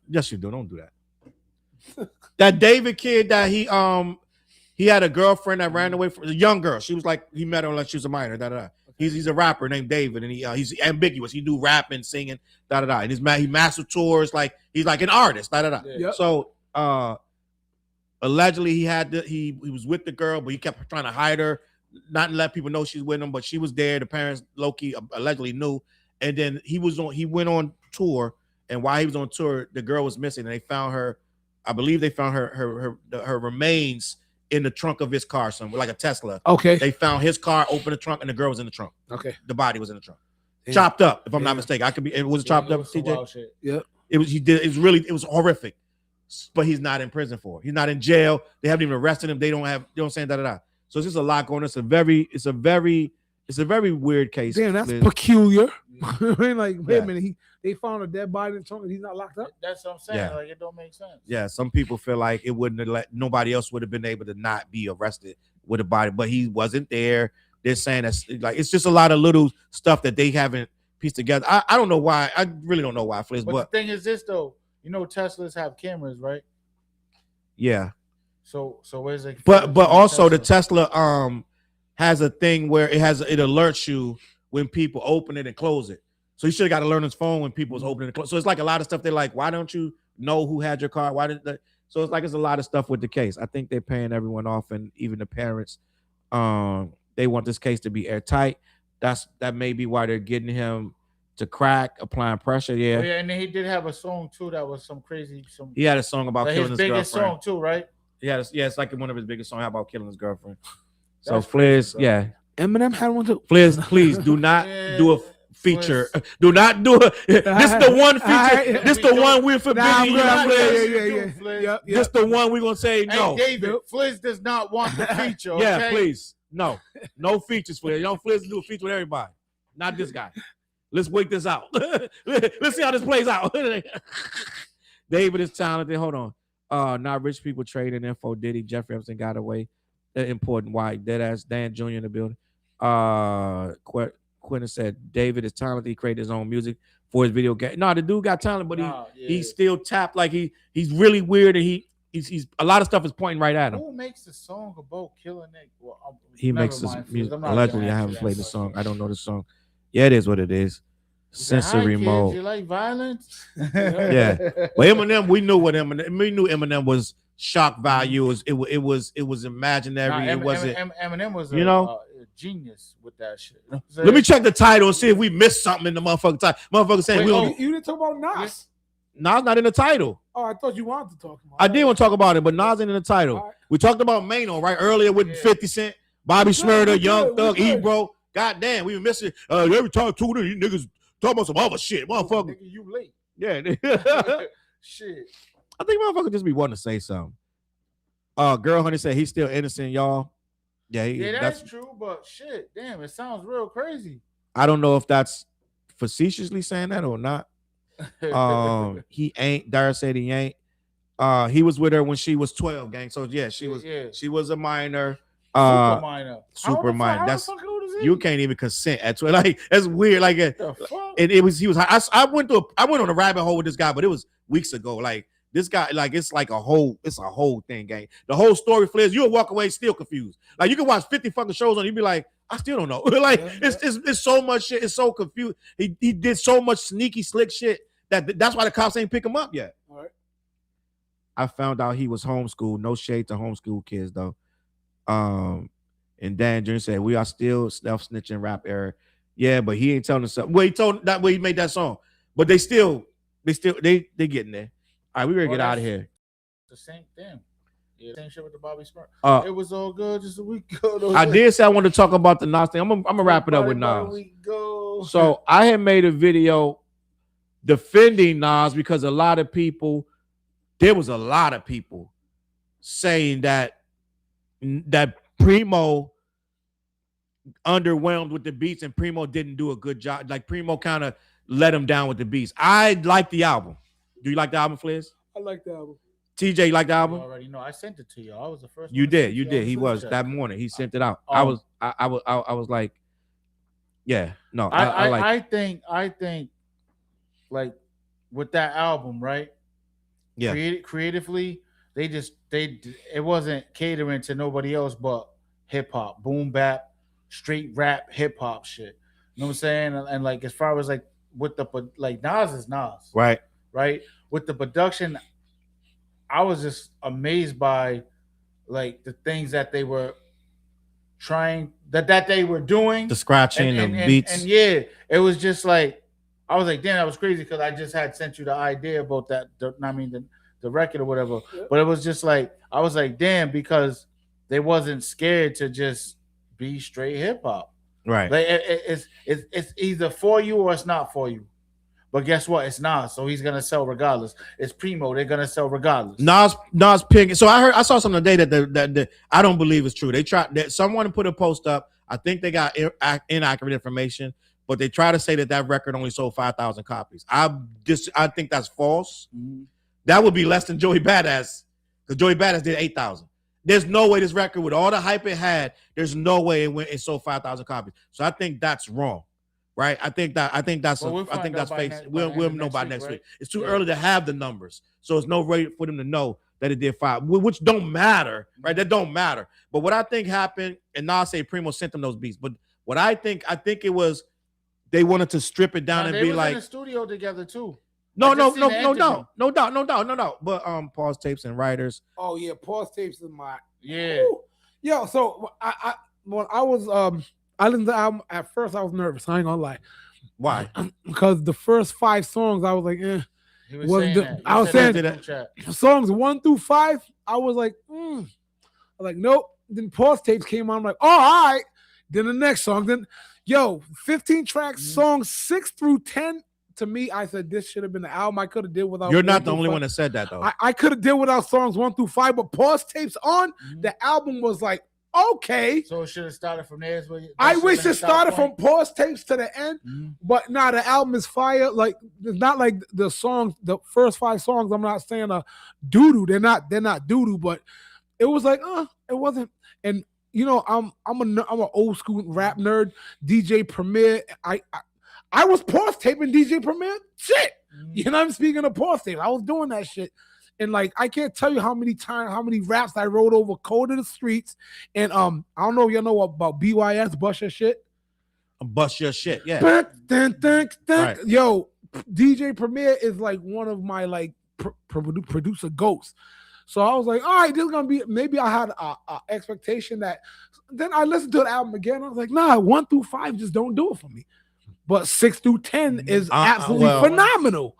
Yes, you do. Don't do that. That David kid that he had a girlfriend that ran away from a young girl. She was like, he met her like she was a minor. Okay. He's a rapper named David, and he's ambiguous. He do rapping, singing, And he master tours like he's like an artist. Yeah. Yep. So allegedly he was with the girl, but he kept trying to hide her, not let people know she's with him. But she was there. The parents low-key allegedly knew, and then he went on tour, and while he was on tour, the girl was missing, and they found her. I believe they found her remains in the trunk of his car, somewhere like a Tesla. Okay. They found his car, opened the trunk, and the girl was in the trunk. Okay. The body was in the trunk. Damn. Chopped up, if I'm not mistaken. It was chopped up, TJ. Yeah. It was horrific. But he's not in prison for it. He's not in jail. They haven't even arrested him. They don't say da. So it's just a lot going on. It's a very weird case. Damn, that's peculiar. I mean, like, wait a minute, they found a dead body in the trunk and he's not locked up. That's what I'm saying. Yeah. Like, it don't make sense. Yeah, some people feel like it wouldn't have nobody else would have been able to not be arrested with a body, but he wasn't there. They're saying that's like it's just a lot of little stuff that they haven't pieced together. I don't know why. I really don't know why, Fliz. But the thing is this though, you know, Teslas have cameras, right? Yeah. So where's it? But also the Tesla has a thing where it alerts you when people open it and close it. So you should have got to learn his phone when people was opening and close. So it's like a lot of stuff. They're like, why don't you know who had your car? Why did that? So it's like it's a lot of stuff with the case. I think they're paying everyone off, and even the parents. They want this case to be airtight. That may be why they're getting him to crack, applying pressure. Yeah. Oh, yeah, and then he did have a song too that was some crazy. He had a song about killing his girlfriend. His biggest song too, right? Yeah, it's like one of his biggest songs about killing his girlfriend. So Fliz, yeah. Eminem had one too. Fliz, please do not do a feature. Do not do it. This the one feature. This the one we're forbidding. This the one we're gonna say no. Hey, David, Fliz does not want the feature. Okay? Yeah, please. No features, Fliz. You don't Fliz do a feature with everybody. Not this guy. Let's wait this out. Let's see how this plays out. David is talented. Hold on. Not rich people trading info. Diddy, Jeffrey Epstein got away. Important. Why? Deadass Dan Jr. in the building. Quentin said David is talented. He created his own music for his video game. No, the dude got talent, but he's still tapped. Like he's really weird, and he's a lot of stuff is pointing right at him. Who makes the song about killing Nick? Well, he makes this music. Allegedly, I haven't played the song. I don't know the song. Yeah, it is what it is. Sensory mode. You like violence? Yeah, but Eminem, we knew Eminem was shock value. It was imaginary. It wasn't. Eminem was a genius with that shit. You know Let me check the title and see if we missed something in the motherfucking title. Motherfucker saying you didn't talk about Nas. Nas not in the title. Oh, I thought you wanted to talk about it. I did want to talk about it, but Nas ain't in the title. Right. We talked about Maino right earlier with 50 Cent, Bobby Shumurda, Young Thug, Ebro. God damn, we missed it. Every time two of these niggas talk about some other shit, motherfucker. Nigga, you late. Yeah. Shit. I think motherfucker just be wanting to say something. Girl Honey said he's still innocent, y'all. Yeah, that's true, but shit, damn, it sounds real crazy. I don't know if that's facetiously saying that or not. He ain't. Dara said he ain't. He was with her when she was 12, gang. So yeah, she was a minor. Super minor. That's you can't even consent at 12. Like that's weird. Like and he was. I went on a rabbit hole with this guy, but it was weeks ago. Like this guy, like it's a whole thing, gang. The whole story, Fliz, you'll walk away still confused. Like you can watch 50 fucking shows on, you'd be like, I still don't know. Like it's so much shit. It's so confused. He did so much sneaky, slick shit that's why the cops ain't pick him up yet. All right. I found out he was homeschooled. No shade to homeschool kids though. And Dan Jr. said, "We are still self snitching rap era." Yeah, but he ain't telling us something. Well, he told that way he made that song, but they getting there. All right, we ready to get out of here. The same thing. Yeah, same shit with the Bobby Smurf. Uh, It was all good just a week ago. I did say I wanted to talk about the Nas thing. I'm gonna wrap it up with About a Nas. week ago. So I had made a video defending Nas because there was a lot of people saying that Primo underwhelmed with the beats and Primo didn't do a good job. Like Primo kind of let him down with the beats. I like the album. Do you like the album, Fliz? I like the album. TJ, you like the You album? already know. I sent it to you. I was the first. You one to did. send You it. did. He was Check. that morning. He sent it out. Oh. I was like, yeah, no, I like. I think, like, with that album, right? Yeah. Creatively, it wasn't catering to nobody else but hip hop, boom bap, straight rap, hip hop shit. You know what I'm saying? And like as far as like with the like Nas is Nas, Right. right? With the production, I was just amazed by like the things that they were trying that they were doing, The scratching, the beats. and yeah, it was just like I was like, damn, that was crazy because I just had sent you the idea about that. The record or whatever, but it was just like I was like, damn, because they wasn't scared to just be straight hip hop. Right. Like it's either for you or it's not for you. But guess what? It's Nas, so he's gonna sell regardless. It's Primo, they're gonna sell regardless. Nas picking. So I saw something today that I don't believe is true. They tried that someone put a post up. I think they got inaccurate information, but they try to say that record only sold 5,000 copies. I think that's false. Mm-hmm. That would be less than Joey Badass, because Joey Badass did 8,000. There's no way this record, with all the hype it had, there's no way it sold 5,000 copies. So I think that's wrong. Right, I think that's fake. We'll know by next week. It's too early to have the numbers, so it's no way for them to know that it did 5, which don't matter, right? That don't matter. But what I think happened, and Nas say Primo sent them those beats, but what I think it was they wanted to strip it down and be like in the studio together too. No doubt. But pause tapes and writers. Oh yeah, pause tapes is my Yo. So I when I was I listened to the album. At first, I was nervous. I ain't gonna lie. Why? Because the first 5 songs, I was like, eh. He was saying that. I was saying songs 1 through 5. I was like, I was like, nope. Then pause tapes came on. I'm like, oh, all right. Then the next song. Then, 15 tracks, songs 6 through 10. To me, I said this should have been the album. I could have did without. You're not the only one that said that though. I could have did without songs 1 through 5, but pause tapes on. The album was like, okay. So it should have started from there. I wish it started from pause tapes to the end, but nah, the album is fire. Like it's not like the songs, the first 5 songs. I'm not saying a doo-doo. They're not doo-doo, but it was like, it wasn't. And I'm an old school rap nerd. DJ Premier. I was pause taping DJ Premier shit. I'm speaking of pause tape. I was doing that shit. And like I can't tell you how many raps I wrote over Code of the Streets. And I don't know if y'all know about BYS, Bust Your Shit. Bust Your Shit, yeah. Right. Yo, DJ Premier is like one of my like producer ghosts. So I was like, all right, this is gonna be. Maybe I had a expectation that. Then I listened to the album again. I was like, nah, 1 through 5 just don't do it for me. But 6 through 10 is absolutely phenomenal.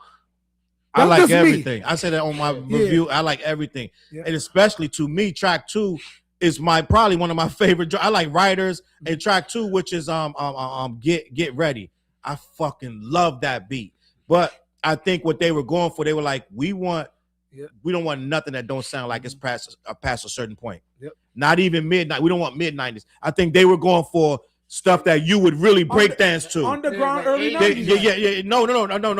I like everything. I said that on my review. I like everything, and especially to me, track 2 is probably one of my favorite. I like Writers and track 2, which is Get Ready. I fucking love that beat. But I think what they were going for, they were like, we don't want nothing that don't sound like it's past a certain point. Yep. Not even midnight. We don't want mid-90s. I think they were going for stuff that you would really break dance to. Underground early 90s. Yeah. No.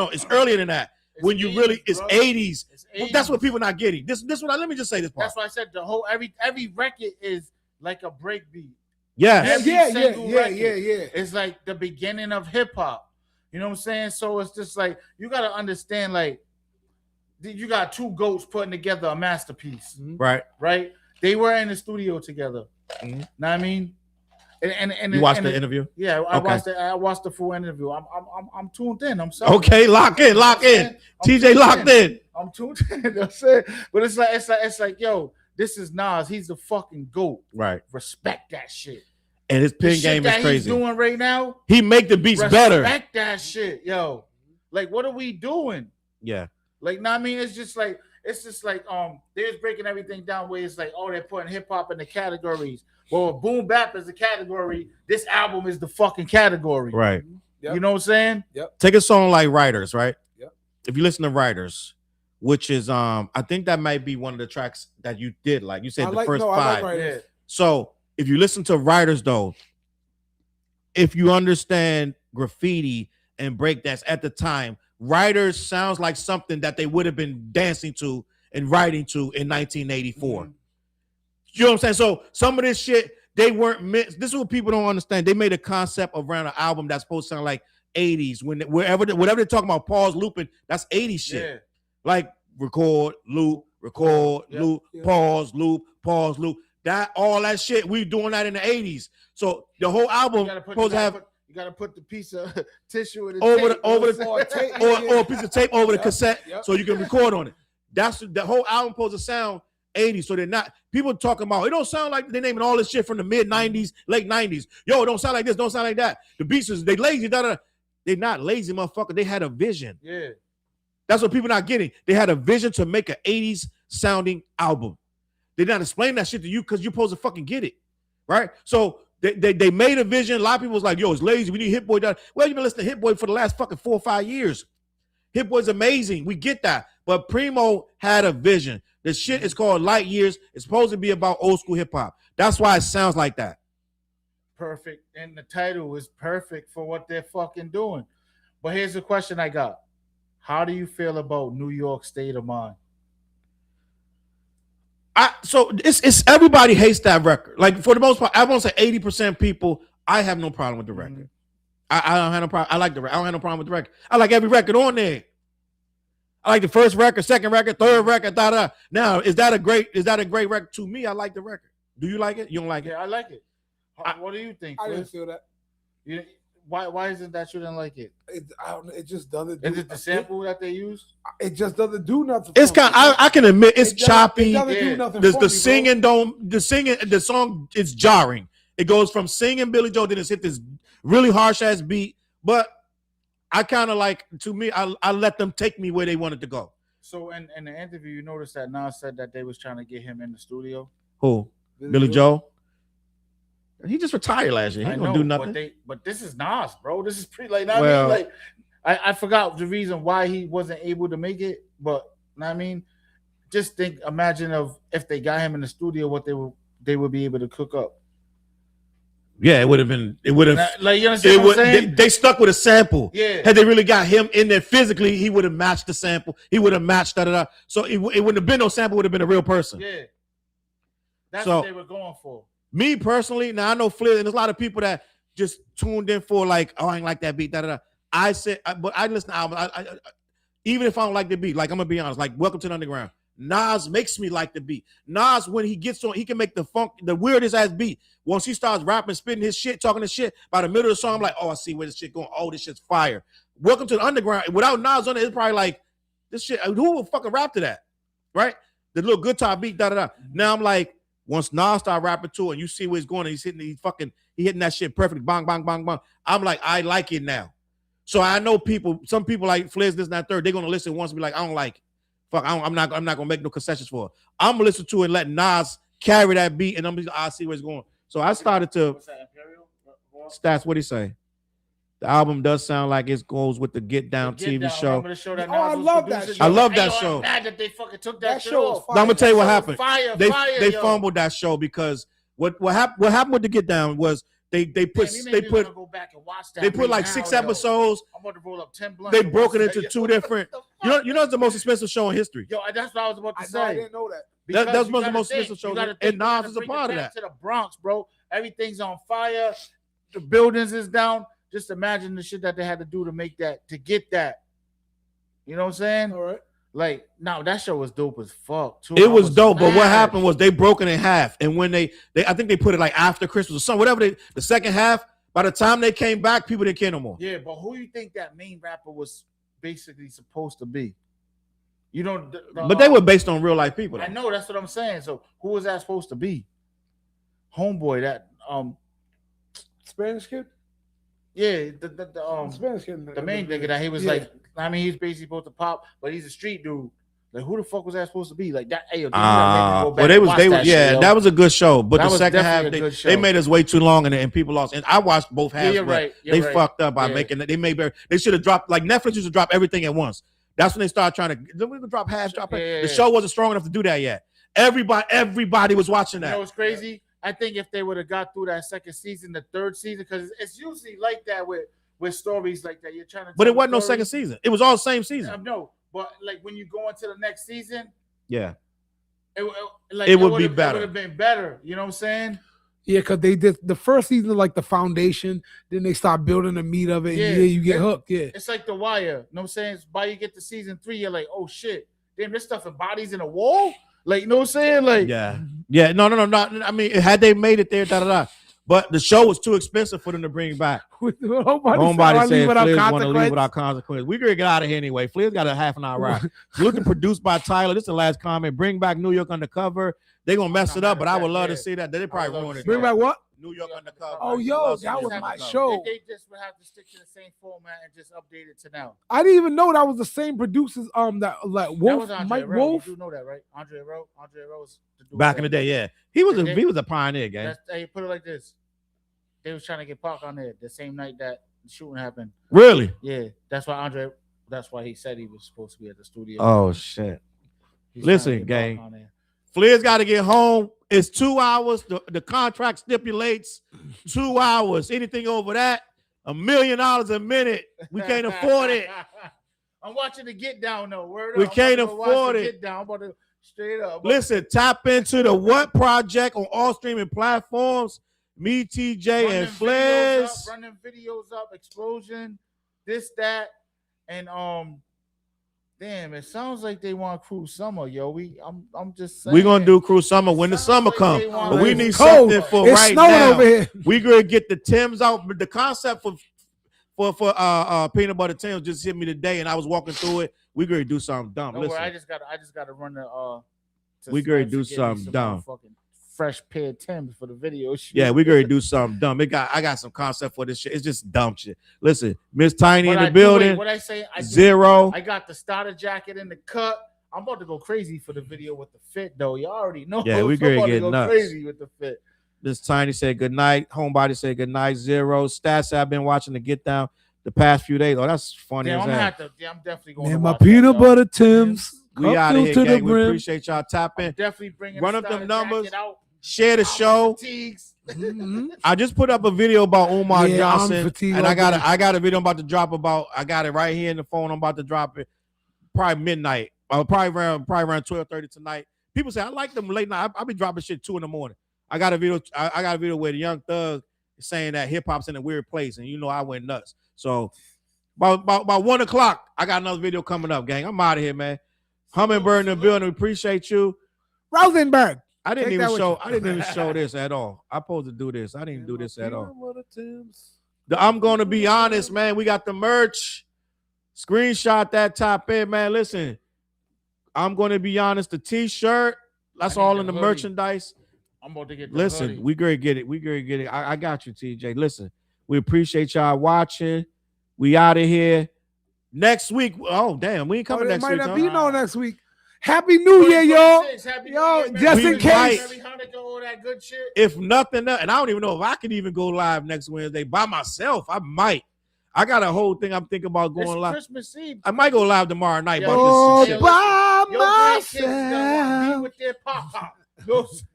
It's earlier than that. When you really, it's 80s. Well, that's what people not getting. Let me just say this part. That's why I said the whole every record is like a break beat. Yeah. Yeah. It's like the beginning of hip hop. You know what I'm saying? So it's just like you gotta understand, like you got 2 goats putting together a masterpiece. Right. They were in the studio together. Know what I mean? And you watched the interview? Yeah, I watched the full interview. I'm tuned in. I'm sorry. Okay, lock in. TJ locked in. I'm tuned in. That's it. But it's like, yo, This is Nas. He's the fucking GOAT. Right. Respect that shit. And his The pin shit game is that he's crazy. doing right now. He make the beats better. Respect that shit, yo. Like, what are we doing? Yeah. Like, I mean, it's just like they're just breaking everything down where it's like, oh, they're putting hip hop in the categories. Well, boom bap is the category. This album is the fucking category. Right. Yep. You know what I'm saying? Take a song like Writers, right? Yep. If you listen to Writers, which is I think that might be one of the tracks that you did like. You said the first 5. I like Writers. Yeah. So if you listen to Writers though, if you understand graffiti and breakdance at the time, Writers sounds like something that they would have been dancing to and writing to in 1984. Mm-hmm. You know what I'm saying? So some of this shit, they weren't meant. This is what people don't understand. They made a concept around an album that's supposed to sound like 80s. Whatever they're talking about, pause, looping, that's 80s shit. Yeah. Like record, loop, loop, pause, loop, pause, loop. That all that shit, we doing that in the 80s. So the whole album supposed to have. You gotta put the piece of tissue in over tape, or a piece of tape over the cassette Yep. so you can record on it. That's the whole album supposed to sound 80s. So they're not people talking about it don't sound like they're naming all this shit from the mid 90s, late 90s. Yo, it don't sound like this, don't sound like that. The beats is they lazy, They're not lazy, motherfucker. They had a vision. Yeah. That's what people not getting. They had a vision to make an 80s sounding album. They're not explaining that shit to you because you're supposed to fucking get it. Right? So they made a vision. A lot of people was like, yo, it's lazy. We need Hit Boy. Well, you've been listening to Hit Boy for the last fucking 4 or 5 years. Hit Boy's amazing. We get that. But Primo had a vision. The shit is called Light Years. It's supposed to be about old school hip hop. That's why it sounds like that. Perfect. And the title is perfect for what they're fucking doing. But here's the question I got. How do you feel about New York State of Mind? So it's everybody hates that record. Like for the most part, I won't say 80% people. I have no problem with the record. I don't have no problem. I like the record. I don't have no problem with the record. I like every record on there. I like the first record, second record, third record, da. Now, is that a great record? To me, I like the record. Do you like it? You don't like it? Yeah, I like it. What do you think? I didn't Chris? feel that. Why isn't that you didn't like it? I don't know. It just doesn't. Is it the sample that they use? It just doesn't do nothing. It's kind. I can admit it's choppy. It doesn't Yeah. do nothing. The singing don't. The singing. The song is jarring. It goes from singing Billy Joe, then it's hit this really harsh ass beat. But I kind of like. To me, I let them take me where they wanted to go. So in the interview, you noticed that Nas said that they was trying to get him in the studio. Who? Billy Joe. He just retired last year. He ain't gonna do nothing. But this is Nas, bro. This is pretty like. I Well- mean, like I forgot the reason why he wasn't able to make it, but I mean, just imagine if they got him in the studio, what they would be able to cook up. Yeah, it would have been. It would have. Like you understand what I'm saying? They stuck with a sample. Yeah. Had they really got him in there physically, he would have matched the sample. He would have matched da. So it wouldn't have been no sample. Would have been a real person. Yeah. That's So- what they were going for. Me personally, now I know Flair, and there's a lot of people that just tuned in for like, oh, I ain't like that beat, da. I said, but I listen to albums. I even if I don't like the beat, like I'm gonna be honest, like Welcome to the Underground. Nas makes me like the beat. Nas, when he gets on, he can make the funk, the weirdest ass beat. Once he starts rapping, spitting his shit, talking his shit, by the middle of the song, I'm like, oh, I see where this shit going. Oh, this shit's fire. Welcome to the Underground. Without Nas on it, it's probably like, this shit, who would fucking rap to that? Right? The little guitar beat, da. Now I'm like, once Nas start rapping to it, and you see where he's going, and he's hitting that shit perfectly, bang, bang, bang, bang. I'm like, I like it now. So I know some people like Flair's this and that third, they're gonna listen once and be like, I don't like it. Fuck, I'm not gonna make no concessions for it. I'm gonna listen to it and let Nas carry that beat, and I see where it's going. So I started to What's that, Imperial? stats. What do you say? The album does sound like it goes with the Get Down Get TV Down, show. remember the show that Oh, I Nas was love that producing? show. I love that Yo, show. I'm mad that they fucking took that shit show was off. fire. Now I'm gonna tell you what That show happened. was Fire, They yo. fumbled that show because what happened with the Get Down was they Damn, put you made they me put wanna go back and watch that they put right like now, 6 yo. episodes. I'm about to roll up 10 blunts. They and broke it watch into that, 2 yo. different. You know it's the most expensive show in history. Yo, that's what I was about to I say. didn't know that. Because That's you one of the gotta most think, expensive shows, you gotta and think you Nas gotta is a bring part it of back that. To the Bronx, bro. Everything's on fire. The buildings is down. Just imagine the shit that they had to do to make that, to get that. You know what I'm saying? All right. Like, no, that show was dope as fuck too. It I was dope, but what mad. happened was they broke it in half, and when they I think they put it like after Christmas or something, whatever. The second half, by the time they came back, people didn't care no more. Yeah, but who you think that main rapper was basically supposed to be? You know, but they were based on real life people. I know, that's what I'm saying. So who was that supposed to be? Homeboy, that Spanish kid. Yeah, Spanish kid. The main nigga that he was like. I mean, he's basically supposed to pop, but he's a street dude. Like, who the fuck was that supposed to be? Like that. Hey, well, they was yeah, that was a good show, but the second half they made us way too long, and people lost. And I watched both halves. They fucked up by making it. They should have dropped, like Netflix used to drop everything at once. That's when they started trying to. We could drop half. The show wasn't strong enough to do that yet. Everybody was watching that. You know what's crazy? I think if they would have got through that second season, the third season, because it's usually like that with stories like that. You're trying to. But it wasn't no second season. It was all the same season. No. But like when you go into the next season, it would be better. It would have been better. You know what I'm saying? Yeah, because they did the first season like the foundation, then they start building the meat of it. And you get hooked. Yeah, it's like The Wire. You know what I'm saying? By you get to season 3, you're like, oh shit, damn, this stuff embodies in a wall. Like, you know what I'm saying? Like, yeah, no. I mean, had they made it there, but the show was too expensive for them to bring back. Nobody said Fliz want to leave without consequence. We gotta get out of here anyway. Fliz got a half an hour ride. Looking produced by Tyler. This is the last comment. Bring back New York Undercover. They're gonna mess it up, but I would love to see that. They probably ruin it. Bring back what? New York Undercover. Oh, yo, that was my show. They just would have to stick to the same format and just update it to now. I didn't even know that was the same producers. That like Wolf, Mike Wolf. You do know that, right? Andre Rowe was the dude back in the day. Yeah, he was a pioneer, gang. Hey, put it like this. They was trying to get Pac on there the same night that the shooting happened. Really? Yeah, that's why he said he was supposed to be at the studio. Oh shit! Listen, gang. Fliz got to get home. It's 2 hours. The contract stipulates 2 hours. Anything over that, $1 million a minute. We can't afford it. I'm watching the Get Down though. We can't afford it. Get Down. I'm about to straight up. Listen, tap into the What Project on all streaming platforms. Me, TJ, and Fliz. Running videos up, Explosion, this, that, and damn, it sounds like they want Cruise Summer, yo. I'm just saying. We're gonna do Cruise Summer when the summer comes. But we need cold. Something for it's right snowing now. Over here. We gonna get the Timbs out. But the concept for peanut butter Timbs just hit me today, and I was walking through it. We gonna do something dumb. Listen, I just gotta run the we gonna do something dumb. Fresh pair of Timbs for the video shoot. Yeah, we're gonna do something dumb. I got some concept for this shit. It's just dumb shit. Listen, Miss Tiny in the building. What I say? Zero. I got the starter jacket in the cut. I'm about to go crazy for the video with the fit, though. You already know. Yeah, we're gonna get nuts. Crazy with the fit. Miss Tiny said good night. Homebody said good night. Zero. Stats I've been watching the Get Down the past few days. Oh, that's funny. I'm definitely going. Man, my peanut butter Timbs. We out of here, gang. We appreciate y'all tapping. Definitely bringing. Run up them numbers. Share the show. I just put up a video about Umar Johnson, and I got a video I'm about to drop about. I got it right here in the phone. I'm about to drop it probably midnight. Probably around 12:30 tonight. People say I like them late night. I'll be dropping shit 2 a.m. I got a video. I got a video where the Young Thug is saying that hip hop's in a weird place, and I went nuts. So about 1 o'clock, I got another video coming up, gang. I'm out of here, man. Hummingbird in the building. We appreciate you. Rosenberg. I didn't even show this at all. I'm supposed to do this. I didn't even do this at all. I'm gonna be honest, man. We got the merch. Screenshot that top end, man. Listen, I'm gonna be honest. The t-shirt, that's all in the merchandise. I'm about to get the Listen, hoodie. we gonna get it. I got you, TJ. Listen, we appreciate y'all watching. We out of here. Next week. Oh, damn, we ain't coming next week. Might not be next week. Happy New Year, y'all. Yo, just in case. All that good shit. If nothing else, and I don't even know if I can even go live next Wednesday by myself. I might. I got a whole thing I'm thinking about going live. Christmas Eve. I might go live tomorrow night. By myself. With their pop.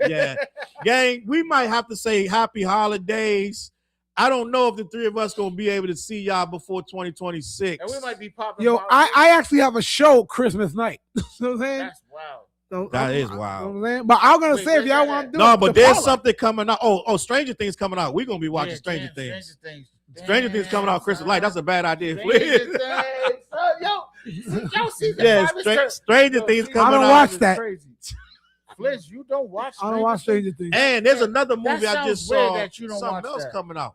Yeah. Gang, we might have to say happy holidays. I don't know if the 3 of us gonna be able to see y'all before 2026. And we might be popping. Yo, I actually have a show Christmas night. You know what I'm saying? That's wild. So, that is wild. You know, but I'm gonna say if y'all want to do no, but there's something coming out. Oh, Stranger Things coming out. We're gonna be watching Stranger Things. Stranger Things coming out Christmas light. That's a bad idea. Yo, season 5 Stranger Things coming out. I don't watch that. Fliz, you don't watch. I don't watch Stranger Things. And there's another movie I just saw. That you don't something watch else that. coming out.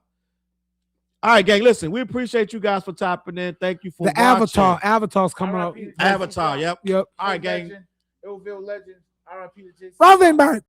All right, gang. Listen, we appreciate you guys for topping in. Thank you for The watching. Avatar's coming up. RIP to Avatar. Jason Yep. Yep. All right, gang. Legend, Illville legend. RIP to Jason. Rosenberg.